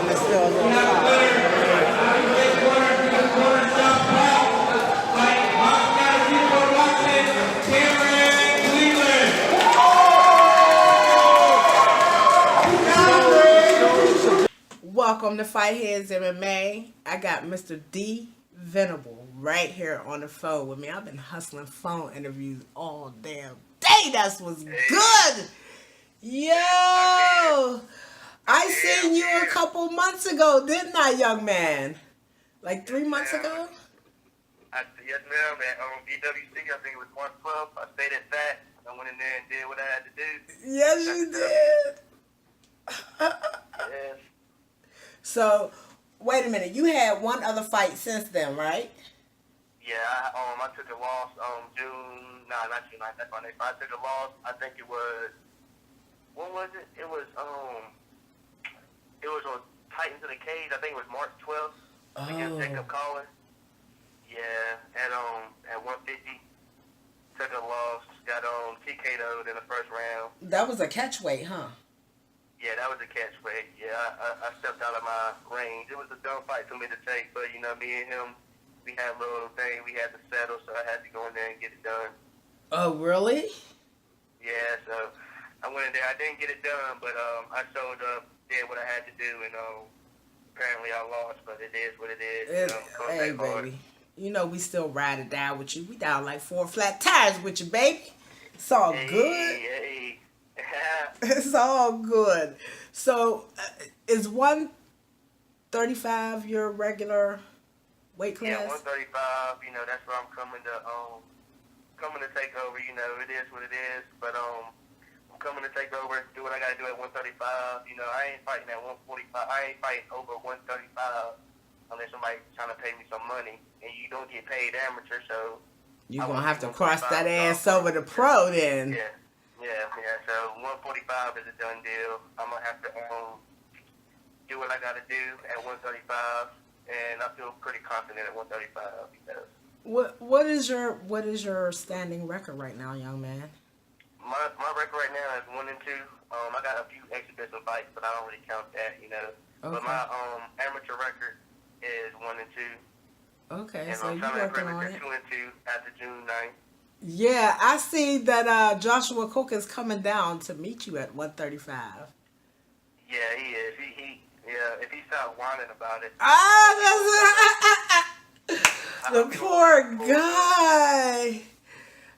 It's still a We little have a hot. winner out of the red corner, blue corner, John Paul, fighting Mountain out of Newport Rockland, Cameron Cleveland. Welcome to Fight Heads MMA. I got Mr. D. Venable right here on the phone with me. I've been hustling phone interviews all damn day. That's what's good. Yo, I seen you a couple months ago, didn't I, young man? Like 3 months ago? Yes, ma'am. At BWC, I think it was 112. I stayed at that. I went in there and did what I had to do. Yes, you did. Yes. So, wait a minute. You had one other fight since then, right? Yeah, I took a loss June. Nah, not June 9th. That's my next fight. I took a loss. I think it was. What was it? It was on Titans in the Cage. I think it was March 12th. Against Jacob Collins. Yeah, at 150. Took a loss. Got TKO'd in the first round. That was a catch weight, huh? Yeah, that was a catch weight. Yeah, I stepped out of my range. It was a dumb fight for me to take, but you know, me and him, we had a little thing we had to settle, so I had to go in there and get it done. Oh, really? Yeah, so I went in there. I didn't get it done, but I showed up, did what I had to do, and apparently I lost, but it is what it is. Hey, baby. You know we still ride or die with you. We down like 4 flat tires with you, baby. It's all good. Hey. It's all good. So, is 135 your regular weight class? Yeah, 135. You know, that's where I'm coming to take over. You know, it is what it is. But I'm coming to take over, do what I got to do at 135. You know, I ain't fighting at 145. I ain't fighting over 135 unless somebody's trying to pay me some money. And you don't get paid amateur, so you're going to have to cross that ass over to pro then. Yeah. So 145 is a done deal. I'm going to have to do what I got to do at 135. And I feel pretty confident at 135 because what is your standing record right now, young man? My record right now is 1-2. I got a few exhibition fights, but I don't really count that, you know. Okay. But my amateur record is 1-2. Okay, and so I'm you're trying working to on improve it. to 2-2 after June 9th. Yeah, I see that Joshua Cook is coming down to meet you at 135. Yeah, he is. Yeah, if he stopped whining about it. The poor guy.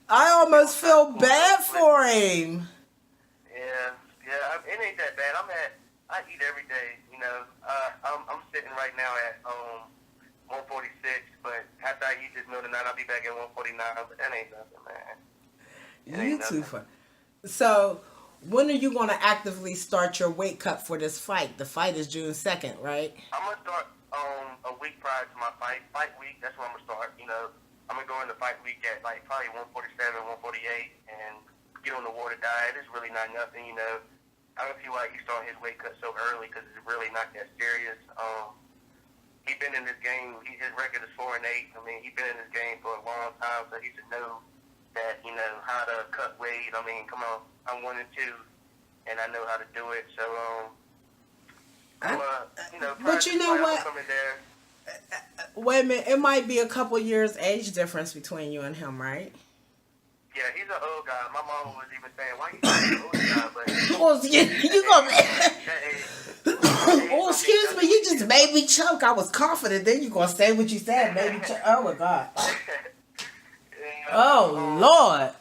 I almost feel bad for him. Yeah, it ain't that bad. I eat every day, you know. I'm sitting right now at 146, but after I eat this meal tonight, I'll be back at 149. But that ain't nothing, man. You too fun. So, when are you going to actively start your weight cut for this fight? The fight is June 2nd, right? I'm gonna start a week prior to my fight. Fight week, that's where I'm gonna start. You know, I'm gonna go into fight week at like probably 147, 148, and get on the water diet. It's really not nothing, you know. I don't see why he's starting his weight cut so early because it's really not that serious. He's been in this game. His record is 4-8. I mean, he's been in this game for a long time, so he should know that, you know, how to cut weight. I mean, come on, I'm 1-2, and I know how to do it. So, you know, but you know what? Wait a minute. It might be a couple years age difference between you and him, right? Yeah, he's an old guy. My mom was even saying, "Why you saying old guy?" But oh, excuse me. You just made me choke. I was confident. Then you gonna say what you said, made me choke. Oh my God. Oh Lord.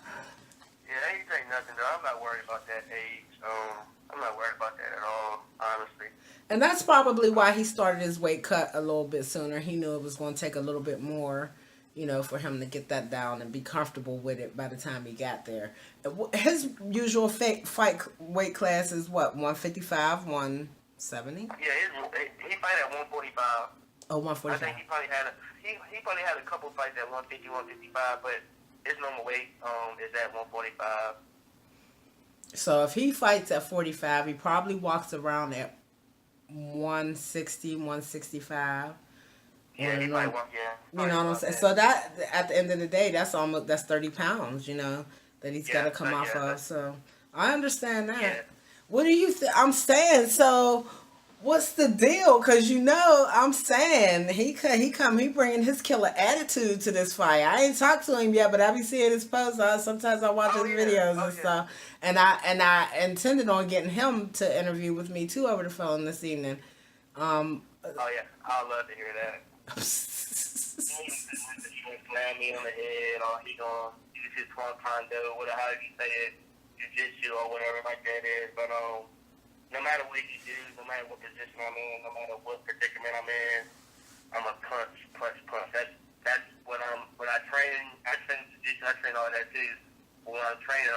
Yeah, age ain't nothing though. I'm not worried about that age. I'm not worried about that at all, honestly. And that's probably why he started his weight cut a little bit sooner. He knew it was going to take a little bit more, you know, for him to get that down and be comfortable with it by the time he got there. His usual fight weight class is what, 155, 170? Yeah, he fight at 145. Oh, 145. I think he probably had a couple fights at 150, 155, but his normal weight is at 145. So if he fights at 45, he probably walks around at 160, 165. Yeah, he might walk, you know what I'm saying? So that, at the end of the day, that's 30 pounds, you know, that he's got to come off of. So I understand that. Yeah. What do you think? I'm saying, so What's the deal? Cause you know, I'm saying he bringing his killer attitude to this fight. I ain't talked to him yet, but I be seeing his posts. Sometimes I watch his videos and stuff, and I intended on getting him to interview with me too over the phone this evening. Oh yeah, I'd love to hear that. He's gonna slam me on the head, or he gonna use his taekwondo, whatever how you say it, jiu-jitsu or whatever like that is. But no matter what you do, no matter what position I'm in, no matter what predicament I'm in, I'm a punch. That's what I train. I train jiu-jitsu. I train all that too. But when I'm training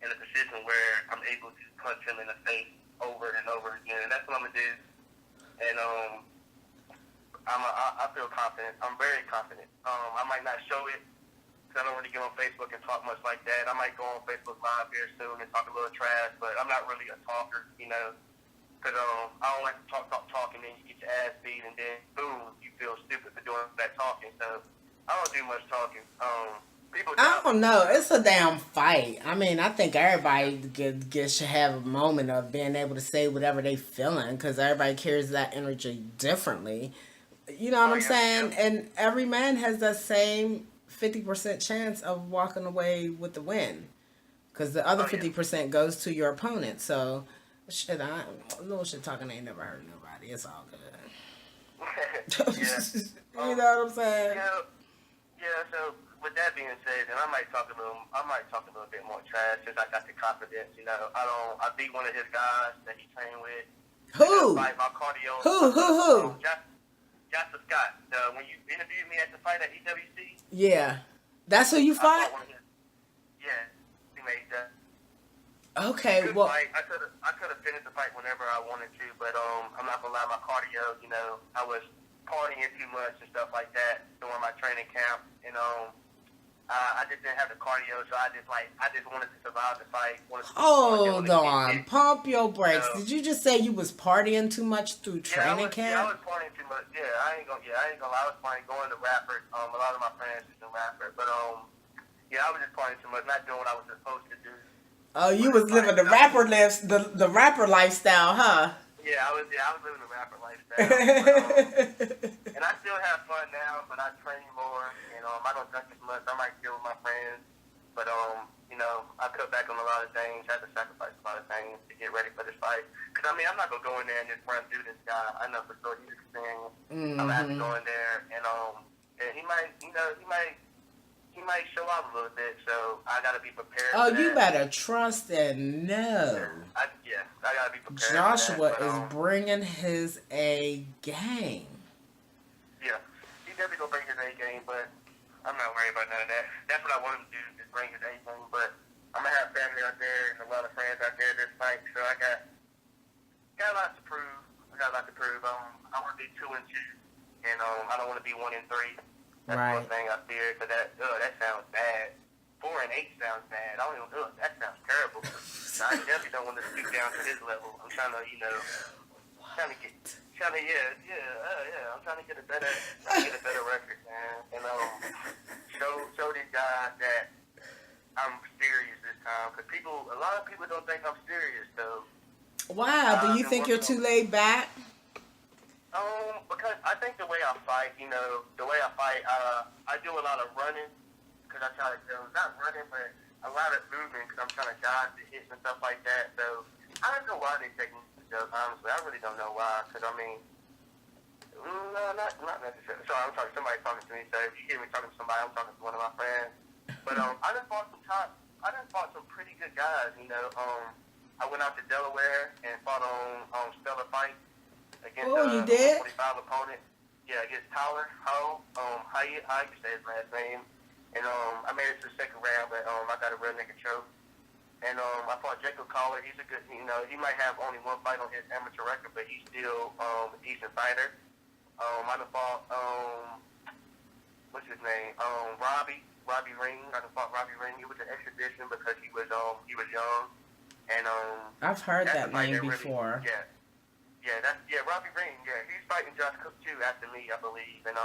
in a position where I'm able to punch him in the face over and over again, and that's what I'm gonna do. And I feel confident. I'm very confident. I might not show it because I don't really get on Facebook and talk much like that. I might go on Facebook Live here soon and talk a little trash, but I'm not really a talker, you know, because I don't like to talk, and then you get your ass beat, and then boom, you feel stupid for doing that talking. So I don't do much talking. I don't know. It's a damn fight. I mean, I think everybody should have a moment of being able to say whatever they feeling because everybody carries that energy differently. You know what I'm saying? Yeah. And every man has that same 50% chance of walking away with the win because the other 50% goes to your opponent. So, little shit talking ain't never hurt nobody. It's all good. You know what I'm saying? Yeah. So with that being said, then I might talk a little bit more trash since I got the confidence. You know, I beat one of his guys that he trained with. Who? My cardio. Who? Jasper Scott. When you interviewed me at the fight at EWC. Yeah, that's who you fought. Yeah, he made that. Okay, good well, fight. I could have finished the fight whenever I wanted to, but I'm not gonna lie, my cardio. You know, I was partying too much and stuff like that during my training camp, and I just didn't have the cardio, so I just wanted to survive the fight. Hold on, pump your brakes. Did you just say you was partying too much through training camp? Yeah, I was partying too much. Yeah, I ain't gonna lie. I was partying, going to Radford. A lot of my friends was in Radford, but yeah, I was just partying too much, not doing what I was supposed to do. Oh, you was living the rapper the rapper lifestyle, huh? Yeah, I was living the rapper lifestyle. And I still have fun now, but I train more. And I don't drink as much. I might chill with my friends, but you know, I cut back on a lot of things. Had to sacrifice a lot of things to get ready for this fight. Cause I mean, I'm not gonna go in there and just run through this guy. I know for sure he's experienced. I'm gonna have to go in there, and he might show out a little bit. So I gotta be prepared. Oh, you better trust and know. I gotta be prepared. Joshua is bringing his A game. Yeah, he's definitely gonna bring his A game, but I'm not worried about none of that. That's what I want him to do, is bring his A game. But I'm gonna have family out there and a lot of friends out there this fight, so I got a lot to prove. I want to be 2-2, and I don't want to be 1-3. That's one thing I fear, because that sounds bad. 4-8 sounds bad. I don't even know. That sounds terrible. So I definitely don't want to stoop down to his level. I'm trying to, I'm trying to get a better record, man. And show these guys that I'm serious this time. Because a lot of people don't think I'm serious, though. Wow. Do you think you're too laid back? Because I think the way I fight, I do a lot of running, because I try to not running, but a lot of movement, because I'm trying to dodge the hits and stuff like that. So I don't know why they take me to jokes, honestly. I really don't know why, because I mean, no, not necessarily. Sorry, I'm talking. Somebody talking to me. So if you hear me talking to somebody, I'm talking to one of my friends. But I done fought some pretty good guys. I went out to Delaware and fought on Stellar Fight against you did? 45 opponent. Yeah, against Tyler Ho. How you say his last name? And I made it to the second round, but I got a real nigga choke. And I fought Jacob Collar. He's a good, he might have only one fight on his amateur record, but he's still a decent fighter. I done fought, what's his name? Robbie Ring. I done fought Robbie Ring. He was an exhibition because he was young. And I've heard that name before. Robbie Ring. Yeah, he's fighting Josh Cook too after me, I believe. And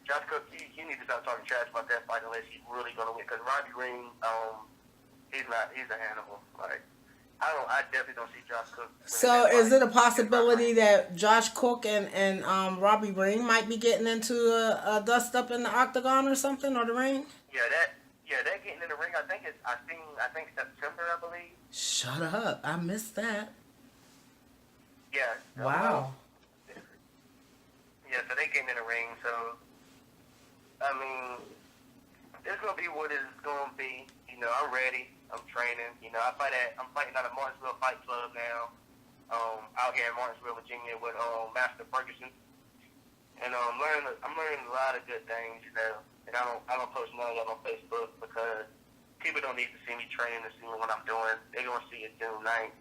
Josh Cook, he needs to stop talking trash about that fight unless he's really gonna win. Because Robbie Ring, he's an animal. Like, I definitely don't see Josh Cook. So is it a possibility that Josh Cook and Robbie Ring might be getting into a dust up in the octagon or something, or the ring? They're getting in the ring. I think September, I believe. Shut up! I missed that. Yeah. Wow. Yeah, so they getting in the ring. So I mean, it's gonna be what it's gonna be. You know, I'm ready. I'm training. You know, I'm fighting out of Martinsville Fight Club now. Out here in Martinsville, Virginia, with Master Ferguson, and I'm learning a lot of good things. You know, and I don't post none of that on Facebook because people don't need to see me training to see what I'm doing. They're gonna see it June 9th.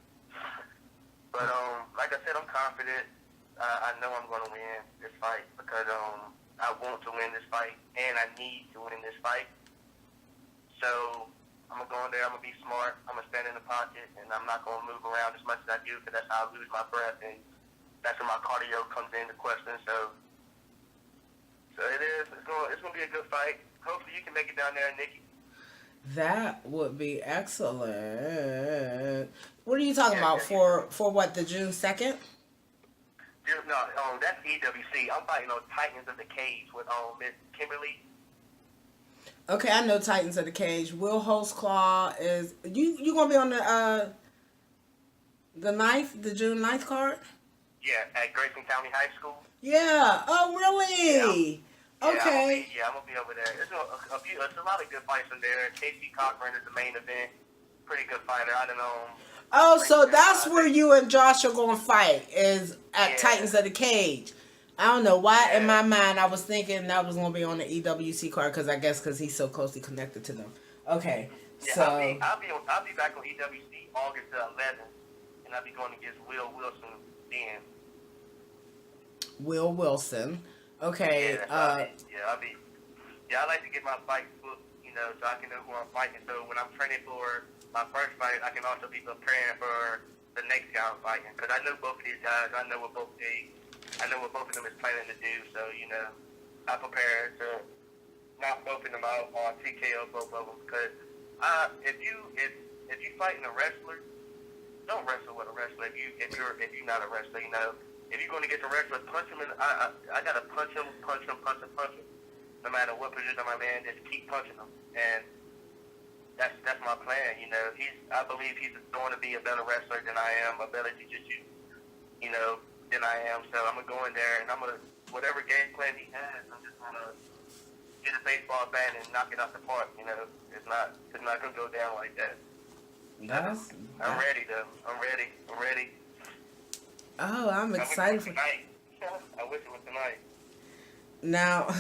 But like I said, I'm confident. I know I'm gonna win this fight because I want to win this fight and I need to win this fight. So I'm gonna go in there. I'm gonna be smart. I'm gonna stand in the pocket, and I'm not gonna move around as much as I do because that's how I lose my breath, and that's where my cardio comes into question. So it is. It's gonna be a good fight. Hopefully, you can make it down there, Nikki. That would be excellent. What are you talking about for what, the June 2nd? No, that's EWC. I'm fighting on Titans of the Cage with Miss Kimberly. Okay, I know Titans of the Cage. Will Holtzclaw is you gonna be on the 9th, the June 9th card? Yeah, at Grayson County High School. Yeah. Oh, really? Yeah. Okay. I'm gonna be over there. There's a lot of good fights in there. Casey Cochran is the main event. Pretty good fighter. I don't know. Oh, so that's where you and Josh are going to fight, is at Titans of the Cage. I don't know why in my mind I was thinking that was going to be on the EWC card because he's so closely connected to them. Okay, yeah, so I'll be back on EWC August 11th, and I'll be going against Will Wilson then. Will Wilson. Okay. I like to get my fight booked, so I can know who I'm fighting. So when I'm training for my first fight, I can also be preparing for the next guy I'm fighting because I know both of these guys. I know what both of them is planning to do. So I prepare to knock both of them out or TKO both of them because if you fighting a wrestler, don't wrestle with a wrestler. If you're not a wrestler, if you're going to get the wrestler, punch him. I gotta punch him. No matter what position I'm in, just keep punching him. And that's my plan. I believe he's going to be a better wrestler than I am, a better jiu-jitsu, than I am. So I'm gonna go in there and I'm gonna whatever game plan he has, I'm just gonna get a baseball bat and knock it out the park. It's not gonna go down like that. I'm ready though. I'm ready. Oh, I'm excited for tonight. I wish it was tonight. Now.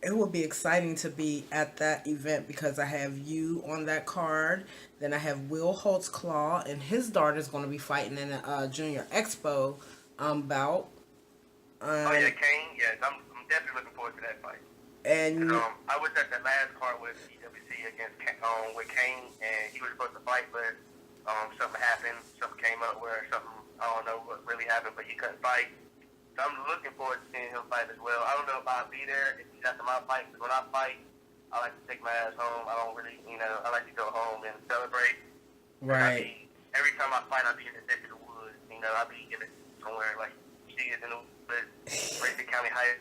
It would be exciting to be at that event because I have you on that card. Then I have Will Holtzclaw and his daughter is going to be fighting in a Junior Expo bout. Kane. Yes, I'm definitely looking forward to that fight. And I was at the last card with EWC against with Kane, and he was supposed to fight, but something happened. Something came up where I don't know what really happened, but he couldn't fight. So I'm looking forward to seeing him fight as well. I don't know if I'll be there if he's after my fight. Because when I fight, I like to take my ass home. I don't really, I like to go home and celebrate. right. Every time I fight, I'll be in the neck of the woods. I'll be in it somewhere like she is in the woods, Grayson County High,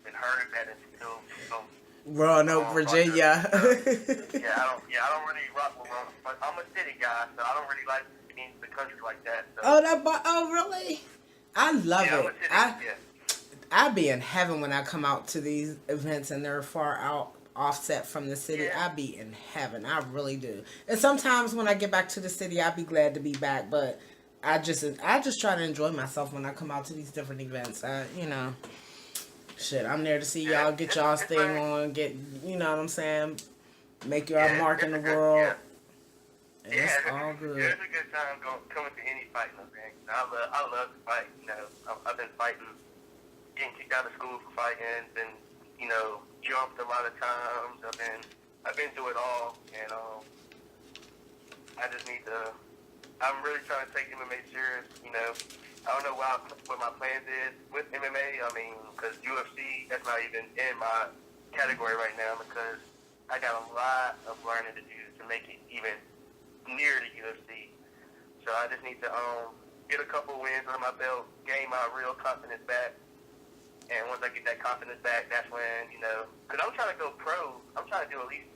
and heard that and Roanoke, Virginia. I don't really rock with Roanoke, but I'm a city guy, so I don't really like being in the country like that. So. Oh, really? I love it. I be in heaven when I come out to these events and they're far out, offset from the city. I be in heaven. I really do. And sometimes when I get back to the city, I be glad to be back. But I just try to enjoy myself when I come out to these different events. I'm there to see y'all get y'all's thing on. Get, you know what I'm saying? Make your mark in the world. And it's all good. It's a good time coming to any fighting event. I love to fight. I've been fighting, getting kicked out of school for fighting, and jumped a lot of times. I've been through it all, and I just need to. I'm really trying to take MMA serious. I don't know what my plans is with MMA. Because UFC, that's not even in my category right now because I got a lot of learning to do to make it even near the UFC. So I just need to get a couple wins under my belt, gain my real confidence back. And once I get that confidence back, that's when, because I'm trying to go pro. I'm trying to do at least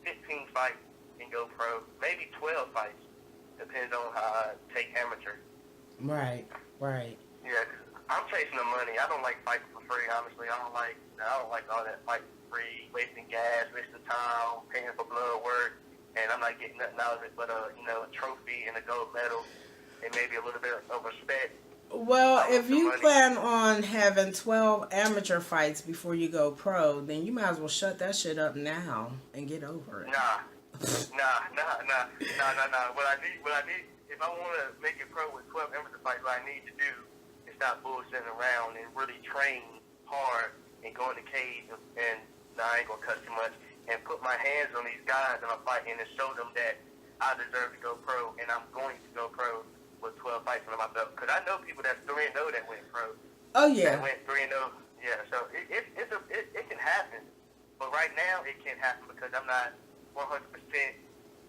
15 fights and go pro. Maybe 12 fights. Depends on how I take amateur. Right. Yeah, cause I'm chasing the money. I don't like fighting for free, honestly. I don't like all that fighting for free, wasting gas, wasting time, paying for blood work, and I'm not getting nothing out of it but a trophy and a gold medal and maybe a little bit of respect. Well, if you plan on having 12 amateur fights before you go pro, then you might as well shut that shit up now and get over it. Nah. What I need, if I want to make it pro with 12 amateur fights, what I need to do is stop bullshitting around and really train hard and go in the cage and I ain't gonna cuss too much, and put my hands on these guys that I'm fighting and show them that I deserve to go pro and I'm going to go pro with 12 fights under my belt. Because I know people that's 3-0 that went pro. Oh, yeah. That went 3-0. Yeah, so it can happen. But right now, it can't happen because I'm not 100%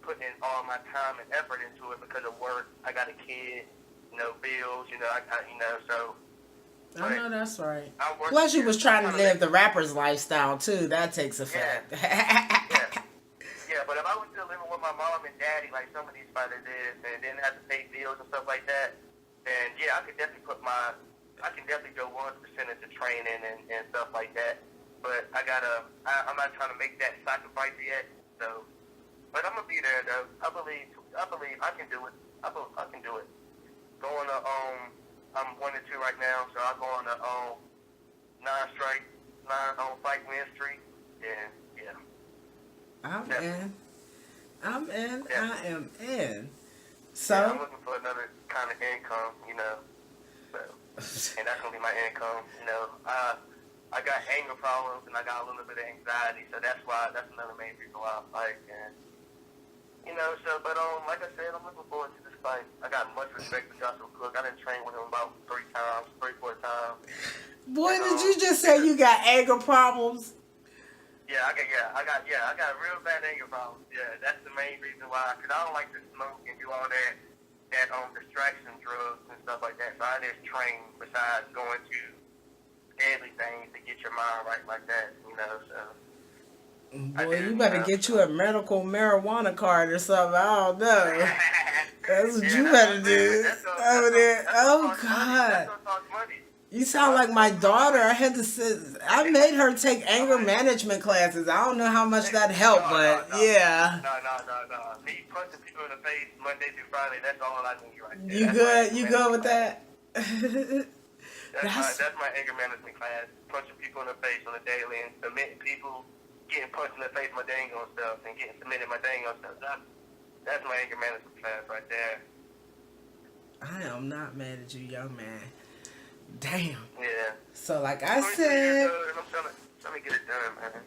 putting in all my time and effort into it because of work. I got a kid, bills, so. I know that's right. Plus, you was trying to live the rapper's lifestyle, too. That takes effect. Yeah, but if I was still living with my mom and daddy like some of these fighters is and didn't have to pay bills and stuff like that, then yeah, I can definitely go 100% into training and stuff like that. But I'm not trying to make that sacrifice yet. So, but I'm gonna be there though. I believe I can do it. I can do it. Going to I'm 1-2 right now, so I'll go on a 9 fight win streak. And yeah. I'm in. Yeah. I am in. So yeah, I'm looking for another kind of income, So, and that's gonna be my income. I got anger problems and I got a little bit of anxiety, so that's another main reason why I fight. And but like I said, I'm looking forward to this fight. I got much respect for Joshua Cook. I done trained with him about 3 times, 3-4 times. Boy, did you just say you got anger problems? Yeah, I got real bad anger problems. Yeah, that's the main reason why. Because I don't like to smoke and do all that distraction drugs and stuff like that. So I just train besides going to deadly things to get your mind right like that. So. Boy, you better get you a medical marijuana card or something. I don't know. That's what you better do over there. Oh God. That's gonna cost money. You sound like my daughter. I made her take anger management classes. I don't know how much that helped, but yeah. No. Me punching people in the face Monday through Friday, that's all I need right there. You good? You good with that? That's my anger management class. Punching people in the face on a daily and submitting people, getting punched in the face my dang on stuff and getting submitted my dang on stuff. That's my anger management class right there. I am not mad at you, young man. Damn. Yeah. So like I said, I'm trying to get it done, man.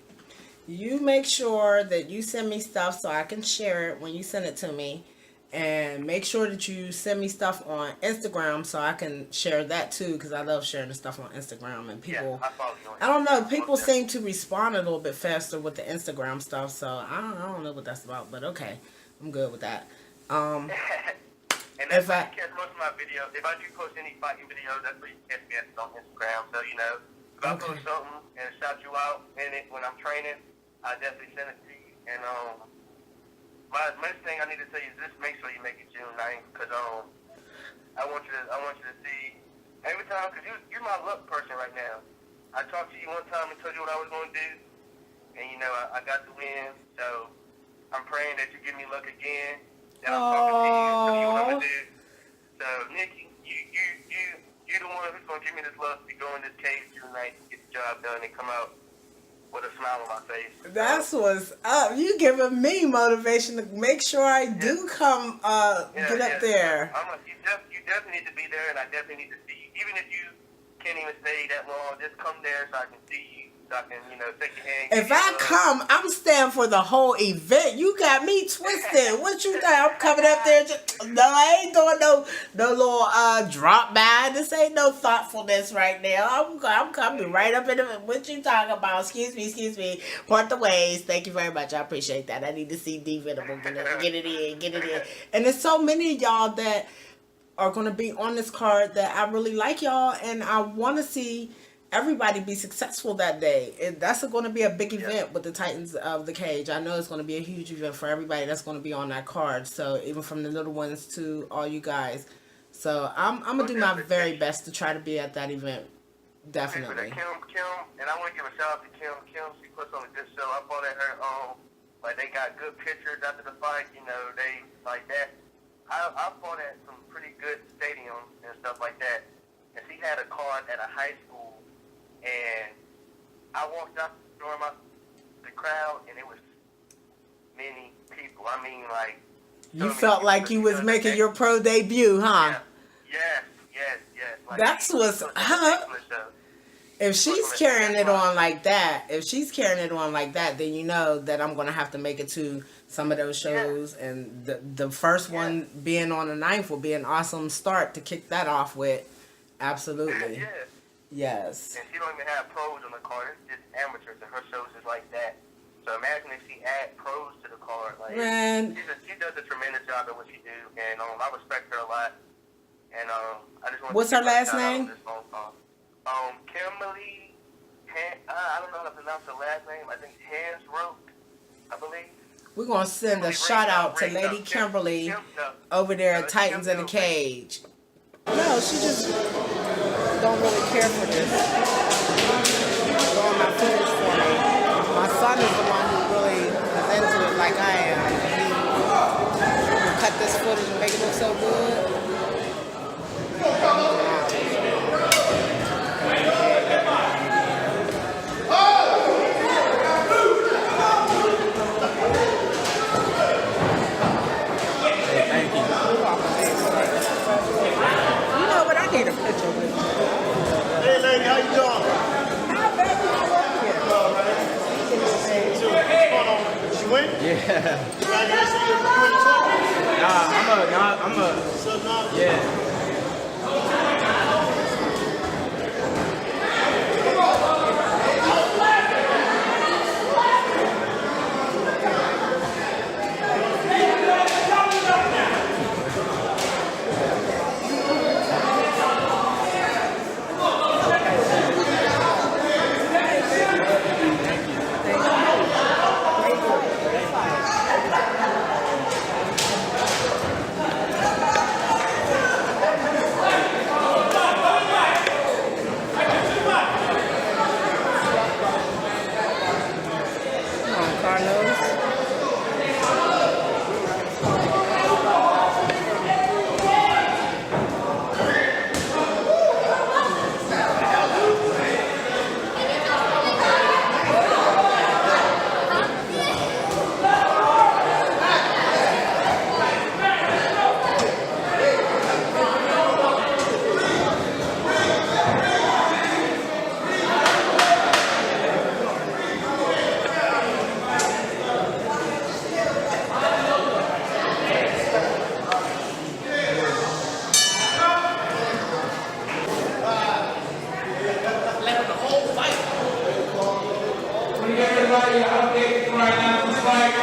You make sure that you send me stuff so I can share it when you send it to me. And make sure that you send me stuff on Instagram so I can share that too, because I love sharing the stuff on Instagram. And people, I follow you on I don't know, people seem to respond a little bit faster with the Instagram stuff. So I don't know what that's about, but okay, I'm good with that. And that's where you catch most of my videos. If I do post any fighting videos, that's where you catch me at on Instagram. So, if I post something and shout you out in it when I'm training, I definitely send it to you. And my main thing I need to tell you is just make sure you make it June 9th, because I want you to see every time, because you're my luck person right now. I talked to you one time and told you what I was going to do, and I got the win. So I'm praying that you give me luck again. And I'm talking to you, telling you what I'm gonna do. So, Nikki, you're the one who's gonna give me this luck to go in this cage tonight and get the job done and come out with a smile on my face. That's what's up. You giving me motivation to make sure I do come get up there. You definitely need to be there, and I definitely need to see you. Even if you can't even stay that long, just come there so I can see you so I can, take your hand. If I come, I'm staying for the whole event. You got me twisted. What you think? I'm coming up there. No, I ain't doing no little drop by. This ain't no thoughtfulness right now. I'm coming right up in the. What you talking about? Excuse me. Part the ways. Thank you very much. I appreciate that. I need to see D Venomable. Get it in. And there's so many of y'all that are going to be on this card that I really like y'all, and I want to see everybody be successful that day. That's going to be a big event with the Titans of the Cage. I know it's going to be a huge event for everybody that's going to be on that card. So even from the little ones to all you guys. So I'm going to do my very best to try to be at that event. Definitely. Kim, and I want to give a shout out to Kim. She puts on a good show. I follow her like they got good pictures after the fight. They like that. I fought at some pretty good stadiums and stuff like that. And she had a card at a high school. And I walked up during the crowd, and it was many people. I mean, like... You felt like you was making your pro debut, huh? Yeah. Yes. Like, that's what's up. If she's carrying it on like that, then you know that I'm going to have to make it to some of those shows. Yeah. And the first one being on the 9th will be an awesome start to kick that off with. Absolutely. Yeah. Yes. And she don't even have pros on the card. It's just amateurs, and her shows is like that. So imagine if she add pros to the card. Like, man, she does a tremendous job at what she do, and I respect her a lot. And I just want. What's her last name? Kimberly. I don't know how to pronounce her last name. I think Hansrope, I believe. We're gonna send a shout out to Lady Kimberly over there at Titans in the Cage. No, she just don't really care for this. Doing my footage for me. My son is the one who really is into it like I am. He will cut this footage and make it look so good. Need a picture with you. Hey, lady, how you doing? How bad did I work here? What's going on? Did you win? Yeah. I'm a. Yeah. Everybody, update before I announce this fight.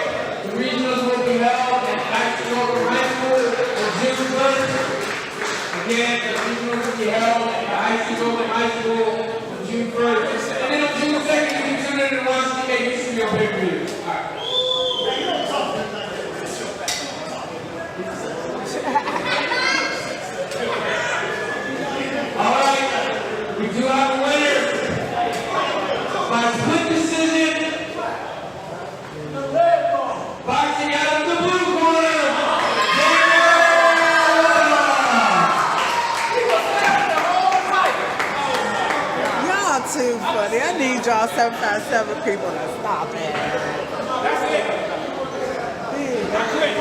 The regionals will be held at Axel High School on June 1st. Again, the regionals will be held at High School on June 1st. And then on June 2nd, you can tune in and watch the KBC on pay-per-view. All right, we do have a winner by split decision. Boxing out of the blue corner. Y'all too funny. I need y'all 757 people to stop it. That's it. I quit.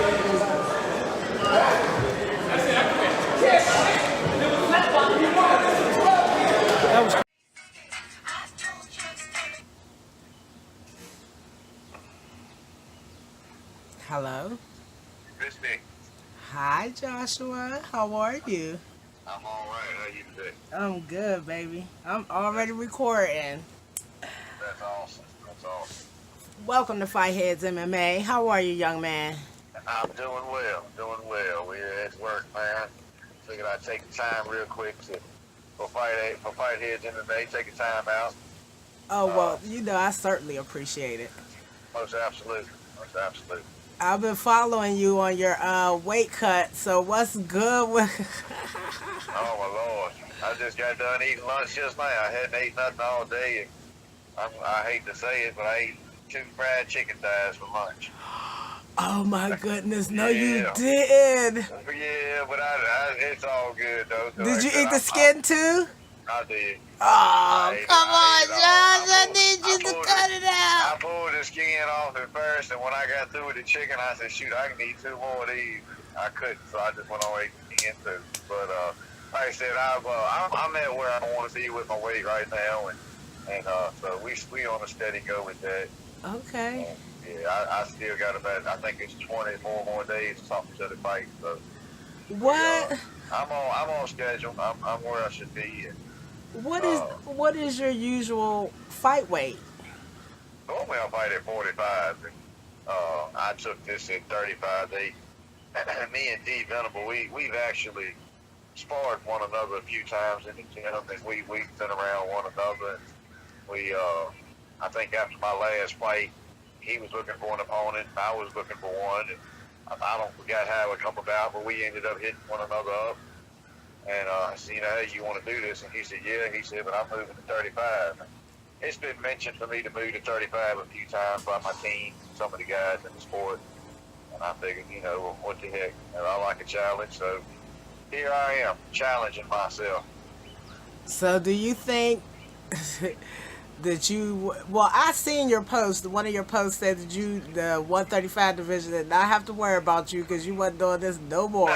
That's it. I quit. Yes. It was not fun. You won. That was Joshua. How are you? I'm all right. How you today? I'm good, baby. I'm already recording. That's awesome. That's awesome. Welcome to Fight Heads MMA. How are you, young man? I'm doing well. Doing well. We're at work, man. Figured I'd take the time real quick for fight heads MMA. Take the time out. Oh, well, I certainly appreciate it. Most absolutely. Most absolutely. I've been following you on your weight cut, so what's good with... Oh, my Lord. I just got done eating lunch just now. I hadn't eaten nothing all day. And I hate to say it, but I ate 2 fried chicken thighs for lunch. Oh, my goodness. No, Yeah. you did. Yeah, but it's all good, though. Did you eat the skin, too? I did. Oh, come on, ate it all. Josh. I pulled- need you to pulled cut it I out. pulled the skin off at first, and when I got through with the chicken, I said, shoot, I can eat 2 more of these. I couldn't, so I just went on and ate the skin, too. But, like I said, I'm at where I want to be with my weight right now, and so we on a steady go with that. Okay. Yeah, I still got about, I think it's 24 more days or something to the fight, so. What? I'm on schedule. I'm where I should be. And, What is your usual fight weight? normally I fight at 45. And, I took this at 35. Me and D Venable, we've actually sparred one another a few times in the gym, and we've been around one another. And I think after my last fight, he was looking for an opponent, and I was looking for one. And I don't forget how it come about, but we ended up hitting one another up. And I said, hey, you want to do this? And he said, yeah. He said, but I'm moving to 35. And it's been mentioned for me to move to 35 a few times by my team, some of the guys in the sport. And I figured, well, what the heck? I like a challenge, so here I am, challenging myself. So do you think that I seen your post, one of your posts said that the 135 division did not have to worry about you because you wasn't doing this no more.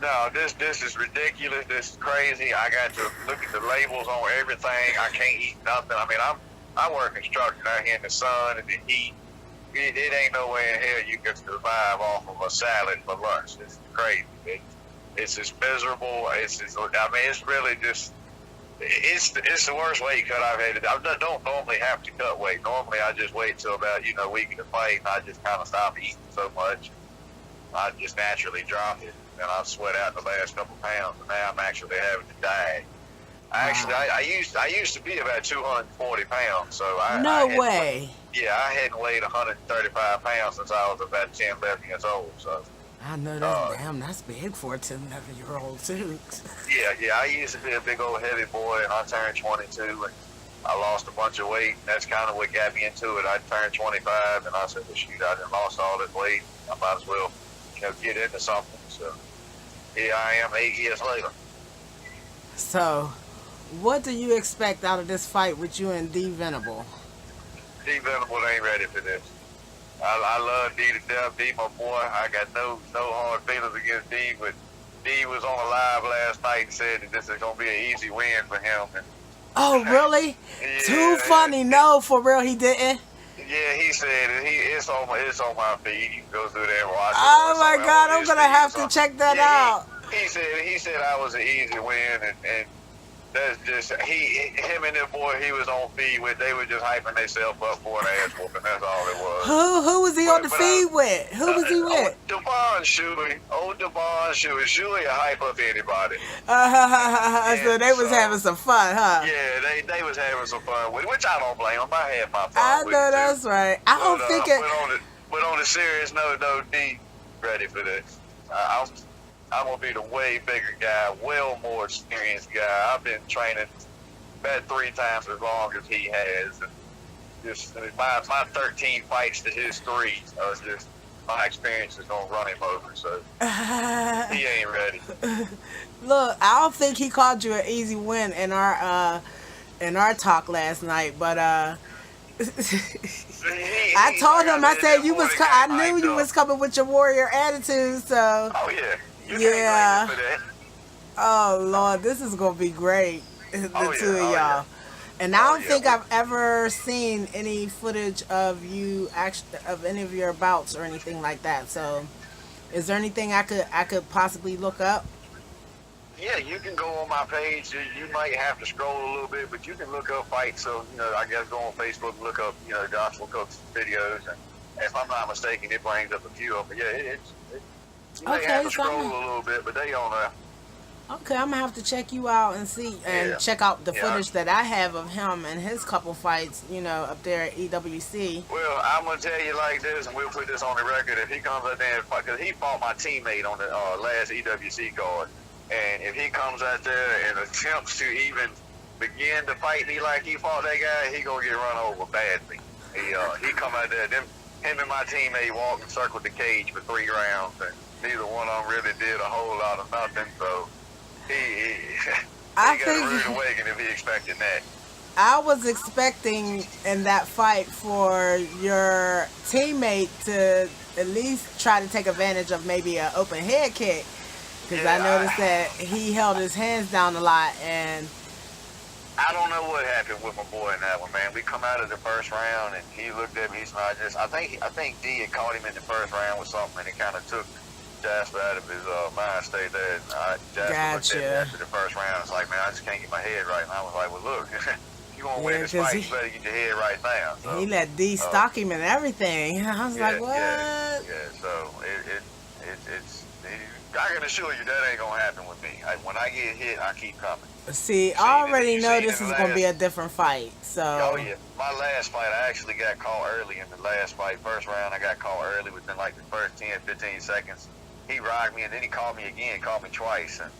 No, this is ridiculous. This is crazy. I got to look at the labels on everything. I can't eat nothing. I mean, I work construction out here in the sun and the heat. It ain't no way in hell you can survive off of a salad for lunch. It's crazy. It's just miserable. It's really just. It's the worst weight cut I've had. I don't normally have to cut weight. Normally I just wait till about a week of the fight, and I just kind of stop eating so much. I just naturally drop it, and I sweat out the last couple pounds. And now I'm actually having to diet. I used to be about 240 pounds, so No way. I hadn't weighed 135 pounds since I was about 10, 11 years old. So I know that's big for a 10, 11-year-old too. yeah, I used to be a big old heavy boy, and I turned 22, and I lost a bunch of weight. And that's kind of what got me into it. I turned 25, and I said, well, shoot, I done lost all this weight. I might as well, get into something. So here I am 8 years later. So, what do you expect out of this fight with you and D Venable? D Venable ain't ready for this. I love D to death. D my boy. I got no hard feelings against D, but D was on a live last night and said that this is gonna be an easy win for him. And, oh, really? Yeah, Too funny. No, for real, he didn't. Yeah, he said it. It's on my feed. You can go through there and watch it. Oh my God, I'm gonna have to check that out. He said I was an easy win, and that's just him and that boy he was on feed with. They were just hyping themselves up for an ass whooping. That's all it was. Who was he on the feed with? Who was he with? Devon Shuey. Devon Shuey. Shuey will hype up anybody. So they was having some fun, huh? Yeah, they was having some fun with it, which I don't blame them. I had my fun I with know it too. that's right. I don't think it. But on the serious note, no, D ready for this. I'm gonna be the way bigger guy, well more experienced guy. I've been training about 3 times as long as he has, and just my 13 fights to his 3 are just my experience is gonna run him over. So he ain't ready. Look, I don't think he called you an easy win in our talk last night, but I told him, I said you was. I knew you was coming with your warrior attitude, so. Oh yeah. Yeah. Oh Lord, this is gonna be great. The two of y'all. Yeah. And I don't think I've ever seen any footage of you of any of your bouts or anything like that. So Is there anything I could possibly look up? Yeah, you can go on my page. You might have to scroll a little bit, but you can look up fights. So, I guess go on Facebook and look up, Gospel Cook's videos. And if I'm not mistaken, it brings up a few of them. But yeah, you may have to scroll a little bit, but they on there. Okay, I'm gonna have to check you out and see and check out the footage that I have of him and his couple fights, up there at EWC. Well, I'm gonna tell you like this, and we'll put this on the record. If he comes out there and fight, because he fought my teammate on the last EWC card, and if he comes out there and attempts to even begin to fight me like he fought that guy, he gonna get run over badly. He come out there, him and my teammate walked and circled the cage for 3 rounds, and neither one of them really did a whole lot of nothing. So he got a rude awakening if he expected that. I was expecting in that fight for your teammate to at least try to take advantage of maybe an open head kick, because I noticed that he held his hands down a lot, and I don't know what happened with my boy in that one, man. We come out of the first round, and he looked at me. He's not just. I think D had caught him in the first round with something, and it kind of took Jasper out of his mind state there. And Jasper looked at me after the first round. It's like, man, I just can't get my head right. And I was like, well, look, if you want to win this fight, you better get your head right now. So, he let D stalk him and everything. I was like, what? So I can assure you that ain't gonna happen with me. When I get hit, I keep coming. See, I already know this is going to be a different fight, so... Oh, yeah. My last fight, I actually got caught early in the last fight. First round, I got caught early within, like, the first 10, 15 seconds. He rocked me, and then he called me again, called me twice, and,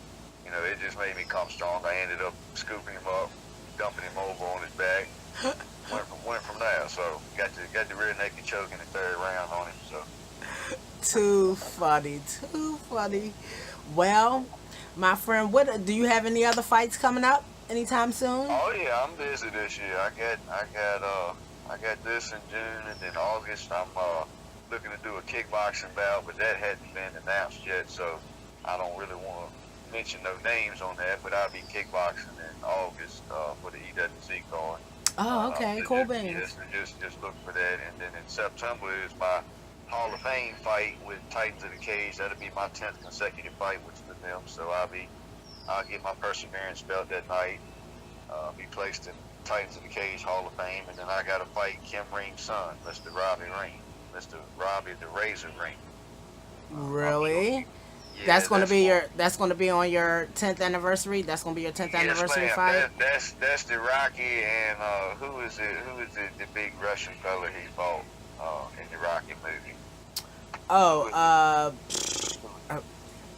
it just made me come strong. I ended up scooping him up, dumping him over on his back. Went from there, so got the rear naked choke in the third round on him, so... Too funny. Well... My friend, what do you have any other fights coming up anytime soon? Oh yeah, I'm busy this year. I got this in June, and then August I'm looking to do a kickboxing bout, but that hadn't been announced yet, so I don't really want to mention no names on that. But I'll be kickboxing in August for the EWC card. Oh, okay, cool beans. Just look for that, and then in September is my Hall of Fame fight with Titans of the Cage. That'll be my 10th consecutive fight with them. So I'll get my perseverance belt that night. Be placed in Titans of the Cage Hall of Fame, and then I got to fight Kim Ring's son, Mr. Robbie Ring, Mr. Robbie the Razor Ring. Really? That's going to be on your 10th anniversary. That's going to be your 10th anniversary fight. That's the Rocky, and who is the big Russian fella he fought in the Rocky movie?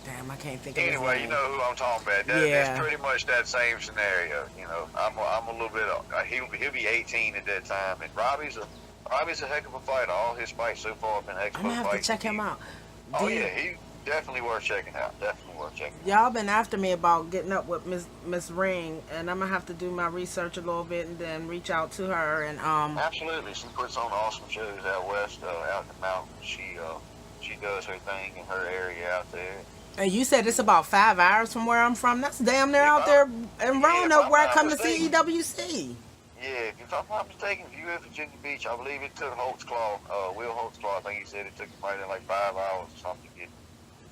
Damn, I can't think of his name. Anyway, you know who I'm talking about. That's pretty much that same scenario. I'm a little bit. He'll be 18 at that time, and Robbie's a heck of a fighter. All his fights so far have been excellent. I'm gonna have to check him out. He definitely worth checking out. Y'all been after me about getting up with Miss Ring, and I'm gonna have to do my research a little bit and then reach out to her and Absolutely, she puts on awesome shows out west, out in the mountains. She does her thing in her area out there. And you said it's about 5 hours from where I'm from. That's damn near out there in Roanoke where I come to see EWC. Yeah, if I'm not mistaken, if you're at Virginia Beach, I believe it took Will Holtzclaw, I think he said it took him right in like 5 hours or something to get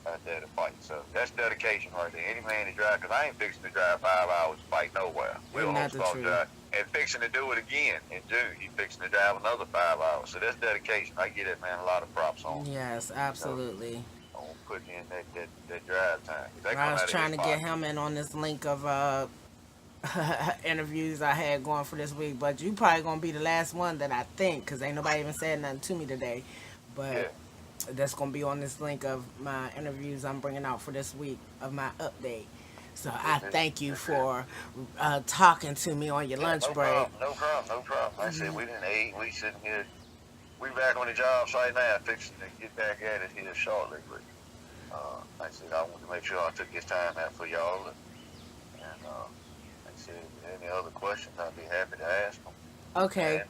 out there to fight. So that's dedication right there. Any man to drive, because I ain't fixing to drive 5 hours to fight nowhere. Will Holtzclaw drive. And fixing to do it again in June. He's fixing to drive another 5 hours. So that's dedication. I give that man a lot of props on. Yes, absolutely. Putting in that drive time. I was trying to get him in on this link of interviews I had going for this week, but you probably gonna be the last one that I think, because ain't nobody even said nothing to me today. But that's gonna be on this link of my interviews I'm bringing out for this week of my update. So I thank you for talking to me on your lunch break. No problem. Like I said, we didn't eat. We sitting here. We back on the job site now, fixing to get back at it here shortly. But like I said, I wanted to make sure I took this time out for y'all. And like I said, if any other questions, I'd be happy to ask them. Okay.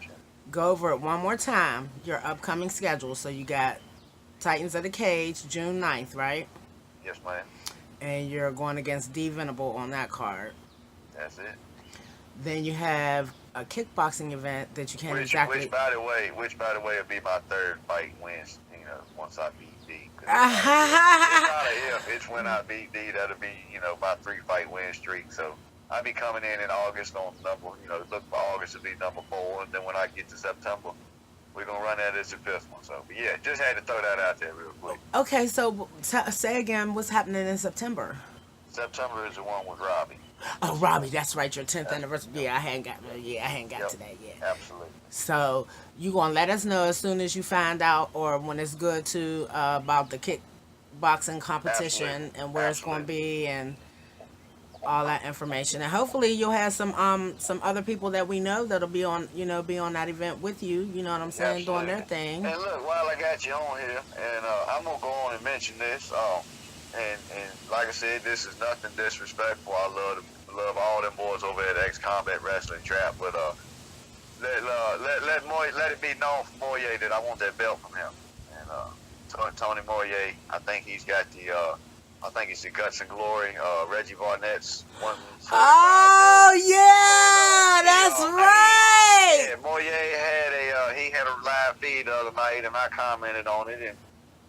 Go over it one more time, your upcoming schedule. So you got Titans of the Cage, June 9th, right? Yes, ma'am. And you're going against D. Venable on that card. That's it. Then you have a kickboxing event that you can't exactly... Which, by the way, will be my third fight once I beat D. 'Cause it's not a if. It's when I beat D. That'll be my 3-fight win streak. So I'll be coming in August on number. Look for August to be number 4, and then when I get to September, we're gonna run that as the 5th one. So but yeah, just had to throw that out there real quick. Okay, so say again, what's happening in September? September is the one with Robbie. Oh, Robbie, that's right, your 10th anniversary. Yeah, I hadn't got to that yet. Absolutely. So you gonna let us know as soon as you find out, or when it's good to about the kickboxing competition. Absolutely. And where it's gonna be and all that information. And hopefully you'll have some other people that we know that'll be on that event with you. You know what I'm saying, Absolutely. doing their thing. And look, while I got you on here, and I'm gonna go on and mention this. And like I said, this is nothing disrespectful. I love all them boys over at X-Combat Wrestling Trap, but let it be known for Moyer that I want that belt from him. And Tony Moyer, I think he's got I think it's the Guts and Glory. Reggie Barnett's 145. Oh yeah, that's right. Yeah, Moyer had a live feed the other night, and I commented on it,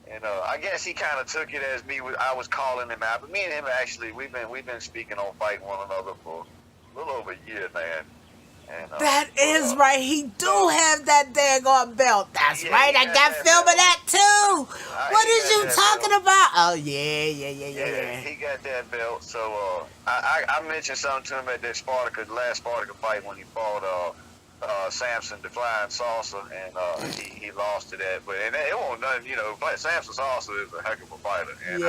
and I guess he kind of took it as I was calling him out. But me and him actually, we've been speaking on fighting one another for a little over a year, man. And, that is right. He do have that daggone belt. That's yeah, right. I got film of that too. What is you talking belt. about? Oh yeah. He got that belt. So I mentioned something to him at that last Spartacus fight when he fought Samson the Flying Saucer, and he lost to that. But it wasn't nothing. Samson Saucer is a heck of a fighter. And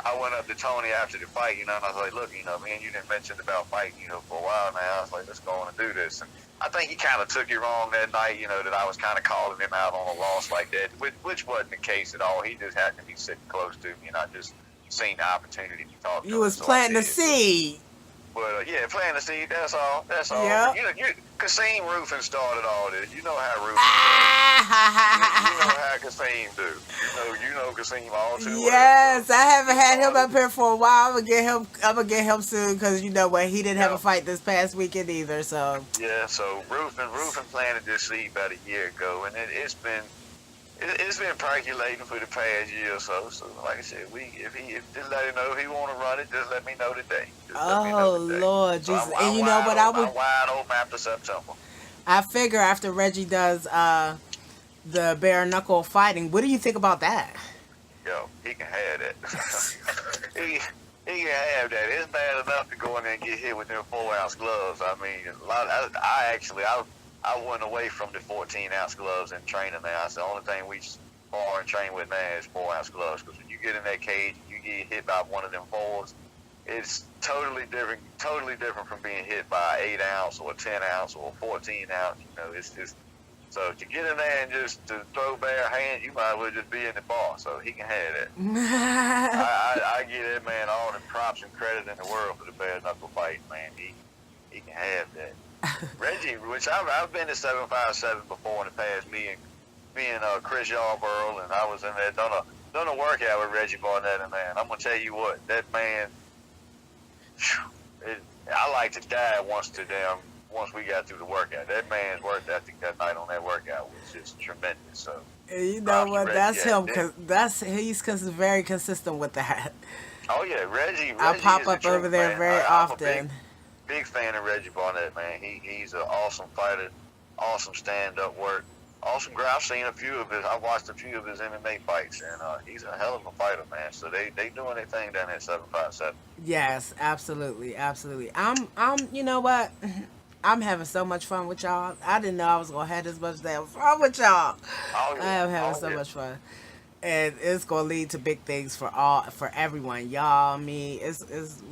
I went up to Tony after the fight, and I was like, look, man, you didn't mention about fighting, for a while now. I was like, let's go on and do this. And I think he kind of took it wrong that night, that I was kind of calling him out on a loss like that, which wasn't the case at all. He just happened to be sitting close to me, and I just seen the opportunity to talk to him. You was planting the seed. But planting the seed, that's all. That's all. Yeah. Kasim Roofing started all this. You know how Roofing does. You know how Kasim do. You know Kasim all too well. Yes, I haven't had him up here for a while. I'm gonna get him soon because you know what, he didn't have a fight this past weekend either. So yeah, so Roofing planted this seed about a year ago, and it's been percolating for the past year or so. So like I said, just let him know if he want to run it. Just let me know today. Lord, so Jesus! I'm And you know what? I'm wide open after September. I figure after Reggie does the bare knuckle fighting, what do you think about that? Yo, he can have that. he can have that. It's bad enough to go in there and get hit with them 4-ounce gloves. I mean, I went away from the 14-ounce gloves in training now. It's the only thing we spar and train with now is 4-ounce gloves. Because when you get in that cage, you get hit by one of them 4s. It's totally different from being hit by an 8-ounce or a 10-ounce or a 14-ounce. It's just so to get in there and just to throw bare hands, you might as well just be in the bar. So he can have that. I give that man all the props and credit in the world for the bare knuckle fight, man. He can have that. Reggie, which I've been to 757 before in the past, me and Chris Yarborough, and I was in there done a workout with Reggie Barnett, and man, I'm gonna tell you what, that man, I like to die once we got through the workout. That man's work ethic that night on that workout was just tremendous. So you know what? That's him, because he's very consistent with that. Oh yeah, Reggie I pop up over there man. very often. Big fan of Reggie Barnett, man. He's an awesome fighter, awesome stand-up work, awesome guy. I've watched a few of his MMA fights, and he's a hell of a fighter, man. So they doing their thing down at 757. Yes, absolutely. You know what? I'm having so much fun with y'all. I didn't know I was gonna have this much damn fun with y'all. Oh, yeah. I am having so much fun. And it's gonna lead to big things for everyone, y'all, me.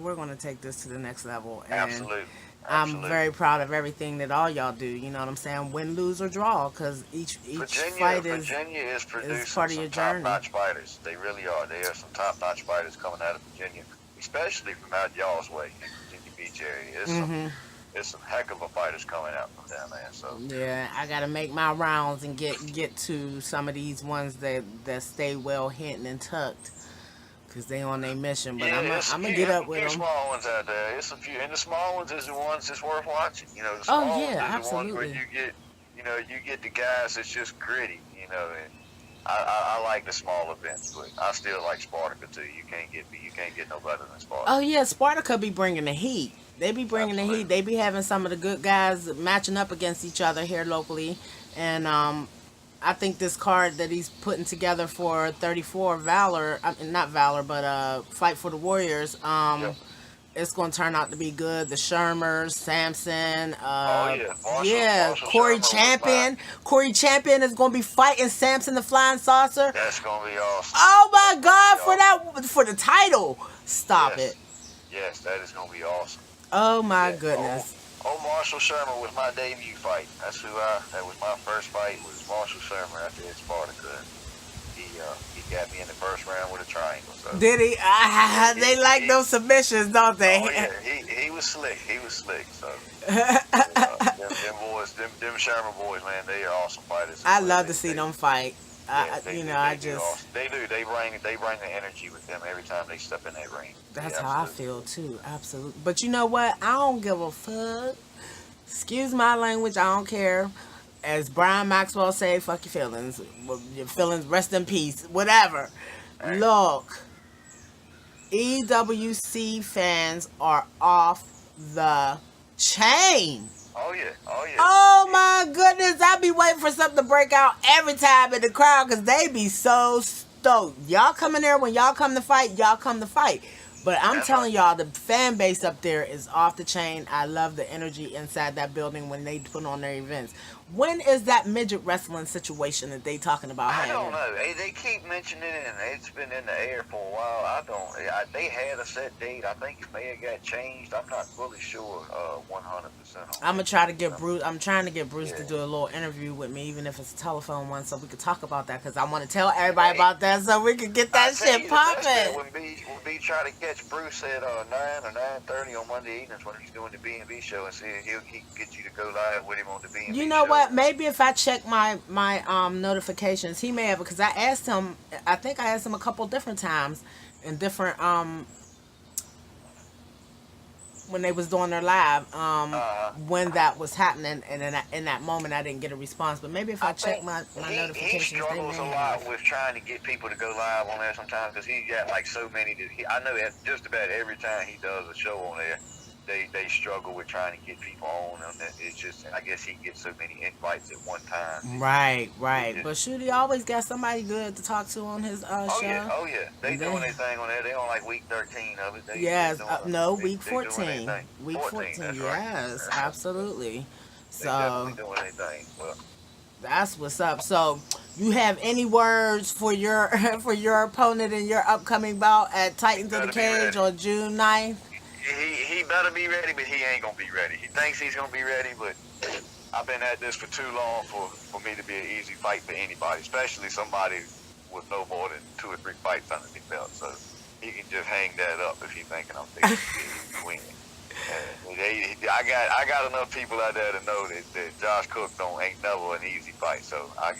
We're gonna take this to the next level. And Absolutely. I'm very proud of everything that all y'all do. You know what I'm saying? Win, lose, or draw, because each fight Virginia is producing part of your some journey. top-notch fighters. They really are. There are some top-notch fighters coming out of Virginia, especially from out y'all's way in Virginia Beach area. There's some heck of a fighters coming out from down there. So yeah, I gotta make my rounds and get to some of these ones that stay well hidden and tucked, because they on their mission. But I'm gonna get up with them. Small ones out there. It's a few, and the small ones is the ones that's worth watching. The small ones is the ones where you get the guys that's just gritty. And I like the small events, but I still like Spartacus too. You can't get no better than Spartacus. Oh yeah, Sparta be bringing the heat. They be bringing the heat. They be having some of the good guys matching up against each other here locally, and I think this card that he's putting together for 34 Valor, I mean, not Valor, but Fight for the Warriors. Yep. It's going to turn out to be good. The Shermers, Samson, Marshall Corey Shermer was Champion. Corey Champion is going to be fighting Samson the Flying Saucer. That's gonna be awesome. Oh my God, for the title. Stop Yes. it. Yes, that is gonna be awesome. Oh my goodness. Oh, Marshall Shermer was my debut fight. That was my first fight, was Marshall Shermer after his Spartacus. He got me in the first round with a triangle. So. Did he? They like those submissions, don't they? Oh yeah, he was slick. So them boys, them Shermer boys, man, they are awesome fighters. I love to see them fight. They do awesome. They do. They bring the energy with them every time they step in that ring. That's how I feel too. Absolutely. But you know what? I don't give a fuck. Excuse my language. I don't care. As Brian Maxwell say, fuck your feelings. Well, your feelings, rest in peace. Whatever. Right. Look, EWC fans are off the chain. Oh yeah. Oh my goodness. I be waiting for something to break out every time in the crowd because they be so stoked. Y'all come in there when y'all come to fight, y'all come to fight. But I'm telling y'all, the fan base up there is off the chain. I love the energy inside that building when they put on their events. When is that midget wrestling situation that they talking about? I don't know. They keep mentioning it, and it's been in the air for a while. They had a set date. I think it may have got changed. I'm not fully sure 100%. I'm gonna try to get Bruce. I'm trying to get Bruce to do a little interview with me, even if it's a telephone one, so we could talk about that. Because I want to tell everybody about that, so we can get that shit popping. When B try to catch Bruce at 9 or 9:30 on Monday evenings when he's doing the B&B show, and see if he can get you to go live with him on the B&B show. You know what? Maybe if I check my notifications, he may have, because I asked him. I think I asked him a couple different times in different when they was doing their live when that was happening, and in that moment I didn't get a response. But maybe if I check my notifications, he struggles a lot with trying to get people to go live on there sometimes because he's got like so many that I know that just about every time he does a show on there. They struggle with trying to get people on, and it's just, I guess he gets so many invites at one time. Right. But shoot, he always got somebody good to talk to on his show. Oh yeah. They doing their thing on there. They on like week 13 of it. Week 14. Week 14. Yes, right. Absolutely. They definitely doing their thing. Well, that's what's up. So, you have any words for your opponent in your upcoming bout at Titans of the Cage on June 9th? He better be ready, but he ain't gonna be ready. He thinks he's gonna be ready, but I've been at this for too long for me to be an easy fight for anybody, especially somebody with no more than 2 or 3 fights under the belt. So he can just hang that up if he's thinking I'm thinking he's winning. I got enough people out there to know that Josh Cook ain't never an easy fight. So I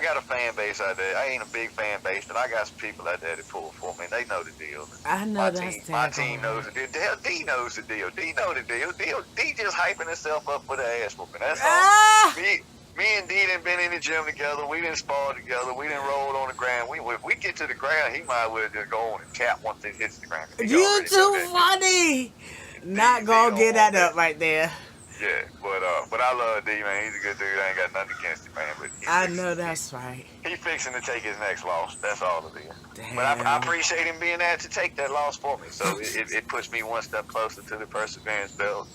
got a fan base out there. I ain't a big fan base, but I got some people out there that pull for me. They know the deal. I know my team knows the deal. D knows the deal. D know the deal. D just hyping himself up for the ass whooping. That's all. Me and D done been in the gym together. We done sparred together. We done rolled on the ground. If we get to the ground, he might as well just go on and tap once it hits the ground. You too funny. Not gonna get that up right there. Yeah, but I love D, man. He's a good dude. I ain't got nothing against him, man. But I know that's right. He fixing to take his next loss. That's all it is. Damn. But I appreciate him being there to take that loss for me. So it puts me one step closer to the Perseverance belt.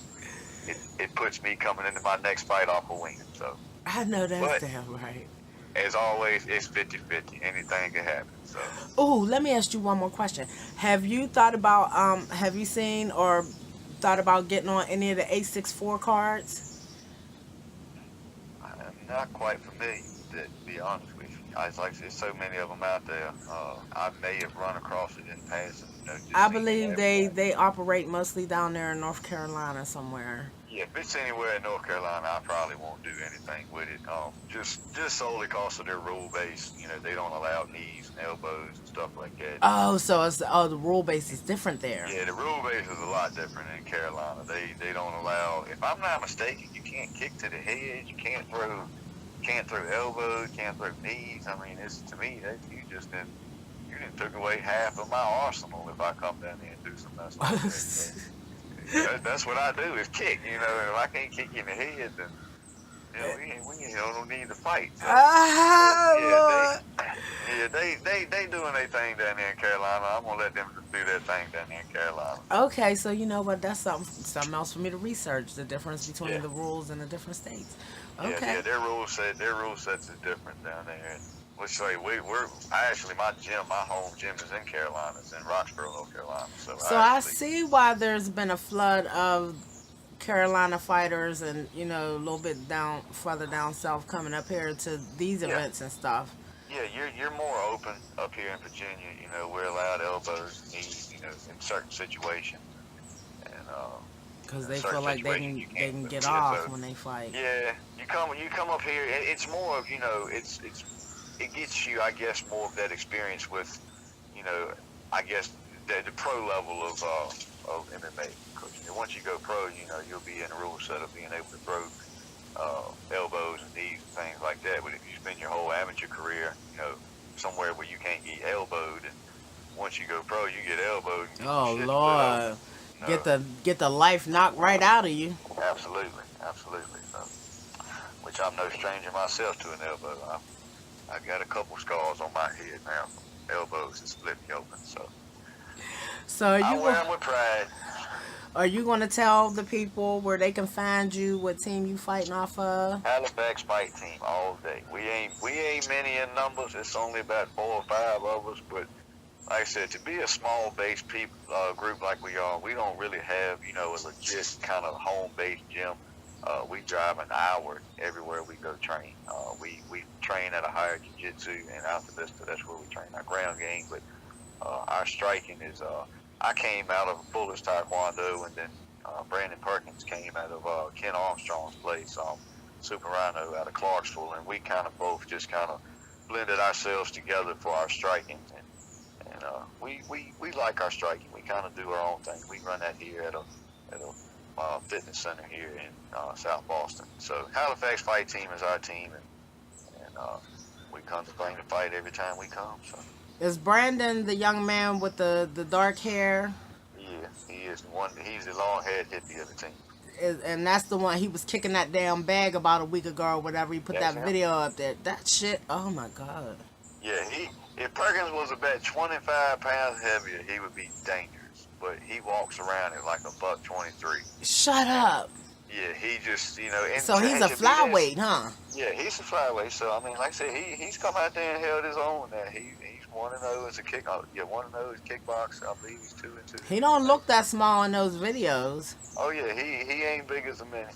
It puts me coming into my next fight off a win. So I know that's damn right. As always, it's 50-50. Anything can happen. So. Oh, let me ask you one more question. Have you thought about have you seen or thought about getting on any of the 864 cards? I'm not quite familiar with it, to be honest with you. It's like there's so many of them out there. I may have run across it in passing. I believe they operate mostly down there in North Carolina somewhere. Yeah, if it's anywhere in North Carolina, I probably won't do anything with it. Just solely because of their rule base. They don't allow knees and elbows and stuff like that. Oh, so the rule base is different there. Yeah, the rule base is a lot different in Carolina. They don't allow. If I'm not mistaken, you can't kick to the head. You can't throw can't throw elbows, can't throw knees. I mean, it's to me that you didn't took away half of my arsenal if I come down there and do some mess like that. So, that's what I do is kick. And if I can't kick you in the head, then we don't need to fight. So, they doing their thing down there in Carolina. I'm gonna let them do their thing down there in Carolina. Okay, so you know what? That's something else for me to research. The difference between the rules in the different states. Okay. Yeah, their rule sets is different down there. Let's say my home gym is in Carolina. It's in Roxborough, North Carolina. So I see why there's been a flood of Carolina fighters and a little bit further down south coming up here to these events and stuff. Yeah, you're more open up here in Virginia. We're allowed elbows, knees, in certain situations, and because they feel like they can get off when they fight. Yeah, you come up here. It's more of it gets you, I guess, more of that experience with, I guess the pro level of MMA. Because once you go pro, you'll be in the rule set of being able to throw elbows and knees and things like that. But if you spend your whole amateur career, somewhere where you can't get elbowed, and once you go pro, you get elbowed. Oh Lord, get the life knocked right out of you. Absolutely. So, which I'm no stranger myself to an elbow. I've got a couple scars on my head now from elbows that split me open. So I wear them with pride. Are you going to tell the people where they can find you, what team you fighting off of? Halifax Fight Team all day. We ain't many in numbers. It's only about 4 or 5 of us. But like I said, to be a small based group like we are, we don't really have a legit kind of home based gym. We drive an hour everywhere we go train. We train at a higher jiu-jitsu in Alta Vista. That's where we train our ground game. But our striking is. I came out of Fuller's Taekwondo, and then Brandon Perkins came out of Ken Armstrong's place, Super Rhino out of Clarksville, and we kind of both just kind of blended ourselves together for our striking, and we like our striking. We kind of do our own thing. We run that here at a fitness center here in South Boston. So Halifax Fight Team is our team, and we come to bring the fight every time we come. So. Is Brandon the young man with the dark hair? Yeah, he is he's the long-haired hippie of the team. And that's the one, he was kicking that damn bag about a week ago or whatever. He put that video up there. That shit, oh my God. Yeah, if Perkins was about 25 pounds heavier, he would be dangerous. But he walks around at like a $123. Shut up. Yeah, he just, so he's a flyweight, huh? Yeah, he's a flyweight. So, I mean, like I said, he's come out there and held his own there. He's 1-0 as a 1-0 as kickboxer. I believe he's 2-2. He don't look that small in those videos. Oh yeah, he ain't big as a man.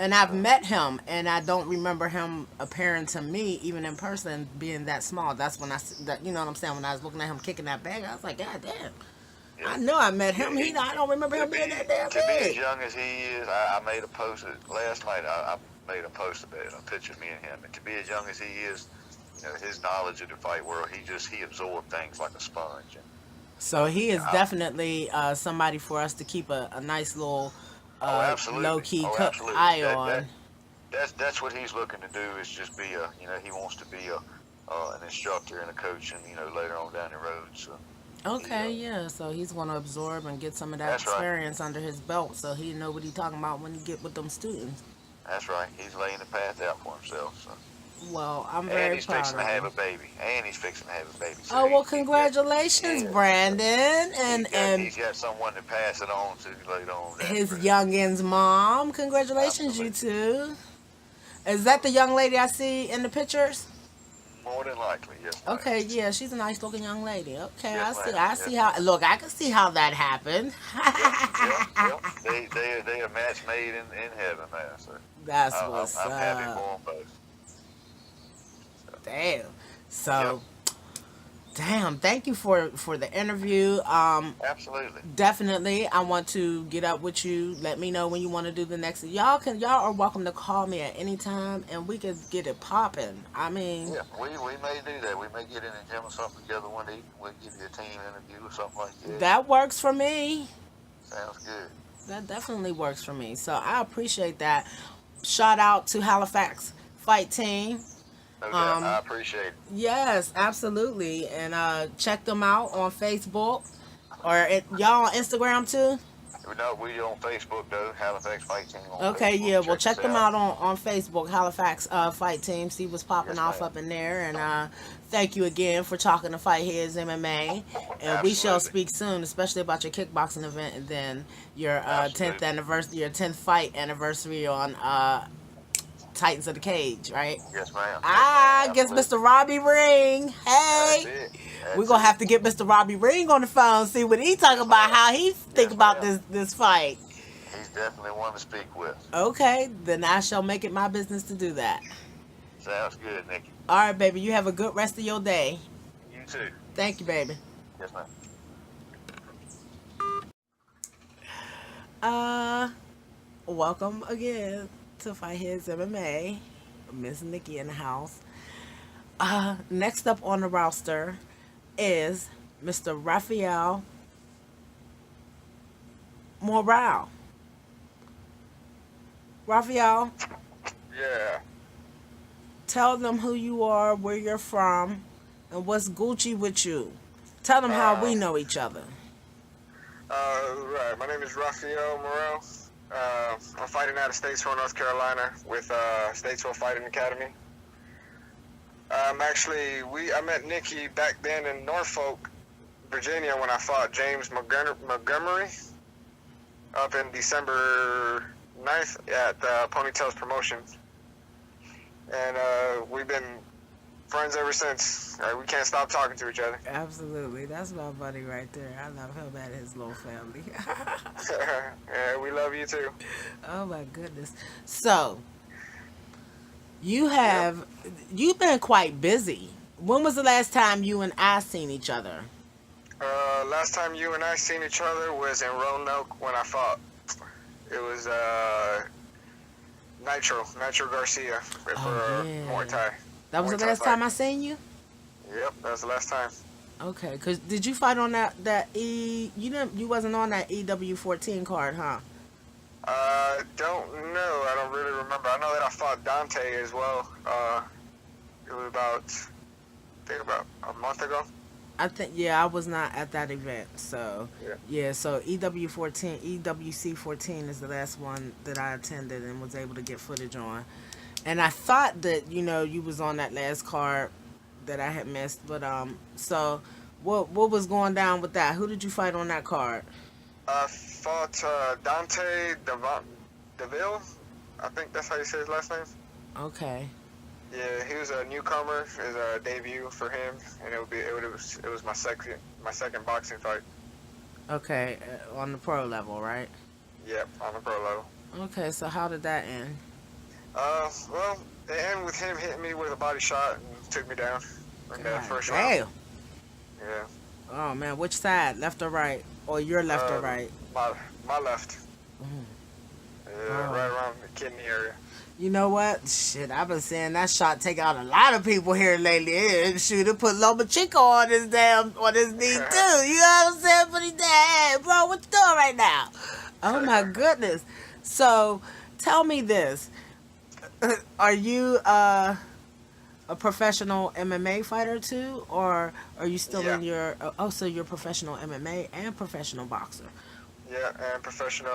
And I've met him, and I don't remember him appearing to me, even in person, being that small. That's when you know what I'm saying. When I was looking at him kicking that bag, I was like, God damn. Yeah. I know I met him. I don't remember him being that damn big. To be as young as he is, I made a post last night. I made a post about it, a picture of me and him. And to be as young as he is, his knowledge of the fight world, he absorbed things like a sponge. So he is definitely somebody for us to keep a nice little low-key eye on. That's what he's looking to do, is just be he wants to be an instructor and a coach, and later on down the road. So. Okay, so he's going to absorb and get some of that experience under his belt, so he know what he's talking about when he get with them students. That's right. He's laying the path out for himself. So. Well, I'm very proud of him. And he's fixing to have a baby. So oh, well, congratulations, Brandon. And he's got someone to pass it on to later on. His youngin's mom. Congratulations, Absolutely. You two. Is that the young lady I see in the pictures? More than likely, yes. Okay, yeah, she's a nice looking young lady. Okay, yes, I see how. Look, I can see how that happened. Yep. They are match made in heaven, man. So that's what's up. I'm happy for them both. Damn. So, damn. Thank you for the interview. Absolutely. Definitely, I want to get up with you. Let me know when you want to do the next. Y'all are welcome to call me at any time, and we could get it popping. I mean. Yeah, we may do that. We may get in the gym or something together one day. We'll give you a team interview or something like that. That works for me. Sounds good. That definitely works for me. So I appreciate that. Shout out to Halifax Fight Team. No doubt. I appreciate it. Yes, absolutely. And check them out on Facebook. Or y'all on Instagram too? No, we on Facebook though. Halifax Fight Team on Okay, Facebook. yeah. Well, check us them out. on Facebook, Halifax Fight Team. See what's popping Yes, off ma'am. up in there. And thank you again for talking to Fight Heads MMA. And we shall Absolutely. speak soon, especially about your kickboxing event and then your 10th Absolutely. anniversary, your 10th fight anniversary on Titans of the Cage, right? Yes, ma'am. I guess Absolutely. Mr. Robbie Ring. That's Hey. it. We're gonna have to get Mr. Robbie Ring on the phone, see what he talk about, how he think about this fight. He's definitely one to speak with. Okay, then I shall make it my business to do that. Sounds good, Nikki. All right, baby, you have a good rest of your day. You too. Thank you, baby. Yes, ma'am. Welcome again to Fight Heads MMA. Miss Nikki in the house. Next up on the roster is Mr. Rafael Morale. Rafael, Yeah. tell them who you are, where you're from, and what's Gucci with you. Tell them how we know each other. Right. My name is Rafael Morel. I'm fighting out of Statesville, North Carolina with Statesville Fighting Academy. I met Nikki back then in Norfolk, Virginia when I fought James Montgomery up in December 9th at Ponytails Promotions. And we've been friends ever since. We can't stop talking to each other. Absolutely. That's my buddy right there. I love him and his little family. Yeah, we love you too. Oh my goodness. So, you've been quite busy. When was the last time you and I seen each other? Last time you and I seen each other was in Roanoke when I fought. It was Nitro Garcia for yeah. Muay Thai. That was Muay the Thai last fight. time I seen you? Yep, that was the last time. Okay, cause did you fight on that you wasn't on that EW14 card, huh? Don't know. I don't really remember. I know that I fought Dante as well. It was about a month ago. I think I was not at that event, so Yeah. so EWC14 is the last one that I attended and was able to get footage on. And I thought that you was on that last card that I had missed, but so what was going down with that? Who did you fight on that card? I fought Dante Deville. I think that's how you say his last name. Okay. Yeah, he was a newcomer. It was a debut for him, and it was my second boxing fight. Okay, on the pro level, right? Yep, on the pro level. Okay, so how did that end? Well, it ended with him hitting me with a body shot and took me down in the first round. Damn. Yeah. Oh man, which side? Left or right? Or your left or right? My left. Mhm. Yeah, Oh. right around the kidney area. You know what? Shit, I've been saying that shot take out a lot of people here lately. Shoot, it put Lomachenko on his knee too. You know what I'm saying? But he hey, bro, what you doing right now? Oh my goodness. So, tell me this: are you a professional MMA fighter too, or are you still in your? So you're a professional MMA and professional boxer. Yeah, and professional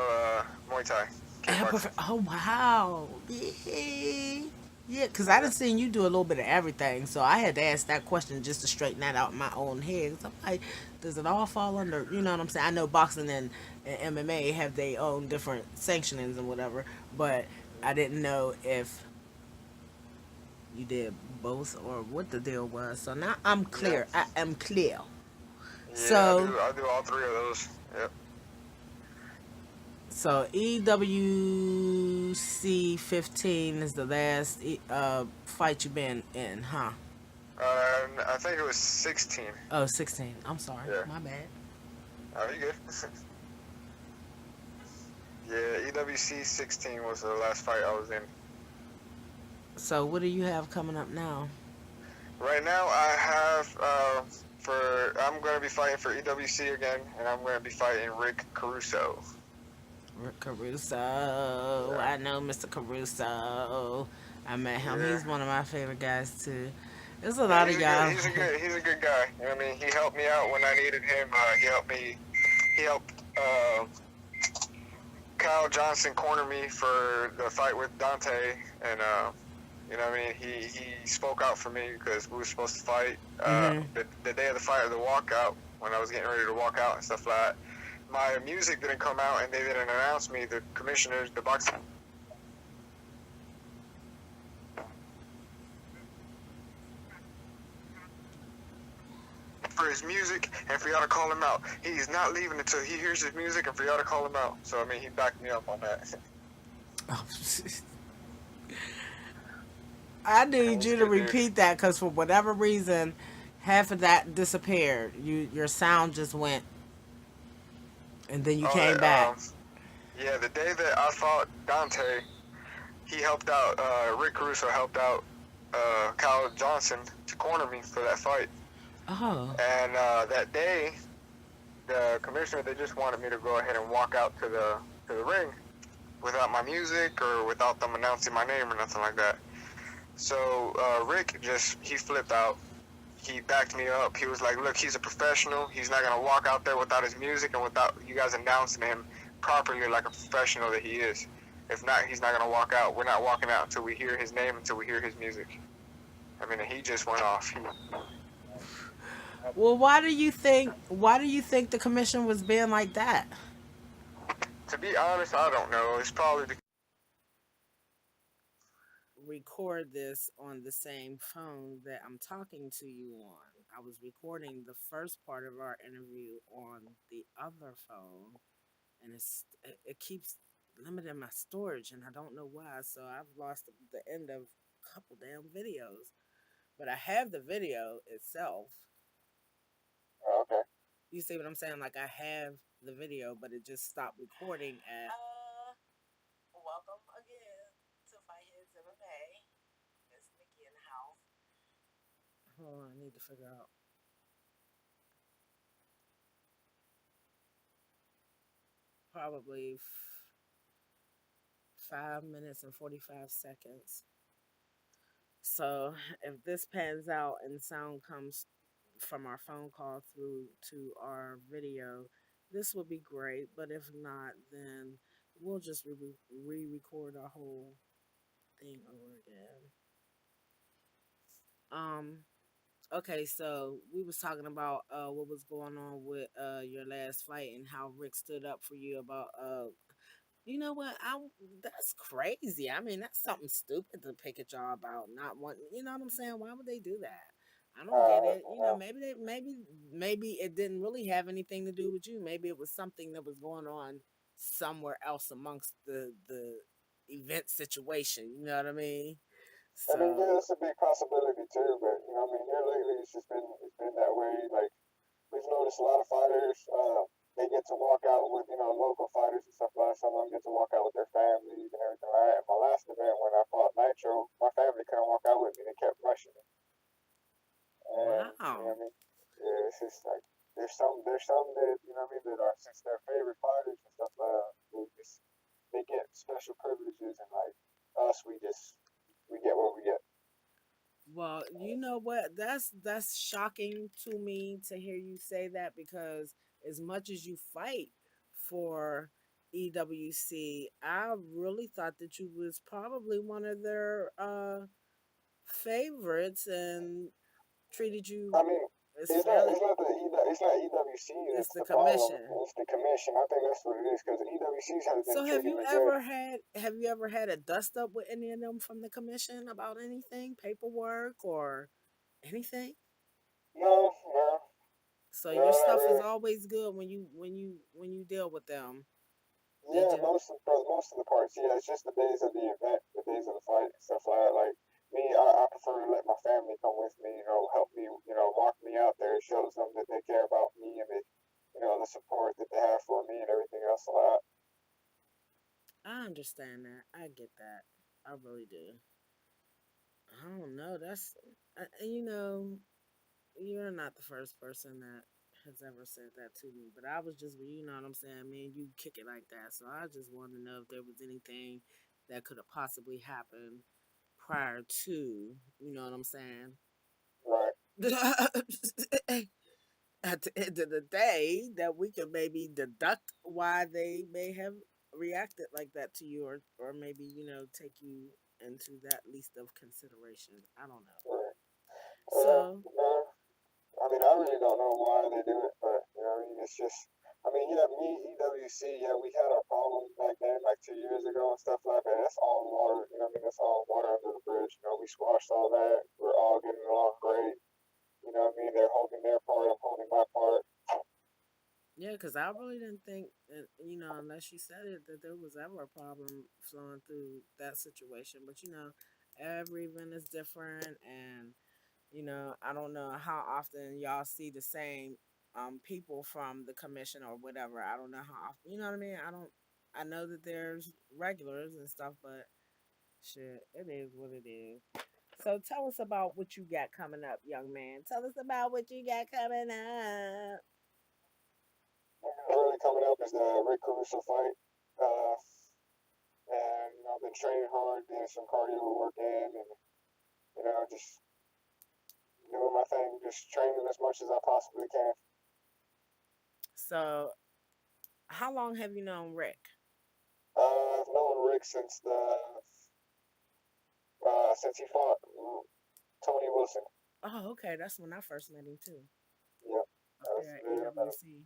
Muay Thai. Oh wow! Yeah, because I done seen you do a little bit of everything, so I had to ask that question just to straighten that out in my own head. 'Cause I'm like, does it all fall under? You know what I'm saying? I know boxing and MMA have their own different sanctionings and whatever, but I didn't know if you did both or what the deal was. So now I'm clear. Yeah. I am clear. Yeah, So I do all three of those. Yep. So EWC 15 is the last fight you've been in, huh? I think it was 16. Oh, 16. I'm sorry. Yeah. My bad. Oh, you good? Yeah, EWC 16 was the last fight I was in. So what do you have coming up now? Right now, I have I'm going to be fighting for EWC again, and I'm going to be fighting Rick Caruso. Rick Caruso. I know Mr. Caruso. I met him. Yeah. He's one of my favorite guys too. There's a Yeah, lot of y'all. he's a good guy. You know what I mean? He helped me out when I needed him. He helped Kyle Johnson corner me for the fight with Dante, and you know what I mean? He spoke out for me because we were supposed to fight Mhm. the day of the fight, or the walkout, when I was getting ready to walk out and stuff like that. My music didn't come out, and they didn't announce me. The commissioners, the boxing, for his music, and for y'all to call him out. He's not leaving until he hears his music, and for y'all to call him out. So I mean, he backed me up on that. I need He's a you to good dude. repeat that because for whatever reason, half of that disappeared. Your sound just went, and then you Oh, came back. yeah, the day that I fought Dante, he helped out. Rick Caruso helped out Kyle Johnson to corner me for that fight. Oh. And that day, the commissioner, they just wanted me to go ahead and walk out to the ring without my music or without them announcing my name or nothing like that. So Rick he flipped out. He backed me up. He was like, "Look, he's a professional. He's not gonna walk out there without his music and without you guys announcing him properly like a professional that he is. If not, he's not gonna walk out. We're not walking out until we hear his name, until we hear his music." I mean, he just went off. Well, why do you think? Why do you think the commission was being like that? To be honest, I don't know. It's probably because Record this on the same phone that I'm talking to you on. I was recording the first part of our interview on the other phone, and it keeps limiting my storage, and I don't know why. So I've lost the end of a couple damn videos, but I have the video itself. okay. You see what I'm saying? Like I have the video, but it just stopped recording at. Welcome again to Fight Hits MMA. It's Nikki in the house. Hold on, I need to figure out. Probably 5 minutes and 45 seconds. So if this pans out and sound comes from our phone call through to our video, this would be great. But if not, then we'll just re-record our whole thing over again. Um. Okay, so we was talking about what was going on with your last fight and how Rick stood up for you about you know what? That's crazy. I mean, that's something stupid to pick at y'all about not wanting. You know what I'm saying? Why would they do that? I don't get it. You know, maybe it didn't really have anything to do with you. Maybe it was something that was going on somewhere else amongst the event situation. You know what I mean? I mean, So yeah, it's a big possibility too. But you know, I mean, here lately it's been that way. Like we've noticed a lot of fighters, they get to walk out with local fighters and stuff like that. Some of them get to walk out with their families and everything like that. At my last event when I fought Nitro, my family couldn't walk out with me. They kept rushing me. And you know wow. what I mean? Yeah, it's just like there's some that I mean that are since they're favorite fighters and stuff like that, they get special privileges and like us we get what we get. Well, you know what? That's shocking to me to hear you say that because as much as you fight for EWC, I really thought that you was probably one of their favorites and treated you I mean, as fairly. it's not EWC It's that's the the problem. commission. It's the commission. I think that's what it is because EWC has been So treating me good. have you ever had a dust up with any of them from the commission about anything, paperwork or anything? No, no, So no, your not stuff is really. always good when you deal with them. They Yeah, just for most of the parts. Yeah, it's just the days of the event, the days of the fight, and stuff like that. Like me, I prefer to let my family come with me. Help me. Walk me out there. It shows them that they care about me and the support that they have for me and everything else like that. I understand that. I get that. I really do. I don't know. You're not the first person that has ever said that to me. But I was just, you know what I'm saying, man. You kick it like that. So I just wanted to know if there was anything that could have possibly happened prior to. You know what I'm saying? Right. At the end of the day, that we can maybe deduct why they may have reacted like that to you, or maybe take you into that least of consideration. I don't know. Right. So No, I mean, I really don't know why they do it, but I mean, it's just, I mean, yeah, me, EWC, yeah, we had our problems back then, like 2 years ago and stuff like that. That's all water, I mean, that's all water under the bridge. We squashed all that. We're all getting along great. What I mean? They're holding their part. I'm holding my part. yeah, because I really didn't think, unless you said it, that there was ever a problem flowing through that situation. But every event is different, and I don't know how often y'all see the same people from the commission or whatever. I don't know how often. You know what I mean? I know that there's regulars and stuff, but shit, it is what it is. So tell us about what you got coming up, young man. Tell us about what you got coming up. Really coming up is the Rick Caruso fight. Uh, and I've been training hard, doing some cardio work in, and just doing my thing, just training as much as I possibly can. So, how long have you known Rick? I've known Rick since he fought Tony Wilson. Oh, okay. That's when I first met him too. Yeah, Up that's there at the AWC.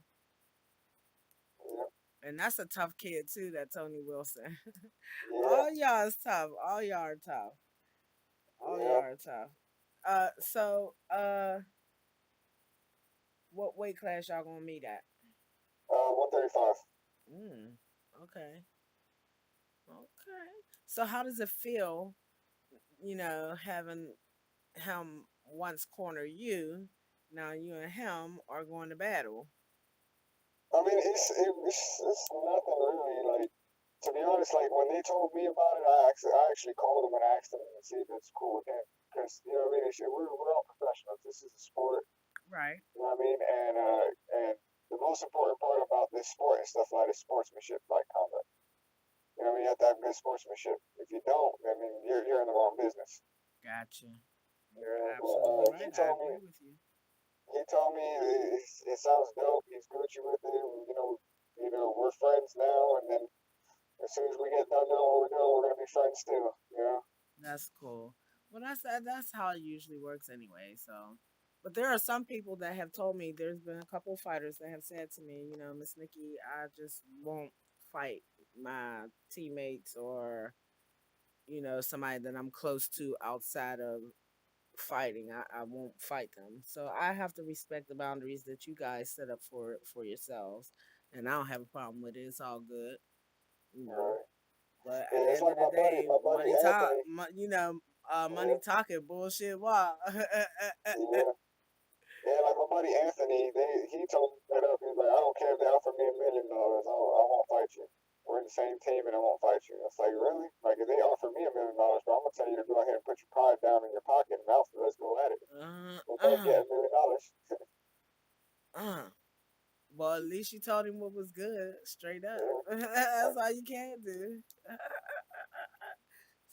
yeah, And that's a tough kid too, that Tony Wilson. yeah, All y'all is tough. All y'all are tough. All y'all yeah. are tough. What weight class y'all gonna meet at? 135. Mm. Okay. Okay. So how does it feel, having him once corner you, now you and him are going to battle? I mean, it's nothing really. Like, to be honest, like when they told me about it, I actually called them and asked them and see if it's cool with them. Because what I mean, we're all professionals. This is a sport. Right. You know what I mean? And the most important part about this sport and stuff like this sportsmanship, like conduct. You have to have good sportsmanship. If you don't, I mean, you're in the wrong business. Gotcha. You're absolutely He right. I told agree me with you. it sounds dope. He's Gucci with it. We're friends now, and then as soon as we get done doing what we're doing, we're gonna be friends too. That's cool. Well, that's how it usually works anyway. So, but there are some people that have told me, there's been a couple of fighters that have said to me, Miss Nikki, I just won't fight my teammates or somebody that I'm close to outside of fighting. I won't fight them. So I have to respect the boundaries that you guys set up for yourselves, and I don't have a problem with it. It's all good, you know. Right. But at Yeah, the it's end like of the day, my buddy money talk. Anthony. Money Yeah, talking, bullshit walk. yeah, yeah. Like my buddy Anthony, he told me straight up. He's like, I don't care if they offer me $1 million. I won't fight you. We're in the same team, and I won't fight you. It's like, really? Like, if they offer me $1 million, bro, I'm gonna tell you to go ahead and put your pride down in your pocket and Alpha, let's go at it. uh, We'll both uh, get $1 million. uh. Well, at least you told him what was good, straight up. Yeah. That's all you can do.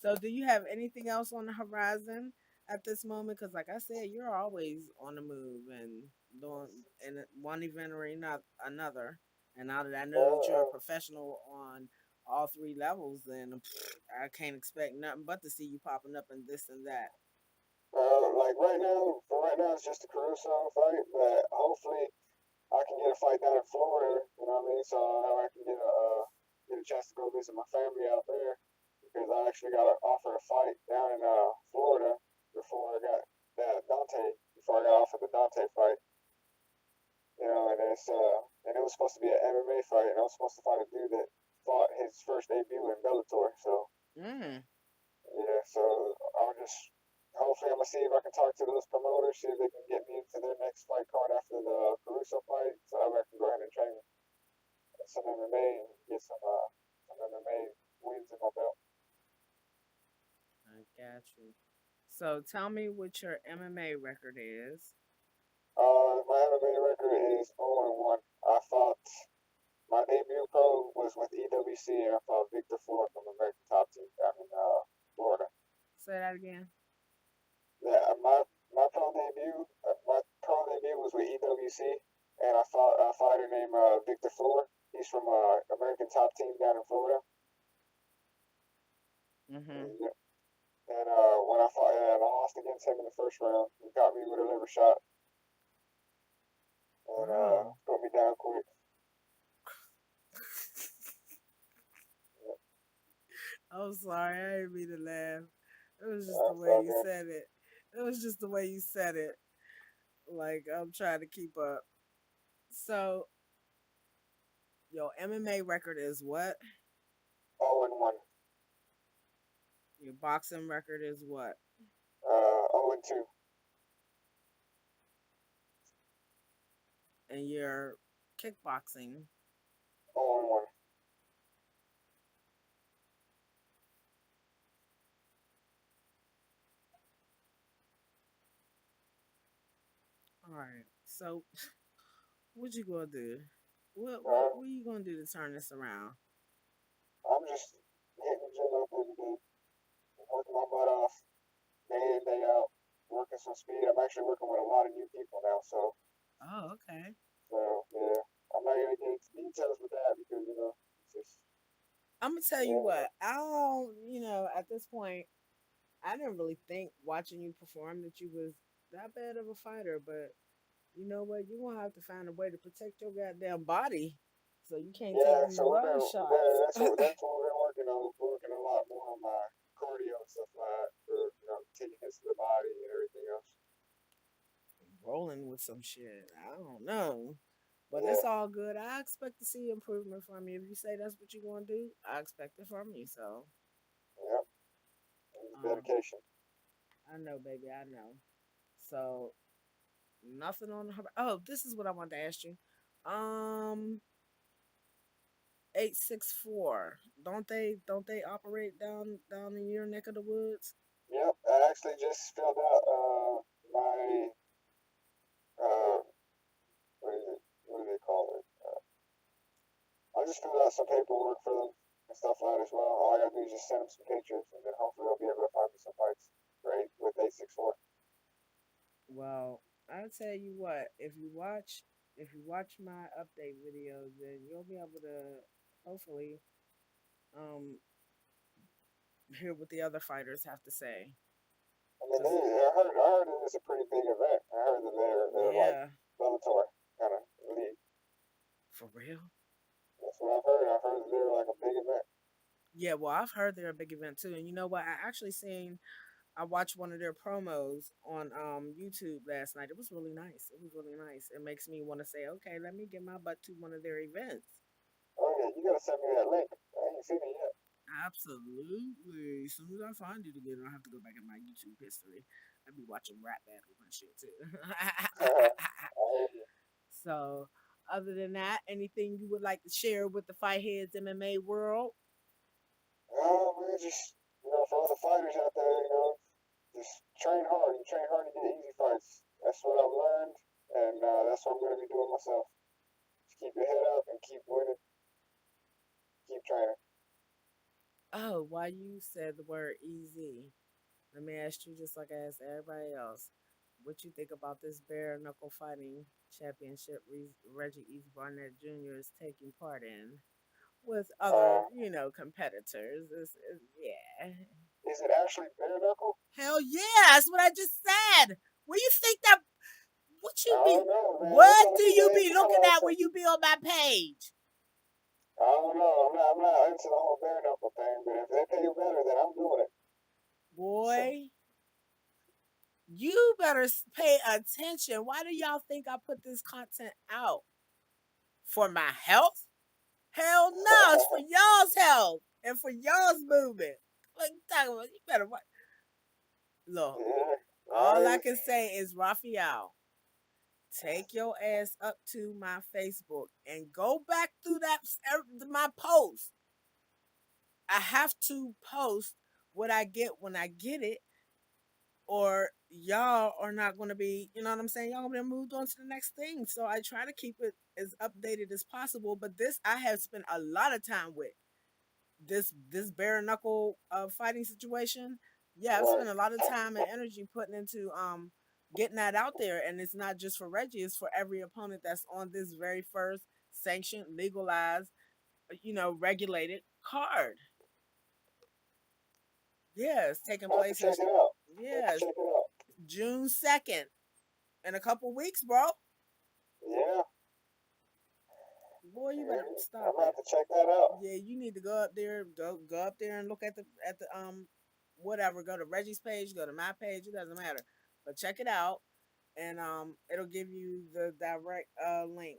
So, do you have anything else on the horizon at this moment? Because, like I said, you're always on the move and doing in one event or not another. And now that I know that you're a Uh, professional on all three levels, then I can't expect nothing but to see you popping up in this and that. like for right now, it's just a Caruso fight, but hopefully I can get a fight down in Florida. You know what I mean? So I can get a chance to go visit my family out there because I actually got offered a fight down in Florida before I got before I got offered the Dante fight. And it was supposed to be an MMA fight, and I was supposed to fight a dude that fought his first debut in Bellator. So Mm. yeah, so I'll just hopefully I'm gonna see if I can talk to those promoters, see if they can get me into their next fight card after the Caruso fight, so that way I can go ahead and train some MMA and get some MMA wins in my belt. I got you. So, tell me what your MMA record is. My MMA record is 0-1. I fought my debut pro was with EWC, and I fought Victor Ford from American Top Team down in Florida. Say that again. Yeah, my pro debut was with EWC, and I fought a fighter named Victor Fuller. He's from American Top Team down in Florida. Mm-hmm. And when I fought, and I lost against him in the first round. He got me with a liver shot and Oh. put me down quick. I'm sorry, I didn't mean to laugh. It was just the That's way all you good. said it. It was just the way you said it. Like I'm trying to keep up. So your MMA record is what? 0-1. Your boxing record is what? 0-2. And your kickboxing. 0-1. All right. So what you gonna do? Uh, What you gonna do to turn this around? I'm just hitting the gym up every day, working my butt off, day in, day out, working some speed. I'm actually working with a lot of new people now, Oh, okay. so yeah. I'm not gonna get into details with that because it's just I'm gonna tell you yeah, what. I don't. At this point, I didn't really think watching you perform that you was that bad of a fighter. But you know what? You're gonna have to find a way to protect your goddamn body, so you can't take yeah. these So lung shots. that's what we've been working on. We're working a lot more on my cardio and stuff like that for taking hits to the body and everything else. Rolling with some shit. I don't know. But Yeah, it's all good. I expect to see improvement from you. If you say that's what you're gonna do, I expect it from you. So, yeah. It's um, dedication. I know, baby, I know. So nothing on her. Oh, this is what I wanted to ask you. Um, 864. Don't they operate down in your neck of the woods? Yep. I actually just filled out my uh what is it? What do they call it? I just filled out some paperwork for them and stuff like that as well. All I gotta do is just send them some pictures, and then hopefully they'll be able to find me some fights, right? With 864. Well, I'll tell you what. If you watch my update videos, then you'll be able to hopefully um hear what the other fighters have to say. I mean, Cause I heard it is a pretty big event. I heard that they're like yeah, Bellator kind of league. for real. That's what I've heard. I've heard that they're like a big event. Yeah, well, I've heard they're a big event too, and you know what? I watched one of their promos on YouTube last night. It was really nice. It was really nice. It makes me want to say, okay, let me get my butt to one of their events. Oh yeah, you gotta send me that link. I ain't seen it yet. Absolutely. As soon as I find it again, I'll have to go back in my YouTube history. I'll be watching rap battles and shit too. I heard you. So, other than that, anything you would like to share with the Fight Heads MMA world? Oh man, just for all the fighters out there, just train hard. You train hard to get easy fights. That's what I've learned, and that's what I'm gonna be doing myself. Just keep your head up and keep winning. Keep training. Oh, why you said the word easy? Let me ask you, just like I asked everybody else, what you think about this bare knuckle fighting championship Reggie East Barnett Jr. is taking part in with other, Uh, competitors? Yeah. is it actually bare knuckle? Hell yeah, that's what I just said. What you think that? What I you be? don't know, man. They What told do me you that be it's kind looking of at some. when you be on my page? I don't know. I'm not into the whole bare knuckle thing, but if they pay you better, then I'm doing it. Boy, you better pay attention. Why do y'all think I put this content out? For my health? Hell no, it's for y'all's health and for y'all's movement. What you talking about? You better watch. Look, Yeah. all I can say is Raphael, take your ass up to my Facebook and go back through my post. I have to post what I get when I get it, or y'all are not going to be, you know what I'm saying? Y'all going to be moved on to the next thing. So I try to keep it as updated as possible. But this, I have spent a lot of time with this bare knuckle fighting situation. Yeah, I've spent a lot of time and energy putting into getting that out there, and it's not just for Reggie; it's for every opponent that's on this very first sanctioned, legalized, regulated card. Yeah, it's taking I'll have to place in check it out. I'll have to yeah, check it out. June 2nd in a couple weeks, bro. Yeah, Boy, you yeah. better I'm stop gonna it. have to check that out. Yeah, you need to go up there, go up there and look at the whatever. Go to Reggie's page, go to my page. It doesn't matter, but check it out, and it'll give you the direct link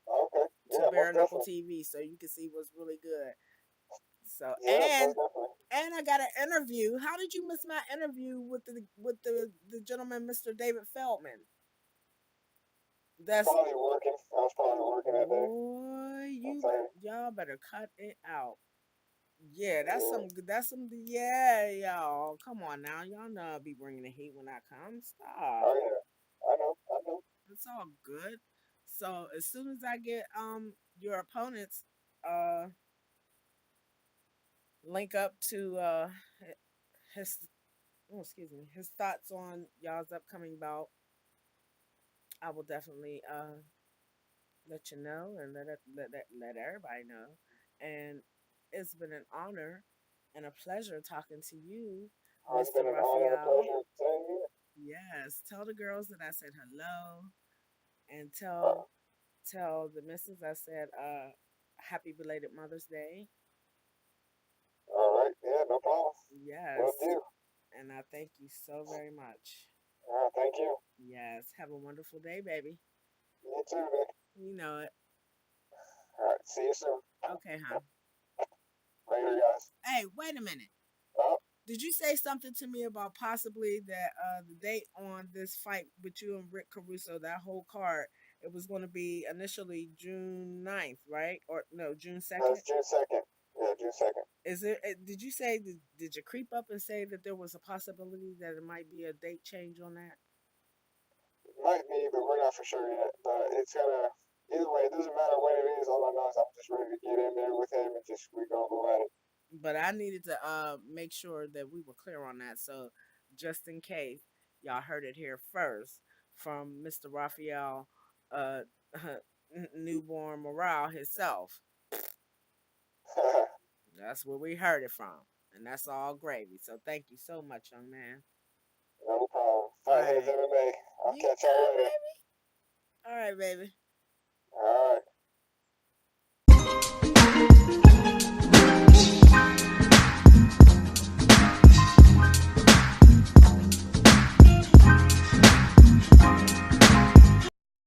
Okay. to Yeah, Bare most Knuckle definitely. TV, so you can see what's really good. So Yeah, most definitely. and I got an interview. How did you miss my interview with the gentleman, Mr. David Feldman? That's Probably working. I was probably working that day. boy, I'll tell you. y'all better cut it out. Yeah, Yeah. that's some yeah, y'all. Come on now, y'all know I'll be bringing the heat when I come. Stop. Oh yeah. I know. I know. It's all good. So as soon as I get your opponents uh link up to his excuse me, his thoughts on y'all's upcoming bout, I will definitely let you know and let everybody know. And it's been an honor and a pleasure talking to you, Oh, it's Mr. been an honor and a Raphael. pleasure. Same here. Yes, tell the girls that I said hello, and Uh, tell the missus I said happy belated Mother's Day. all right. Yeah, no problem. Will Yes, do. and I thank you so very much. All right. Thank you. Yes, have a wonderful day, baby. You too, Nick. You know it. All right. See you soon. Okay, hon. Later, guys. Hey, wait a minute. Oh, Did you say something to me about possibly that the date on this fight with you and Rick Caruso, that whole card, it was going to be initially June 9th, right? Or no, June that's 2nd? June 2nd. Yeah, June 2nd. Is it did you say did you creep up and say that there was a possibility that it might be a date change on that? Might be, but we're not for sure yet. But it's gonna. Either way, it doesn't matter when it is. All I know is I'm just ready to get in there with him and just we gonna go at it. But I needed to make sure that we were clear on that. So just in case y'all heard it here first from Mr. Raphael uh newborn morale himself. That's where we heard it from. And that's all gravy. So thank you so much, young man. No problem. All Fight Heads right. MMA. I'll You catch good, y'all later. baby? All right, baby. All right.